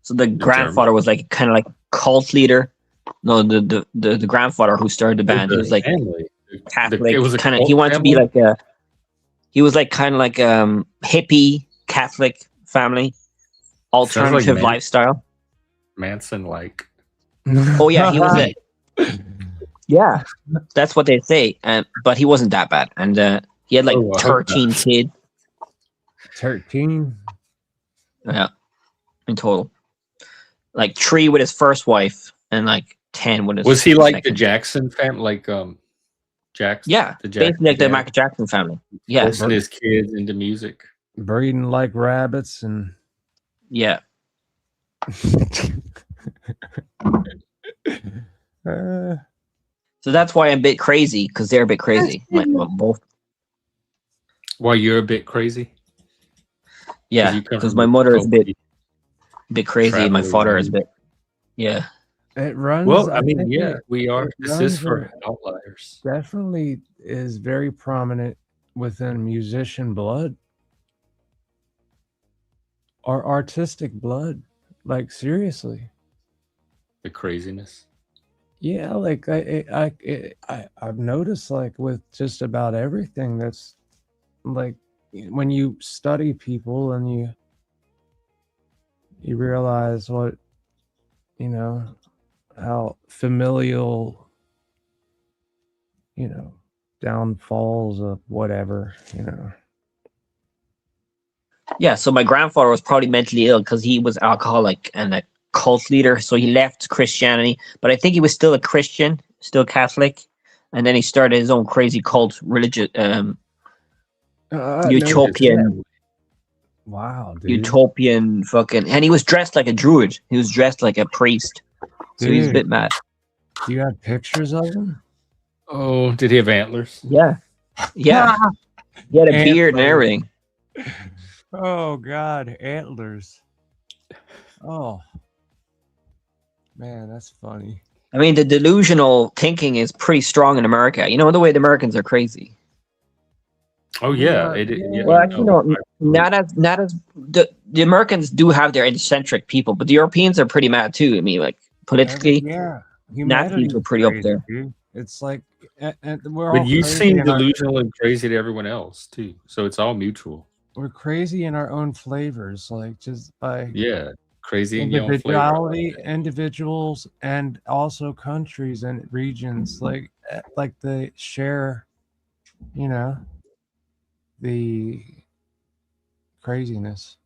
So the grandfather was like kind of like cult leader. No, the grandfather who started the band, he was like Catholic. He wanted to be like he was like kind of like hippie Catholic family, alternative lifestyle. Manson like. Oh yeah, he was a yeah. That's what they say. But he wasn't that bad, and he had like Oh, I hope 13 not. kids. 13. Yeah, in total. Like 3 with his first wife, and like 10 with Was his he like the second. Jackson family? Like Yeah, the basically Jackson like the dad Michael Jackson family. Yeah, forcing his kids into music? Breeding like rabbits and yeah. uh, So that's why I'm a bit crazy, because they're a bit crazy. Both. Why you're a bit crazy? Yeah, You come because from my a mother is a culty bit crazy, and my traveler father is a lineage. bit. Yeah. it runs. Well, I I mean, think yeah, we are. it This is runs for outliers. definitely is very prominent within musician blood or artistic blood. Like seriously, The craziness. yeah. Like I've noticed like with just about everything that's like when you study people and you realize what you know how familial you know downfalls of whatever Yeah. So my grandfather was probably mentally ill because he was alcoholic and a cult leader. So he left Christianity, but I think he was still a Christian, still Catholic, and then he started his own crazy cult religion, no shit. utopian, Wow, dude. utopian fucking. And he was dressed like a druid. He was dressed like a priest. So he was a Dude, bit mad. do you have pictures of him? Oh, did he have antlers? Yeah. Yeah. He had a beard and Antlers. everything. Oh God, antlers. Oh man, that's funny. I mean, the delusional thinking is pretty strong in America. You know, the way the Americans are crazy. Oh yeah, yeah. Well, actually, No, no, not as the Americans do have their eccentric people, but the Europeans are pretty mad too. I mean, like politically, Yeah, Nazis humanity's were pretty up crazy, there. dude. It's like, and we're but all you crazy seem in our delusional and crazy to everyone else too. So it's all mutual. we're crazy in our own flavors, like just by Yeah, crazy in your own flavor. I like individuality, that. individuals, and also countries and regions. Like they share, you know, the craziness.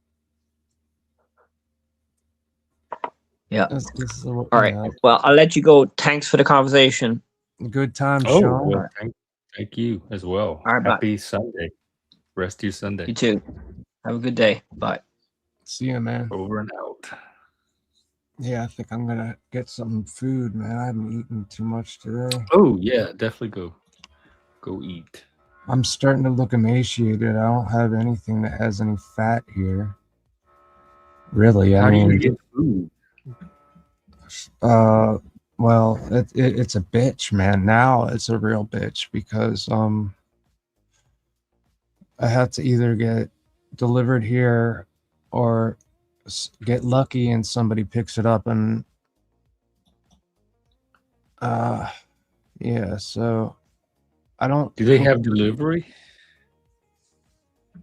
Yeah. This is All right. Well, I'll let you go. Thanks for the conversation. good time, Oh Sean. well, thank you as well. All right, bye. Happy Sunday. Rest of your Sunday. You too. Have a good day. Bye. See you, man. Over and out. Yeah, I think I'm gonna get some food, man. I haven't eaten too much today. Oh yeah, definitely go eat. I'm starting to look emaciated. I don't have anything that has any fat here. Really, I How do you mean, get food? well, it's a bitch, man. Now it's a real bitch because I have to either get delivered here or get lucky and somebody picks it up and yeah, so I don't Do they have delivery?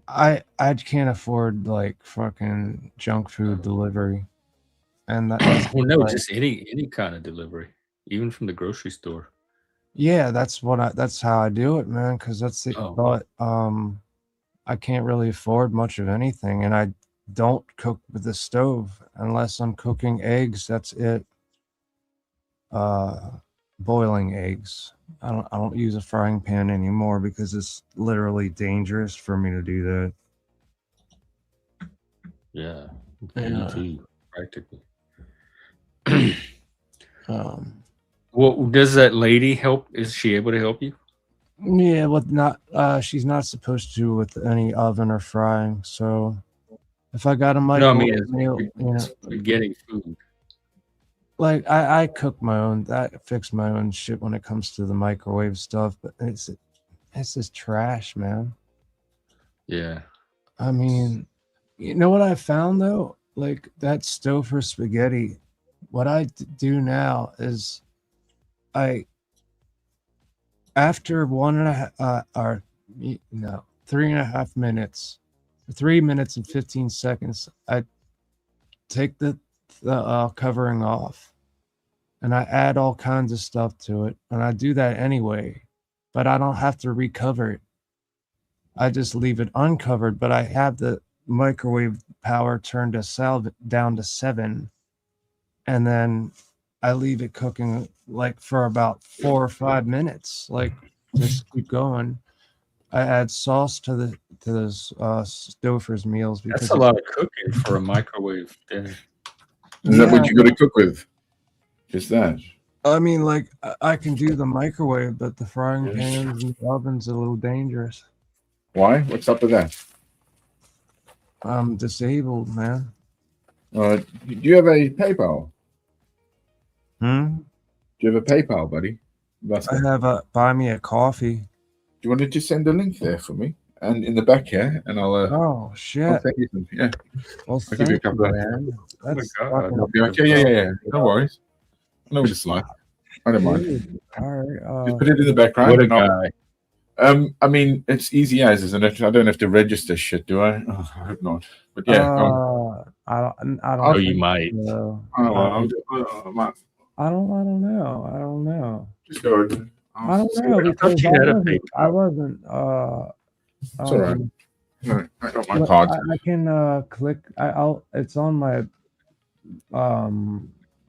I can't afford like fucking junk food delivery. And that's Well, no, like, just any kind of delivery, even from the grocery store. yeah, that's how I do it, man, cuz that's it. Oh, But I can't really afford much of anything and I don't cook with the stove unless I'm cooking eggs. That's it. Boiling eggs. I don't use a frying pan anymore because it's literally dangerous for me to do that. yeah, me Yeah. too, practically. Well, does that lady help? Is she able to help you? Yeah, with not she's not supposed to with any oven or frying. So if I got a No, I mean, microwave meal, getting food. like I cook my own. I fix my own shit when it comes to the microwave stuff. But it's just trash, man. Yeah. I mean, you know what I found though? Like that stove for spaghetti. What I do now is I after 1.5 or 3.5 minutes, 3 minutes and 15 seconds, I take the covering off, and I add all kinds of stuff to it, and I do that anyway, but I don't have to recover it. I just leave it uncovered, but I have the microwave power turned down to 7, and then I leave it cooking like for about 4 or 5 minutes, like just keep going. I add sauce to those Stouffer's meals because That's a lot of cooking for a microwave dinner. Is that what you got to cook with? Just that? I mean, like I can do the microwave, but the frying pans and the oven's a little dangerous. Why? What's up with that? I'm disabled, man. Do you have a PayPal? Hmm? Do you have a PayPal, buddy? I have a buy me a coffee. Do you want to just send a link there for me? And in the back here, and I'll Oh shit! I'll send you some, yeah. Well, I'll give you a thank couple you, of man. That's God. fucking I'll be okay. Yeah. No worries. I know what it's like. I don't mind. dude. All right. Just put it in the background. What a and I'll- guy. I mean, it's easy as, isn't it? I don't have to register shit, do I? Oh, I hope not. But yeah, I don't. Oh, you think might. so. I'll I don't know. I don't know. just go. I don't know I thought because you had a PayPal. I wasn't. It's all right. I got my but card. I can click. I'll. It's on my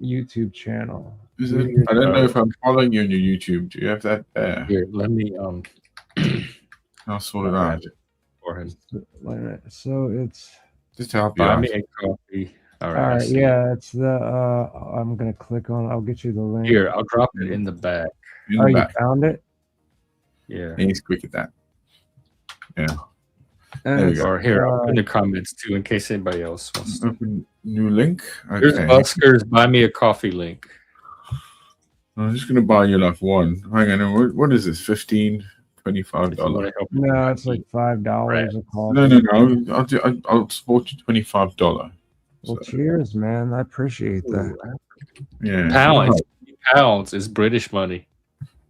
YouTube channel. Is it? I don't know if I'm following you on your YouTube. Do you have that there? Here, let me I'll sort it out. for him. Wait a minute. So it's. Just to help you Buy out. me a coffee. All All right. I right. see. Yeah. It's the. I'm gonna click on. I'll get you the link. Here, I'll drop it in the back. In Oh, the you back. found it. Yeah. He's quick at that. Yeah. And There we it's, go. Or here, I'll put in the comments too in case anybody else wants to. Open new link. Here's Okay. Busker's buy me a coffee link. I'm just gonna buy you like one. Hang on. What is this? $15, $25. If you want to help. No, it's like $5 a coffee. No. I'll support you $25. Well, cheers, man. I appreciate that. Yeah. Pounds is British money.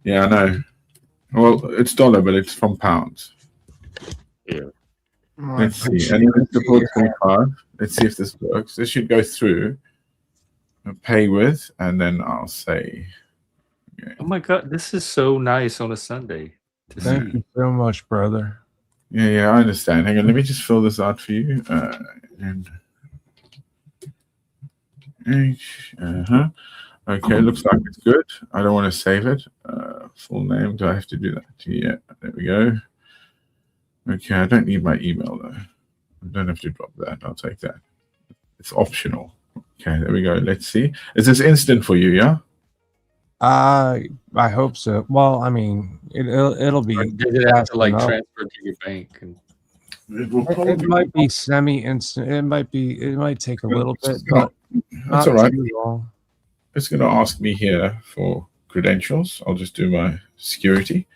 Yeah, I know. Well, it's dollar, but it's from pounds. Yeah. Let's see. And then support 25. Let's see if this works. This should go through. Pay with, and then I'll say. Okay. Oh my God, this is so nice on a Sunday. to Thank see. you so much, brother. Yeah, I understand. Hang on, let me just fill this out for you. And Okay, looks like it's good. I don't want to save it. Full name. Do I have to do that? Yeah, there we go. Okay, I don't need my email though. I don't have to drop that. I'll take that. It's optional. Okay, there we go. Let's see. Is this instant for you? Yeah. I hope so. Well, I mean, it'll be. Or does it have to like enough. transfer to your bank? And It might be semi-instant. It might take a little bit, but That's not all right. too long. It's going to ask me here for credentials. I'll just do my security.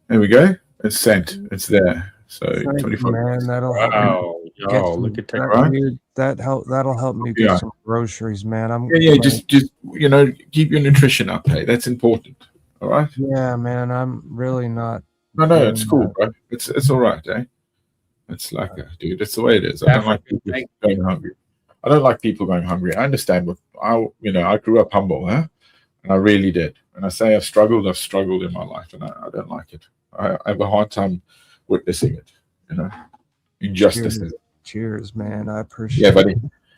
There we go. It's sent. It's there. So Thank you, 24. man. That'll help me wow, get y'all, some- look at that. Right. dude, that'll help me get Yeah. some groceries, man. Yeah. Just keep your nutrition up. Hey, that's important. All right. Yeah, man. I'm really not. No, it's doing cool, that. bro. It's all right, eh? It's like, dude, it's the way it is. I don't like people going hungry. I don't like people going hungry. I understand what I grew up humble, huh? And I really did. And I say I've struggled in my life, and I don't like it. I have a hard time witnessing it, injustices. Cheers, man. I appreciate Yeah, buddy.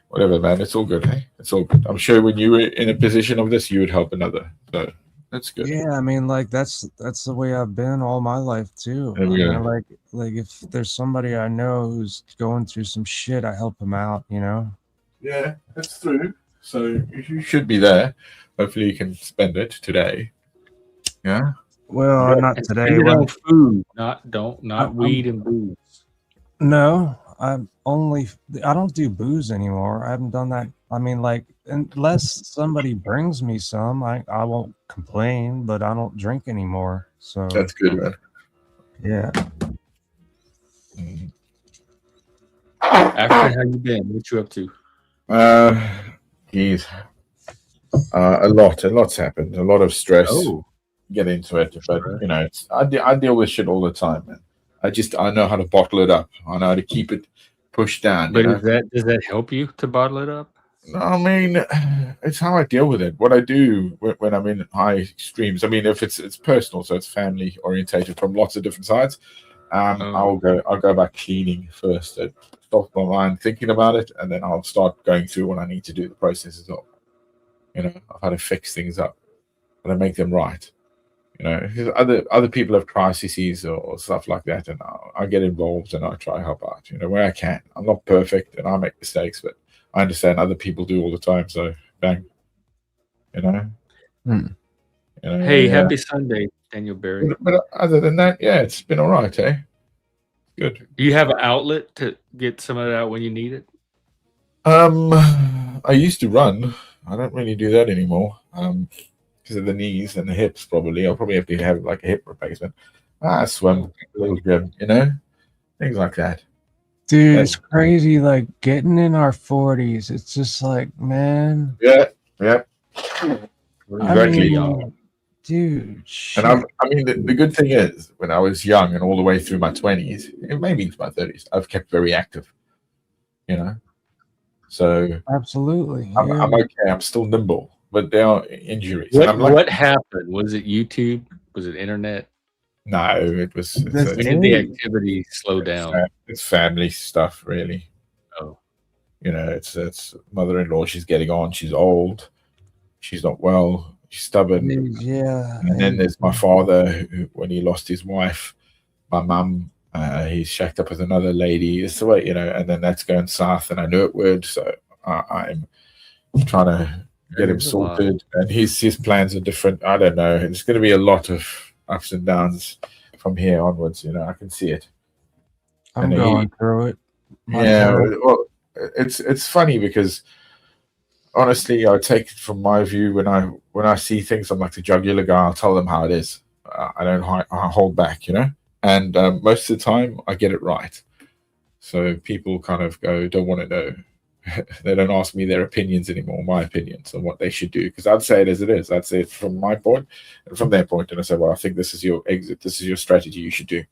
Whatever, man. It's all good, hey? It's all good. I'm sure when you were in a position of this, you would help another. So that's good. Yeah, I mean, like that's the way I've been all my life too. There we I go. mean, like if there's somebody I know who's going through some shit, I help them out. Yeah, that's true. So you should be there. Hopefully you can spend it today. Yeah. Well, not And today. spend it Well, on food, not I'm- weed and booze. no, I don't do booze anymore. I haven't done that. I mean, like unless somebody brings me some, I won't complain. But I don't drink anymore. So That's good, man. yeah. After, how you been? What you up to? Geez. A lot's happened. A lot of stress. Oh, Get into it, but I deal with shit all the time, man. I know how to bottle it up. I know how to keep it pushed down. but does that help you to bottle it up? I mean, it's how I deal with it. What I do when I'm in high extremes. I mean, if it's personal, so it's family orientated from lots of different sides. I'll go back cleaning first. Stop my mind thinking about it, and then I'll start going through what I need to do. The processes of, of how to fix things up, how to make them right. Because other people have crises or stuff like that, and I get involved and I try to help out. Where I can. I'm not perfect, and I make mistakes, but I understand other people do all the time. So bang, Hey, happy Sunday, Daniel Berry. But other than that, yeah, it's been all right, eh? Good. Do you have an outlet to get some of it out when you need it? I used to run. I don't really do that anymore. Because of the knees and the hips, probably. I'll probably have to have like a hip replacement. I swim a little gym, things like that. Dude, it's crazy. Like getting in our 40s, it's just like, man. Yeah. Exactly. Dude, shit. And the good thing is, when I was young and all the way through my 20s, and maybe into my 30s, I've kept very active. So absolutely, I'm okay. I'm still nimble, but there are injuries. What happened? Was it YouTube? Was it internet? No, it was. When did the activity slow down? It's family stuff, really. Oh, it's mother-in-law. She's getting on. She's old. She's not well. She's stubborn. Yeah. And then there's my father, who, when he lost his wife, my mum. He's shacked up with another lady. It's the way, and then that's going south, and I knew it would. So I'm trying to get him sorted, and his plans are different. I don't know. It's going to be a lot of ups and downs from here onwards. I can see it. I'm going through it. Well, it's funny because honestly, I take it from my view when I see things. I'm like the jugular guy. I'll tell them how it is. I don't hold back. And most of the time, I get it right. So people kind of don't want to know. They don't ask me their opinions anymore, my opinions on what they should do. Because I'd say it as it is. I'd say it from my point and from their point. And I say, well, I think this is your exit. This is your strategy you should do.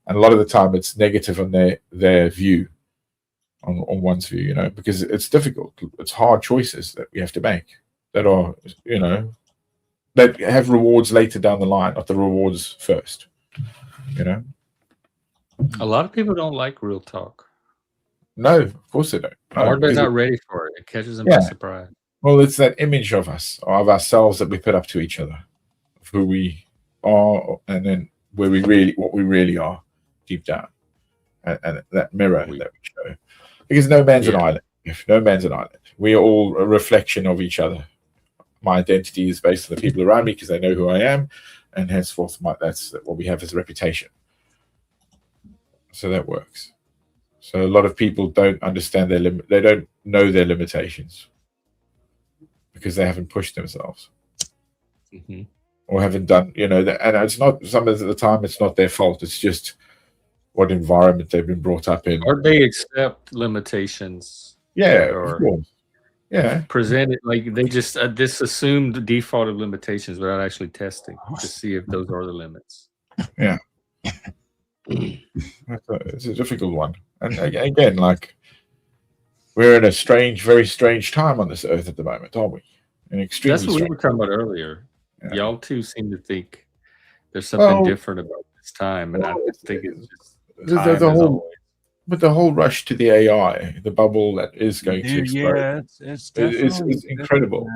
And a lot of the time, it's negative on their view, on one's view, because it's difficult. It's hard choices that we have to make that are, that have rewards later down the line, not the rewards first. A lot of people don't like real talk. No, of course they don't. Or they're not ready for it. It catches them by surprise. Well, it's that image of us, of ourselves that we put up to each other, of who we are, and then what we really are deep down, and that mirror that we show. Because no man's an island. No man's an island. We are all a reflection of each other. My identity is based on the people around me because they know who I am, and henceforth, that's what we have as a reputation. So that works. So a lot of people don't understand their limit. They don't know their limitations because they haven't pushed themselves, or haven't done. And it's not. Some of the time, it's not their fault. It's just what environment they've been brought up in, or they accept limitations. Of course. Presented like they just this assumed default of limitations without actually testing to see if those are the limits. Yeah. It's a difficult one. And again, like, we're in a very strange time on this earth at the moment, aren't we? That's what we were talking about earlier. Yeah. Y'all too seem to think there's something different about this time, and I just think it's just the whole rush to the AI, the bubble that is going to explode. Yeah, it's incredible.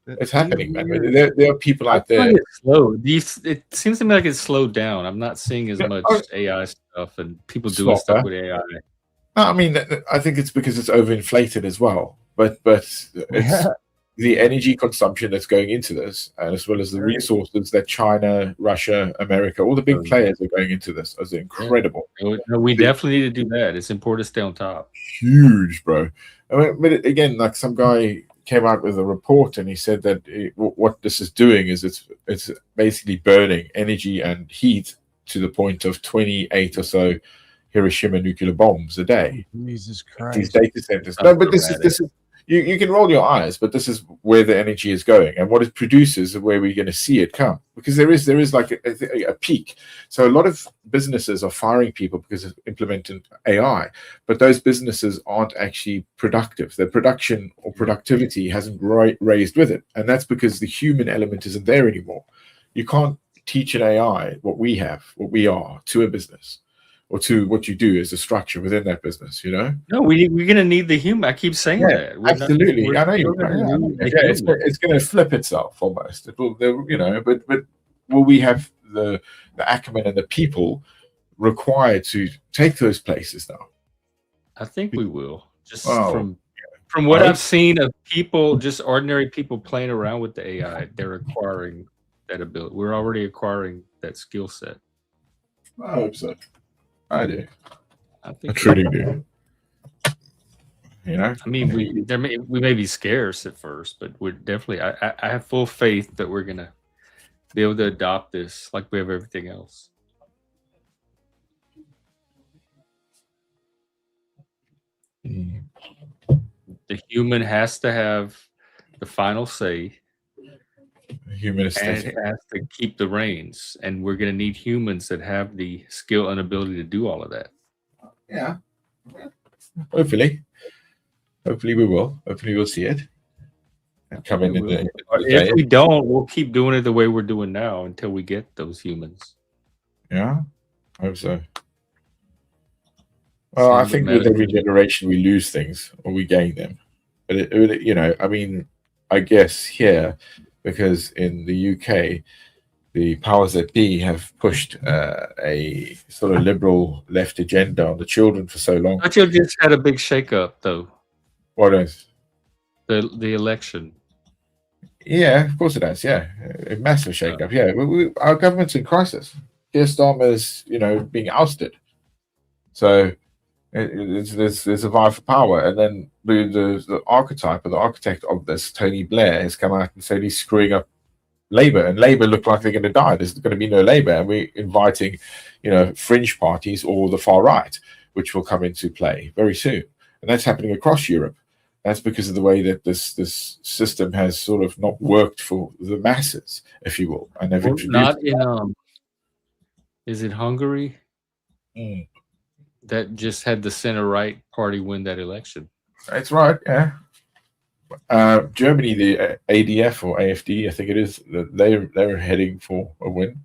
It's happening, man. There are people out there. It's slow. It seems to me like it's slowed down. I'm not seeing as much AI stuff and people doing stuff with AI. I mean, I think it's because it's overinflated as well. But it's the energy consumption that's going into this, as well as the resources that China, Russia, America, all the big players are going into this, is incredible. We definitely need to do that. It's important to stay on top. Huge, bro. I mean, but again, like some guy came out with a report and he said that what this is doing is it's basically burning energy and heat to the point of 28 or so Hiroshima nuclear bombs a day. Jesus Christ! These data centers. No, but this is you can roll your eyes, but this is where the energy is going, and what it produces is where we're going to see it come, because there is like a peak. So a lot of businesses are firing people because of implementing AI, but those businesses aren't actually productive. Their production or productivity hasn't raised with it, and that's because the human element isn't there anymore. You can't teach an AI what we are to a business, or to what you do as a structure within that business, No, we're going to need the human. I keep saying that. Absolutely. I know still you. gonna Yeah, need the it's human. going to flip itself almost. It will, but will we have the acumen and the people required to take those places now? I think we will. Just Oh, from what I've seen of people, just ordinary people playing around with the AI, they're acquiring that ability. We're already acquiring that skill set. I hope so. I do. I think truly do. I mean, we may be scarce at first, but we're definitely. I have full faith that we're gonna be able to adopt this like we have everything else. The human has to have the final say, and it has to keep the reins. And we're going to need humans that have the skill and ability to do all of that. Yeah. Hopefully we will. Hopefully we'll see it and come in. If we don't, we'll keep doing it the way we're doing now until we get those humans. Yeah, I hope so. Well, I think with every generation we lose things or we gain them. But I mean, I guess here, because in the UK, the powers that be have pushed a sort of liberal left agenda on the children for so long. I thought you just had a big shakeup, though. What is? The election. Yeah, of course it has. Yeah, a massive shakeup. Yeah, our government's in crisis. Keir Starmer's, being ousted. So there's a vie for power, and then the archetype or the architect of this, Tony Blair, has come out and said he's screwing up Labour, and Labour look like they're going to die. There's going to be no Labour, and we're inviting, fringe parties or the far right, which will come into play very soon, and that's happening across Europe. That's because of the way that this system has sort of not worked for the masses, if you will, and they've introduced. Not in is it Hungary? That just had the center right party win that election. That's right. Yeah. Germany, the ADF or AFD, I think it is, they're heading for a win.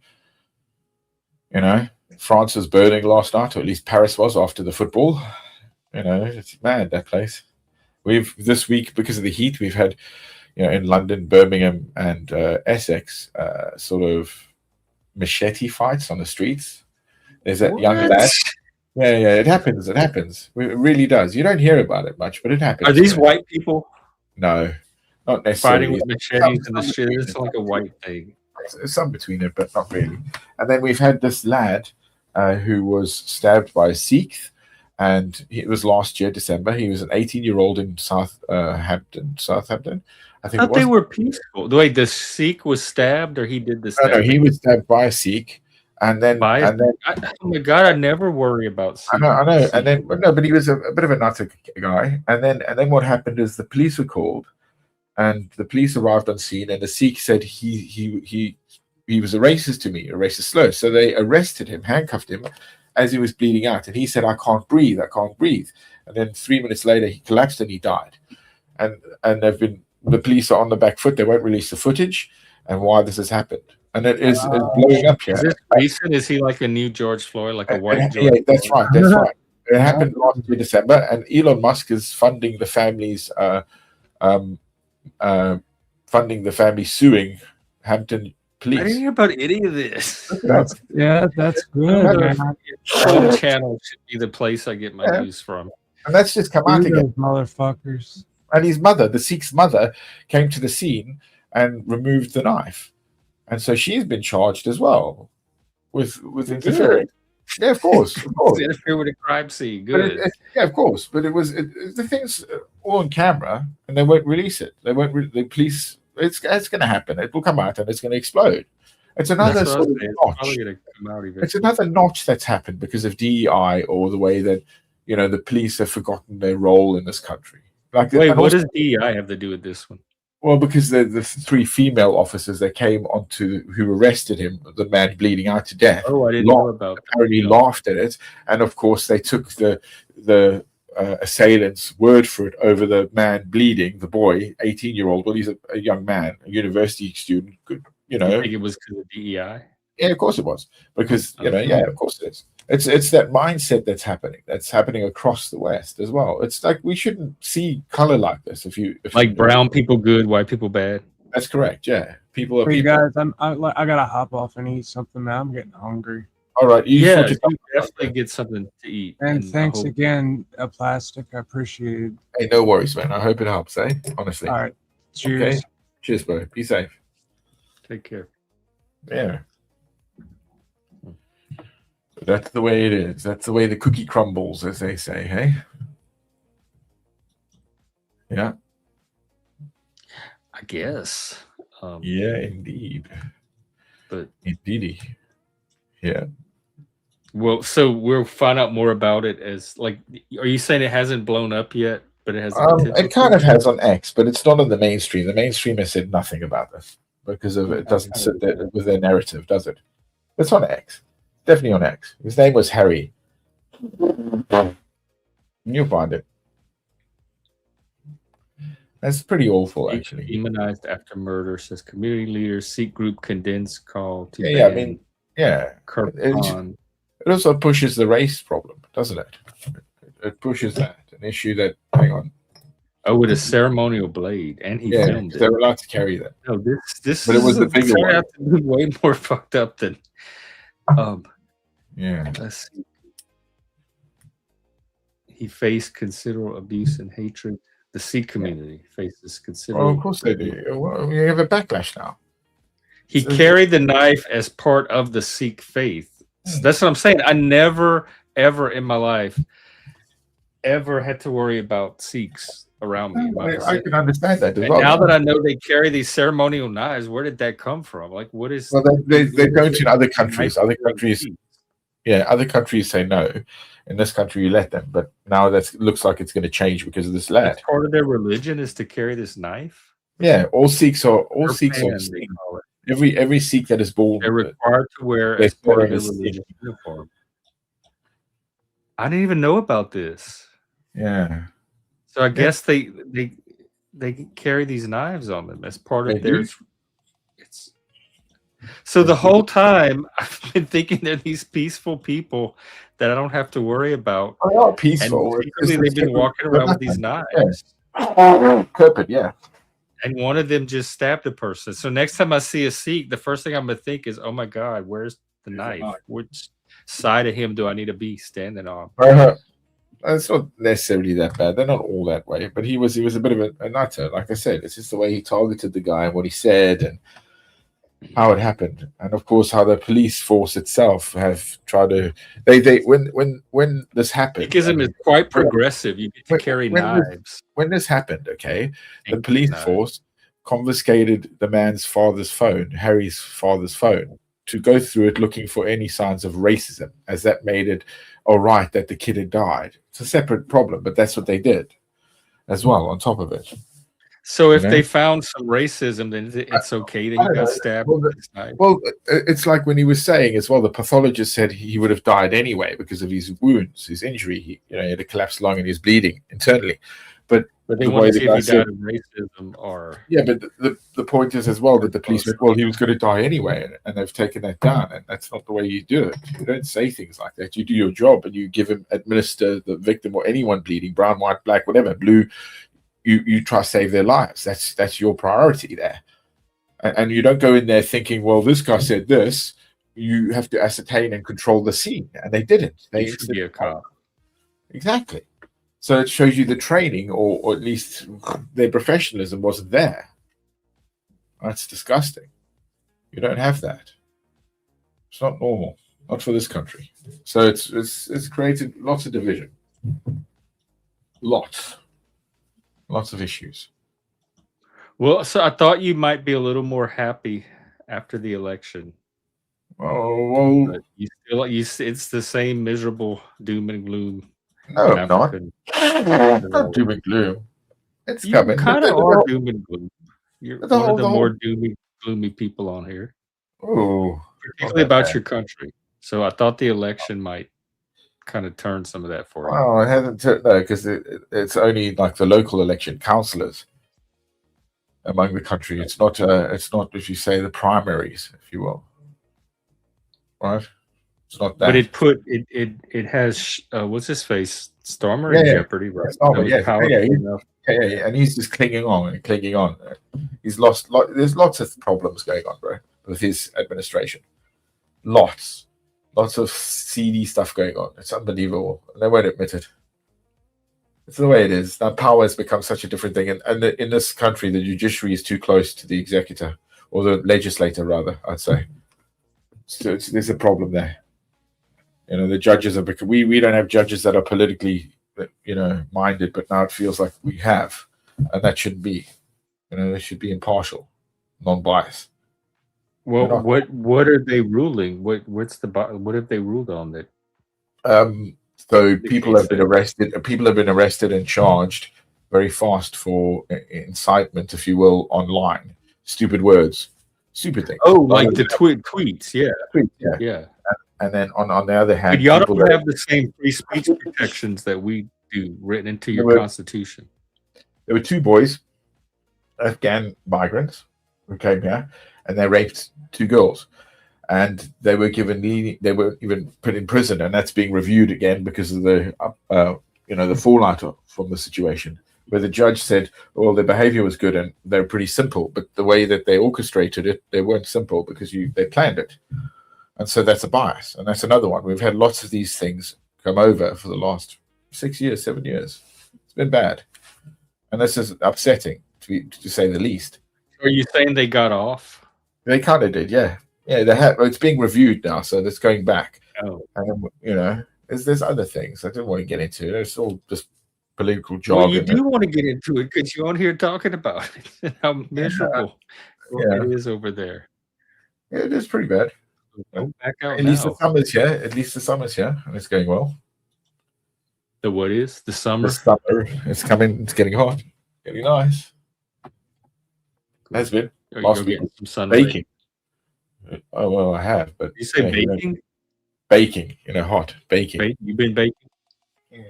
France was burning last night, or at least Paris was after the football. It's mad, that place. We've this week, because of the heat, we've had, in London, Birmingham, and Essex, sort of machete fights on the streets. There's that young lad. Yeah, it happens. It happens. It really does. You don't hear about it much, but it happens. Are these white people? No, not necessarily. Fighting with machetes in the street. It's like a white thing. Some between it, but not really. And then we've had this lad who was stabbed by a Sikh, and it was last year, December. He was an 18-year-old in Southampton. I think they were peaceful. Wait, the Sikh was stabbed, or he did the stabbing? No, he was stabbed by a Sikh. And then, oh my God, I never worry about Sikh. I know. And then, no, but he was a bit of a nutter guy. And then what happened is the police were called, and the police arrived on scene, and the Sikh said he was a racist to me, a racist slur. So they arrested him, handcuffed him as he was bleeding out, and he said, "I can't breathe. And then 3 minutes later, he collapsed and he died. And the police are on the back foot. They won't release the footage and why this has happened. And it is blowing up here. Is this recent? Is he like a new George Floyd, like a white George? Yeah, that's right. It happened last year, December, and Elon Musk is funding the families, suing Hampton Police. I didn't hear about any of this. That's good. Whole channel should be the place I get my news from. And that's just come out again, motherfuckers. And his mother, the Sikh's mother, came to the scene and removed the knife. And so she's been charged as well with interfering. Yeah, of course. Interfere with a crime scene. Good. Yeah, of course. But the thing's all on camera, and they won't release it. They won't. The police. It's going to happen. It will come out, and it's going to explode. It's another sort of notch. It's another notch that's happened because of DEI or the way that the police have forgotten their role in this country. Like, Wait, and what also, does DEI have to do with this one? well, because the 3 female officers that came onto who arrested him, the man bleeding out to death, Oh, I didn't know about that. apparently laughed at it, and of course they took the assailant's word for it over the man bleeding, the boy, 18-year-old. Well, he's a young man, a university student. Good, you know. You think it was because of DEI? Yeah, of course it was, because Okay. yeah, of course it is. It's that mindset that's happening across the West as well. It's like we shouldn't see color like this. Like brown people good, white people bad. That's correct. Yeah, people are Hey people. guys, I gotta hop off and eat something now. I'm getting hungry. All right, you Yeah, sort you yourself out definitely there. get something to eat. And I thanks hope- again, Plastic. I appreciate it. Hey, no worries, man. I hope it helps. Honestly. All right. Cheers. Okay. Cheers, bro. Be safe. Take care. Yeah. That's the way it is. That's the way the cookie crumbles, as they say. Hey. Yeah. I guess. Yeah, indeed. But Indeedy. Yeah. well, so we'll find out more about it as like. Are you saying it hasn't blown up yet, but it has? It kind of has on X, but it's not on the mainstream. The mainstream has said nothing about this because of it doesn't sit there with their narrative, does it? It's on X. Definitely on X. His name was Harry. You'll find it. That's pretty awful, actually. Demonized after murder, says community leaders. Sikh group condensed call to Yeah, I ban mean, yeah. Kirpan. It also pushes the race problem, doesn't it? It pushes that, an issue that, hang on. Oh, with a ceremonial blade, and he filmed it. They're allowed to carry that. No, this But it was the bigger turned one. out to be way more fucked up than. Yeah. Let's see. He faced considerable abuse and hatred. The Sikh community faces considerable. Well, of course they do. Well, you have a backlash now. He carried the knife as part of the Sikh faith. So that's what I'm saying. I never, ever in my life, ever had to worry about Sikhs around me. I can understand that as And well. now that I know they carry these ceremonial knives, where did that come from? Like, what is? Well, they don't in other countries. Other countries, yeah, other countries say no. In this country, you let them, but now that looks like it's going to change because of this lad. That's part of their religion is to carry this knife. Yeah, all Sikhs are They Sikh. call it. Every Sikh that is born, They're required to wear as part of their religious uniform. I didn't even know about this. Yeah. So I guess they carry these knives on them as part of their. It's so the whole time I've been thinking they're these peaceful people that I don't have to worry about. They are peaceful. And secretly they've been walking around with these knives. Carpet, yeah. And one of them just stabbed a person. So next time I see a Sikh, the first thing I'm gonna think is, "Oh my God, where's the knife? Which side of him do I need to be standing on?" It's not necessarily that bad. They're not all that way, but he was a bit of a nutter. Like I said, it's just the way he targeted the guy and what he said and how it happened, and of course how the police force itself have tried to. They when this happened, Sikhism is quite progressive. You get to carry knives. When this happened, okay, the police force confiscated the man's father's phone, Harry's father's phone, to go through it looking for any signs of racism, as that made it all right that the kid had died. It's a separate problem, but that's what they did as well on top of it. So if they found some racism, then it's okay that he got stabbed. Well, it's like when he was saying as well, the pathologist said he would have died anyway because of his wounds, his injury. He had a collapsed lung and he was bleeding internally. But they want to see if he died of racism or... Yeah, but the point is as well that the police went, well, he was going to die anyway, and they've taken that down, and that's not the way you do it. You don't say things like that. You do your job, and you administer the victim or anyone bleeding, brown, white, black, whatever, blue, you try to save their lives. That's your priority there. And you don't go in there thinking, well, this guy said this. You have to ascertain and control the scene, and they didn't. They should be a cop. Exactly. So it shows you the training, or at least their professionalism wasn't there. That's disgusting. You don't have that. It's not normal. Not for this country. So it's created lots of division. Lots of issues. Well, so I thought you might be a little more happy after the election. Oh, well, it's the same miserable doom and gloom. No, I'm not. Not doom and gloom. It's You coming. kind of are doom and gloom. You're the one of the whole- more gloomy people on here, Oh, particularly about your country. So I thought the election might kind of turn some of that for you. Oh, it hasn't. No, because it's only like the local election councillors among the country. It's not. It's not, if you say, the primaries, if you will. Right. It's not that. But it has what's his face, Stormer in jeopardy, right? Stormer, yeah, and he's just clinging on and clinging on. He's lost. There's lots of problems going on, bro, with his administration. Lots of seedy stuff going on. It's unbelievable. And they won't admit it. It's the way it is. Now power has become such a different thing, and in this country, the judiciary is too close to the executor, or the legislator, rather. I'd say. So there's a problem there. The judges are, because we don't have judges that are politically, minded, but now it feels like we have, and that shouldn't be. They should be impartial, non-biased. Well, what are they ruling? What have they ruled on that? So people have been arrested. People have been arrested and charged very fast for incitement, if you will, online. Stupid words, stupid things. Oh, like the tweets, yeah. And then on the other hand, but y'all don't have the same free speech protections that we do written into your constitution. There were 2 boys, Afghan migrants, who came here, and they raped 2 girls, and they were they were even put in prison, and that's being reviewed again because of the the fallout from the situation. Where the judge said, well, their behavior was good and they're pretty simple, but the way that they orchestrated it, they weren't simple because they planned it. And so that's a bias. And that's another one. We've had lots of these things come over for the last 6 years, 7 years. It's been bad. And this is upsetting, to say the least. Are you saying they got off? They kind of did, yeah. Yeah, they have. It's being reviewed now, so that's going back. Oh. And, there's other things I didn't want to get into. It's all just political jargon. Well, you do want to get into it because you're on here talking about it and how miserable it is over there. Yeah, it is pretty bad. Back out At least the summer's here. At least the summer's here, and it's going well. The what is? The summer? The summer. It's coming. It's getting hot. Getting nice. Has been. Last week. Some sun baking. Oh, well, I have. But you say baking? Baking. Hot. Baking. You've been baking? Yeah.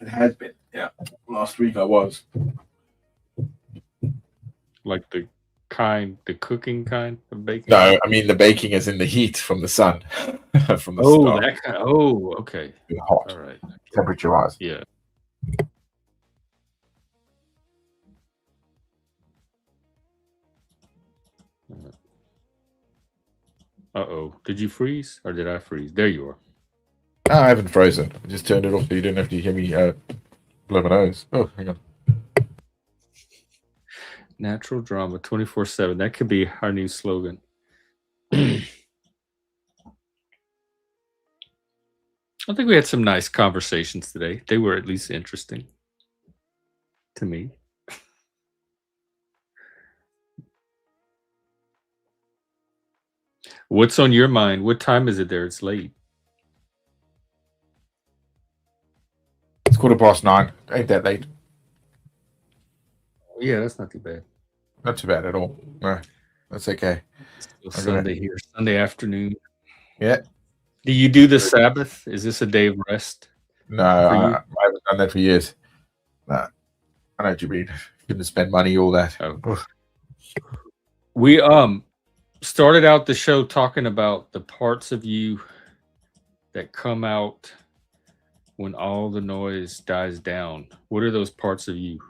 It has been. Yeah. Last week I was. Like the cooking kind of baking? No, I mean the baking is in the heat from the sun. From the start. That kind of, okay. It's hot. All right. Temperature wise. Yeah. Uh-oh. Did you freeze or did I freeze? There you are. No, I haven't frozen. I just turned it off so you didn't have to hear me blow my nose. Oh, hang on. Natural drama 24/7. That could be our new slogan. I think we had some nice conversations today. They were at least interesting to me. What's on your mind? What time is it there? It's late. It's 9:15. Ain't that late? Yeah, that's not too bad. Not too bad at all. No, that's okay. Sunday here, Sunday afternoon. Yeah. Do you do the Sabbath? Is this a day of rest? No, I haven't done that for years. No, I know what you mean. Couldn't spend money, all that. Oh. We started out the show talking about the parts of you that come out when all the noise dies down. What are those parts of you?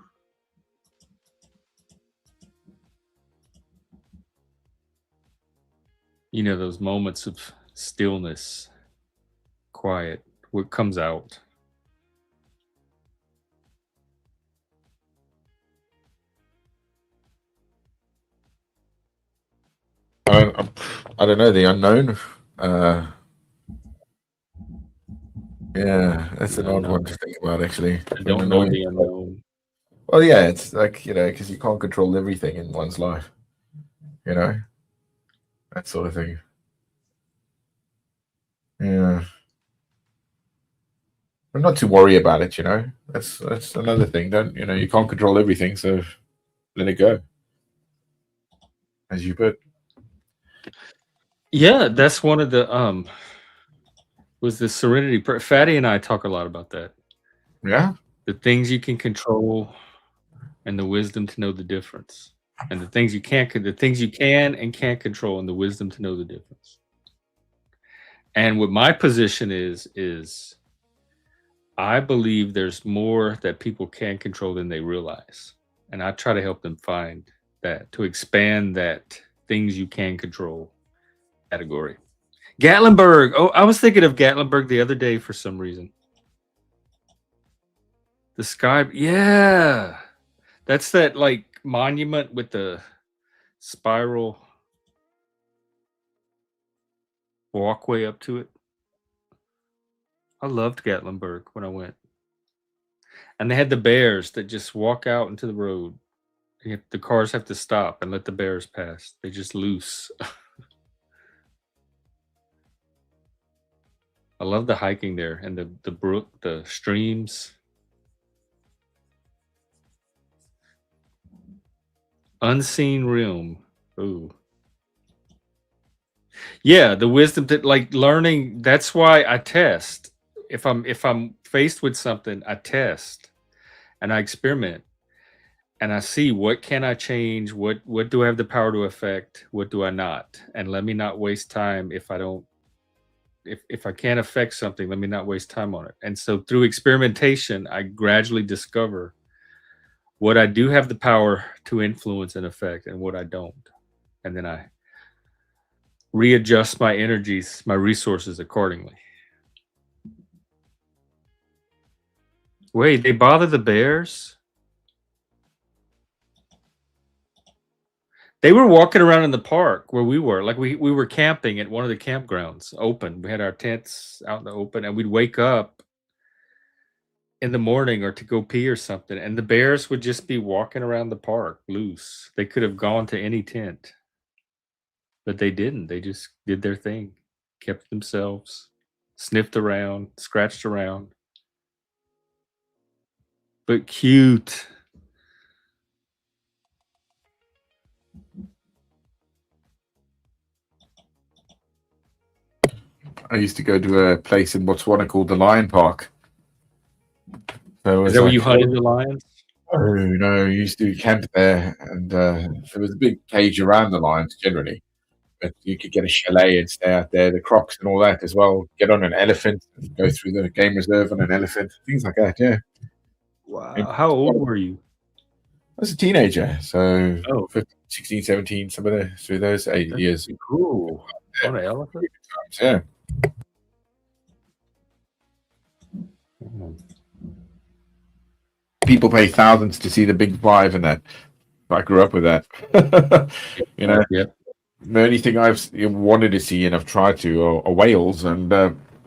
Those moments of stillness, quiet, what comes out? I don't know, the unknown. Yeah, that's an odd one to think about, actually. I don't know the unknown. Well, yeah, it's like, because you can't control everything in one's life. That sort of thing. Yeah. I'm not too worried about it. That's another thing. Don't you can't control everything, so let it go, as you put. Yeah, that's one of the was the serenity. Fatty and I talk a lot about that. Yeah. The things you can control, and the wisdom to know the difference, and the things you can't, the things you can and can't control, and the wisdom to know the difference. And what my position is I believe there's more that people can control than they realize. And I try to help them find that, to expand that things you can control category. Gatlinburg. Oh, I was thinking of Gatlinburg the other day for some reason. The sky. Yeah. That's that like monument with the spiral walkway up to it. I loved Gatlinburg when I went. And they had the bears that just walk out into the road. The cars have to stop and let the bears pass. They just loose. I love the hiking there, and the brook, the streams. Unseen realm. Ooh. Yeah, the wisdom that, like, learning. That's why I test. If I'm faced with something, I test and I experiment and I see what can I change, what do I have the power to affect, what do I not, and let me not waste time if I don't. If I can't affect something, let me not waste time on it. And so through experimentation, I gradually discover what I do have the power to influence and affect and what I don't. And then I readjust my energies, my resources accordingly. Wait, they bother the bears? They were walking around in the park where we were. Like we were camping at one of the campgrounds, open. We had our tents out in the open, and we'd wake up in the morning or to go pee or something, and the bears would just be walking around the park loose. They could have gone to any tent, but they didn't. They just did their thing, kept themselves, sniffed around, scratched around. But cute. I used to go to a place in Botswana called the Lion Park. So Is that where you hunted the lions? Oh no, you used to camp there, and there was a big cage around the lions generally. But you could get a chalet and stay out there, the crocs and all that as well. Get on an elephant and go through the game reserve on an elephant, things like that. Yeah. Wow. How old were you? I was a teenager, so Oh. 15, 16, 17, some of the through those 8 That's years. cool. On an elephant? Yeah. People pay thousands to see the big five and that. I grew up with that. Yep. The only thing I've wanted to see and I've tried to are whales, and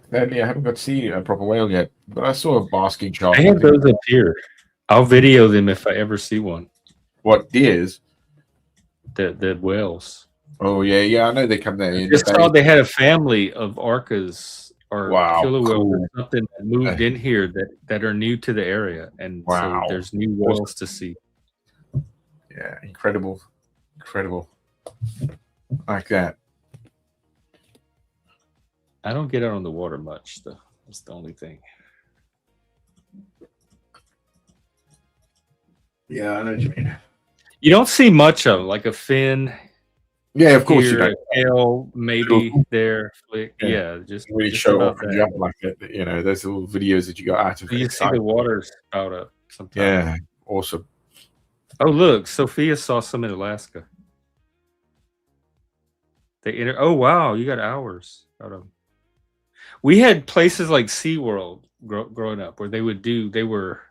sadly I haven't got to see a proper whale yet. But I saw a basking shark. I have those up here. I'll video them if I ever see one. What, deers? The whales. Oh yeah, I know they come there. I just saw they had a family of orcas or killer whales cool. or something that moved in here that are new to the area, and so there's new whales to see. Yeah, incredible. Like that. I don't get out on the water much, though. That's the only thing. Yeah, I know what you mean. You don't see much of them, like a fin. Yeah, of course you here, don't. a tail, maybe there, flick. Yeah, just really just show about off and that. jump like that. There's little videos that you got out of. You see the water spout up sometimes. Yeah, awesome. Oh, look, Sophia saw some in Alaska. Oh, wow, you got hours out of them. We had places like SeaWorld growing up where they were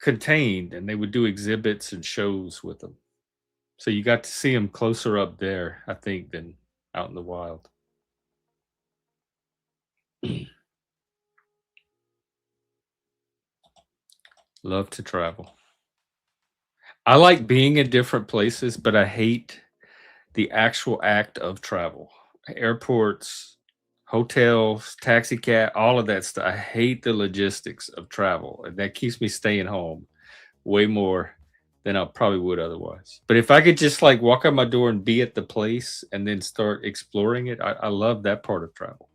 contained and they would do exhibits and shows with them. So you got to see them closer up there, I think, than out in the wild. Love to travel. I like being in different places, but I hate the actual act of travel. Airports, hotels, taxi cab, all of that stuff. I hate the logistics of travel, and that keeps me staying home way more than I probably would otherwise. But if I could just like walk out my door and be at the place and then start exploring it, I love that part of travel.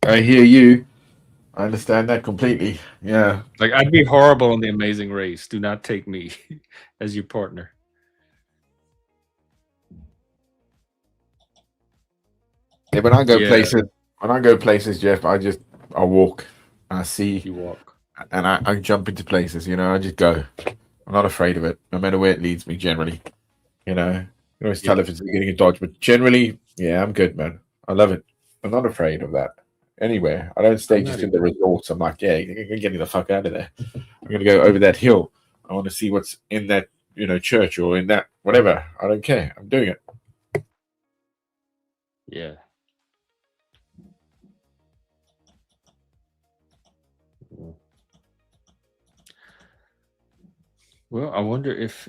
I hear you. I understand that completely. Yeah. Like I'd be horrible on The Amazing Race. Do not take me as your partner. Yeah, when I go Yeah. places, Jeff, I walk, I see, You walk. and I jump into places. You know, I just go. I'm not afraid of it, no matter where it leads me. Generally, you know, you can always tell if it's getting a dodge, but generally, yeah, I'm good, man. I love it. I'm not afraid of that. Anywhere, I don't stay I'm just not in the resorts. I'm like, yeah, you're getting the fuck out of there. I'm gonna go over that hill. I want to see what's in that, church or in that whatever. I don't care. I'm doing it. Yeah. Well, I wonder if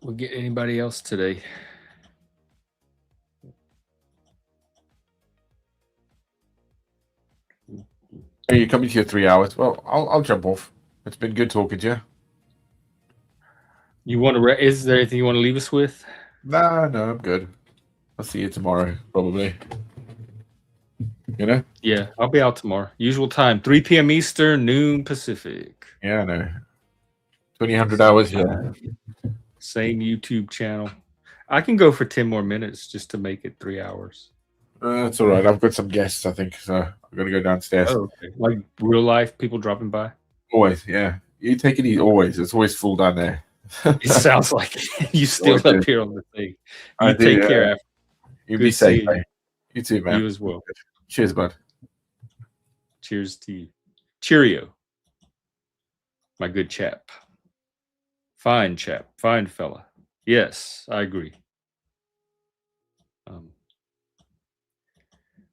we'll get anybody else today. Hey, you're coming to your 3 hours. Well, I'll jump off. It's been good talking to you. You want to? Is there anything you want to leave us with? Nah, no, I'm good. I'll see you tomorrow, probably. Yeah, I'll be out tomorrow. Usual time, 3 p.m. Eastern, noon Pacific. Yeah, I know. 2,000 hours, yeah. Same YouTube channel. I can go for 10 more minutes just to make it 3 hours. That's all right. I've got some guests, I think, so I'm going to go downstairs. Oh, okay. Like real life people dropping by? Always, yeah. You take it easy, always. It's always full down there. It sounds like you still Always up is. here on the thing. I You do, take care. After. You Good be safe, seeing you. mate. You too, man. You as well. Cheers, bud. Cheers to you. Cheerio. My good chap. Fine chap. Fine fella. Yes, I agree.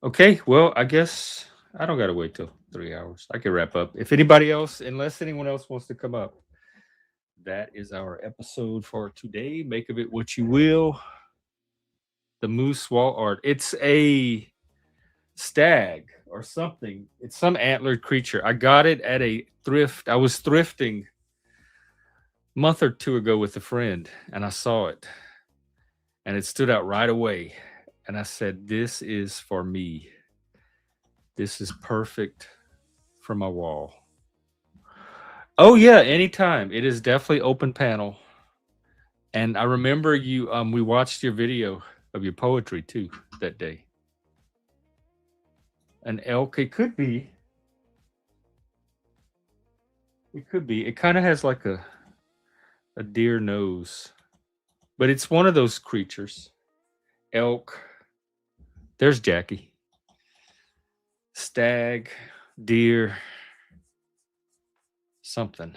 Okay, well, I guess I don't got to wait till 3 hours. I can wrap up. If anybody else, unless anyone else wants to come up, that is our episode for today. Make of it what you will. The moose wall art. It's a stag or something. It's some antlered creature. I got it at a thrift. I was thrifting a month or two ago with a friend, and I saw it. And it stood out right away. And I said, this is for me. This is perfect for my wall. Oh yeah, anytime. It is definitely open panel. And I remember you we watched your video of your poetry too that day. An elk, it could be. It could be. It kind of has like a deer nose. But it's one of those creatures. Elk. There's Jackie. Stag, deer, something.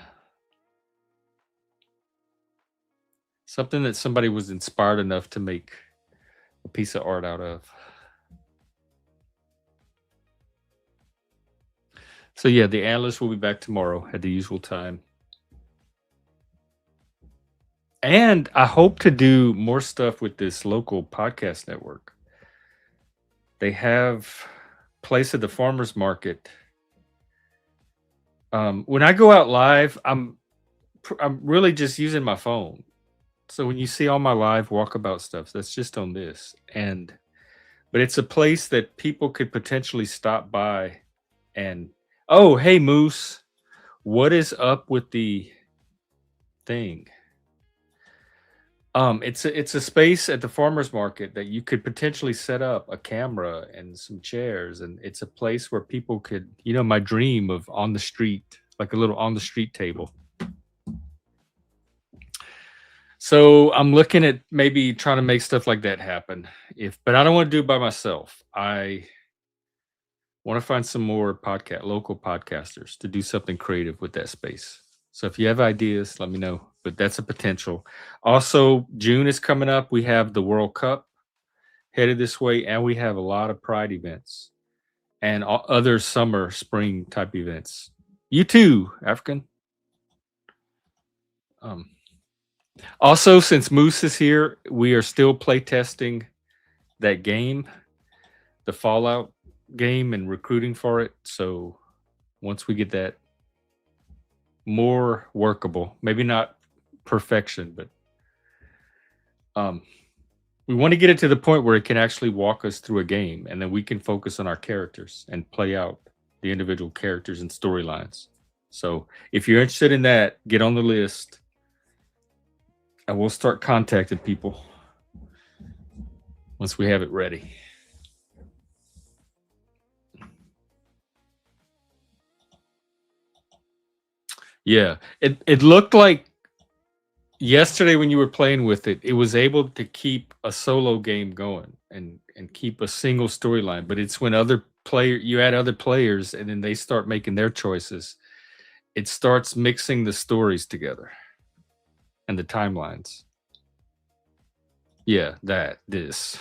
Something that somebody was inspired enough to make a piece of art out of. So yeah, the analyst will be back tomorrow at the usual time. And I hope to do more stuff with this local podcast network. They have Place at the Farmers Market. When I go out live, I'm really just using my phone. So when you see all my live walkabout stuff, that's just on this. But it's a place that people could potentially stop by and, oh, hey, Moose, what is up with the thing? It's a space at the farmers market that you could potentially set up a camera and some chairs, and it's a place where people could, my dream of on the street, like a little on the street table. So I'm looking at maybe trying to make stuff like that happen. But I don't want to do it by myself. I want to find some more local podcasters to do something creative with that space. So if you have ideas, let me know. But that's a potential. Also, June is coming up. We have the World Cup headed this way, and we have a lot of Pride events and other summer, spring type events. You too, African. Also, since Moose is here, we are still play testing that game, the Fallout game, and recruiting for it. So once we get that more workable, maybe not perfection, but we want to get it to the point where it can actually walk us through a game, and then we can focus on our characters and play out the individual characters and storylines. So if you're interested in that, get on the list. I will start contacting people once we have it ready. Yeah, it looked like yesterday when you were playing with it, it was able to keep a solo game going and keep a single storyline. But it's when you add other players and then they start making their choices, it starts mixing the stories together and the timelines. Yeah, this.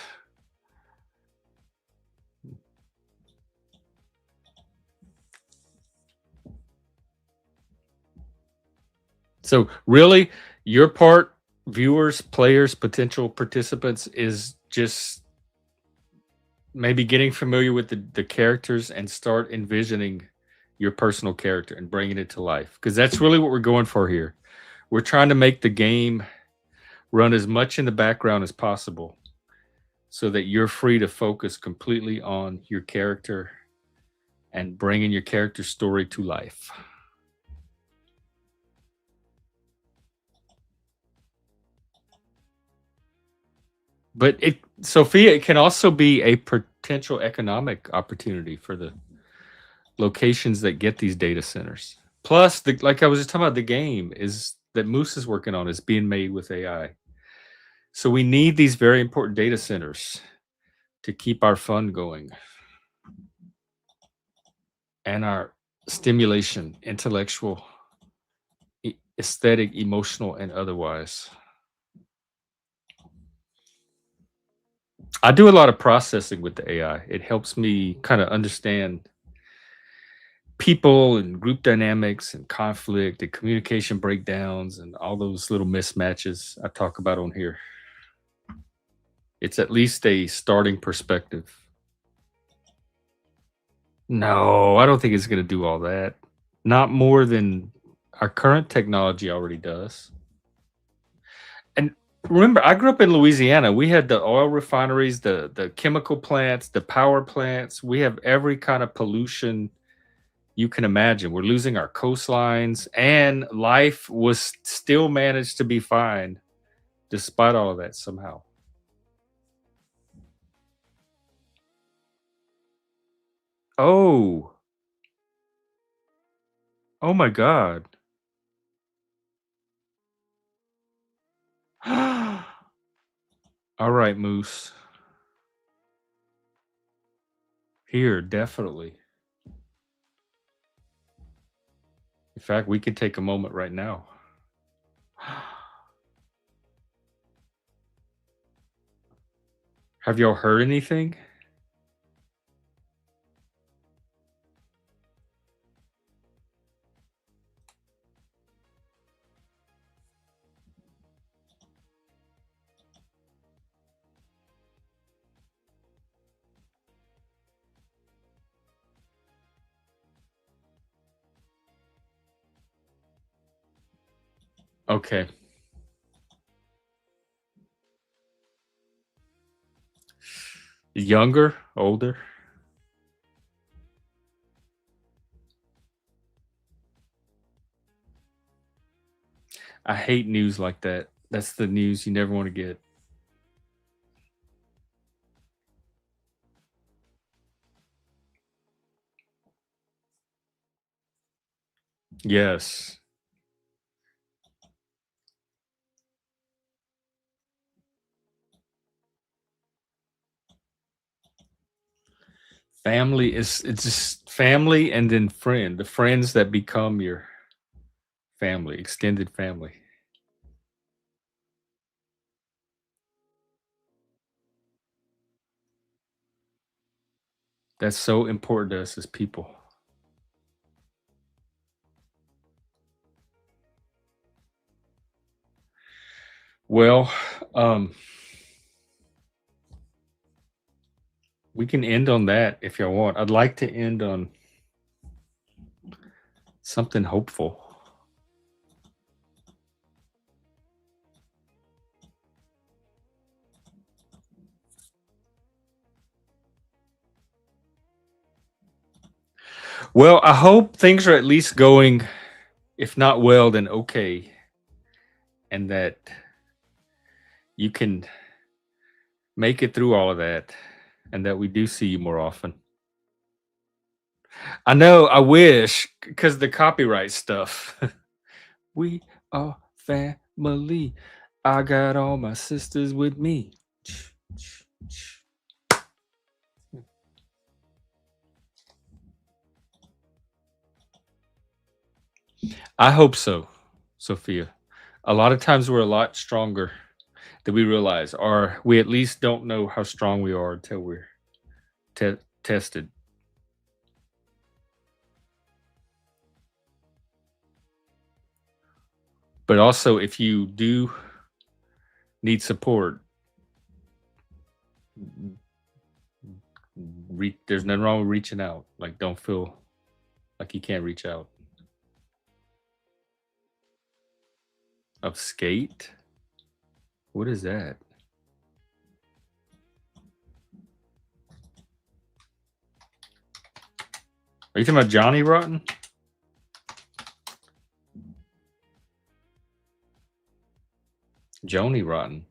So really, your part, viewers, players, potential participants, is just maybe getting familiar with the characters and start envisioning your personal character and bringing it to life. Because that's really what we're going for here. We're trying to make the game run as much in the background as possible so that you're free to focus completely on your character and bringing your character story to life. But Sophia, it can also be a potential economic opportunity for the locations that get these data centers. Plus, like I was just talking about, the game is that Moose is working on is being made with AI. So we need these very important data centers to keep our fun going and our stimulation, intellectual, aesthetic, emotional, and otherwise. I do a lot of processing with the AI. It helps me kind of understand people and group dynamics and conflict and communication breakdowns and all those little mismatches I talk about on here. It's at least a starting perspective. No, I don't think it's going to do all that. Not more than our current technology already does. And remember, I grew up in Louisiana. We had the oil refineries, the chemical plants, the power plants. We have every kind of pollution you can imagine. We're losing our coastlines, and life was still managed to be fine despite all of that somehow. Oh. Oh my God. All right, Moose. Here, definitely. In fact, we could take a moment right now. Have y'all heard anything? Okay. Younger, older? I hate news like that. That's the news you never want to get. Yes. Family it's just family and then friend. The friends that become your family, extended family. That's so important to us as people. Well, We can end on that if y'all want. I'd like to end on something hopeful. Well, I hope things are at least going, if not well, then okay. And that you can make it through all of that, and that we do see you more often. I know, I wish, because the copyright stuff. We are family. I got all my sisters with me. I hope so, Sophia. A lot of times we're a lot stronger than we realize, or we at least don't know how strong we are until we're tested. But also, if you do need support, there's nothing wrong with reaching out. Like, don't feel like you can't reach out. Of skate? What is that? Are you talking about Johnny Rotten? Joni Rotten.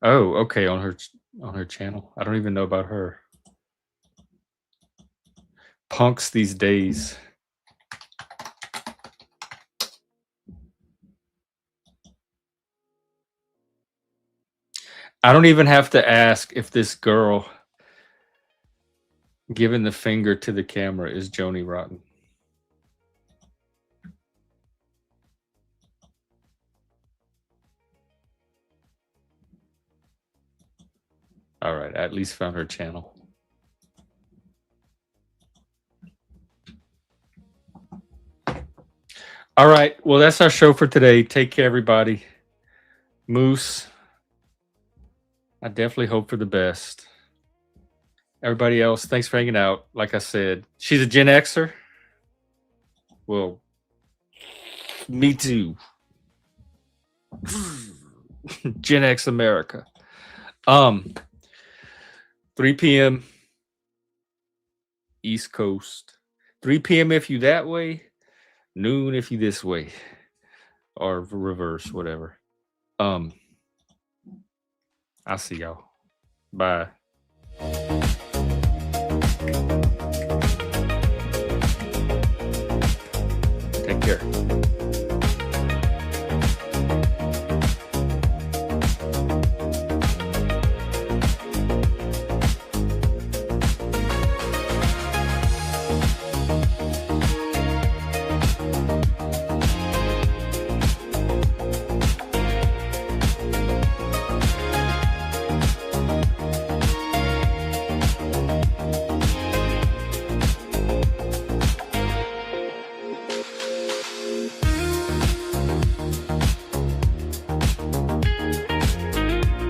Oh, okay, on her channel. I don't even know about her. Punks these days. I don't even have to ask if this girl giving the finger to the camera is Joni Rotten. All right, I at least found her channel. All right, well, that's our show for today. Take care, everybody. Moose, I definitely hope for the best. Everybody else, thanks for hanging out. Like I said, she's a Gen Xer. Well, me too. Gen X America. 3 p.m. East Coast. 3 p.m. if you that way, noon if you this way, or reverse, whatever. I'll see y'all. Bye. Take care.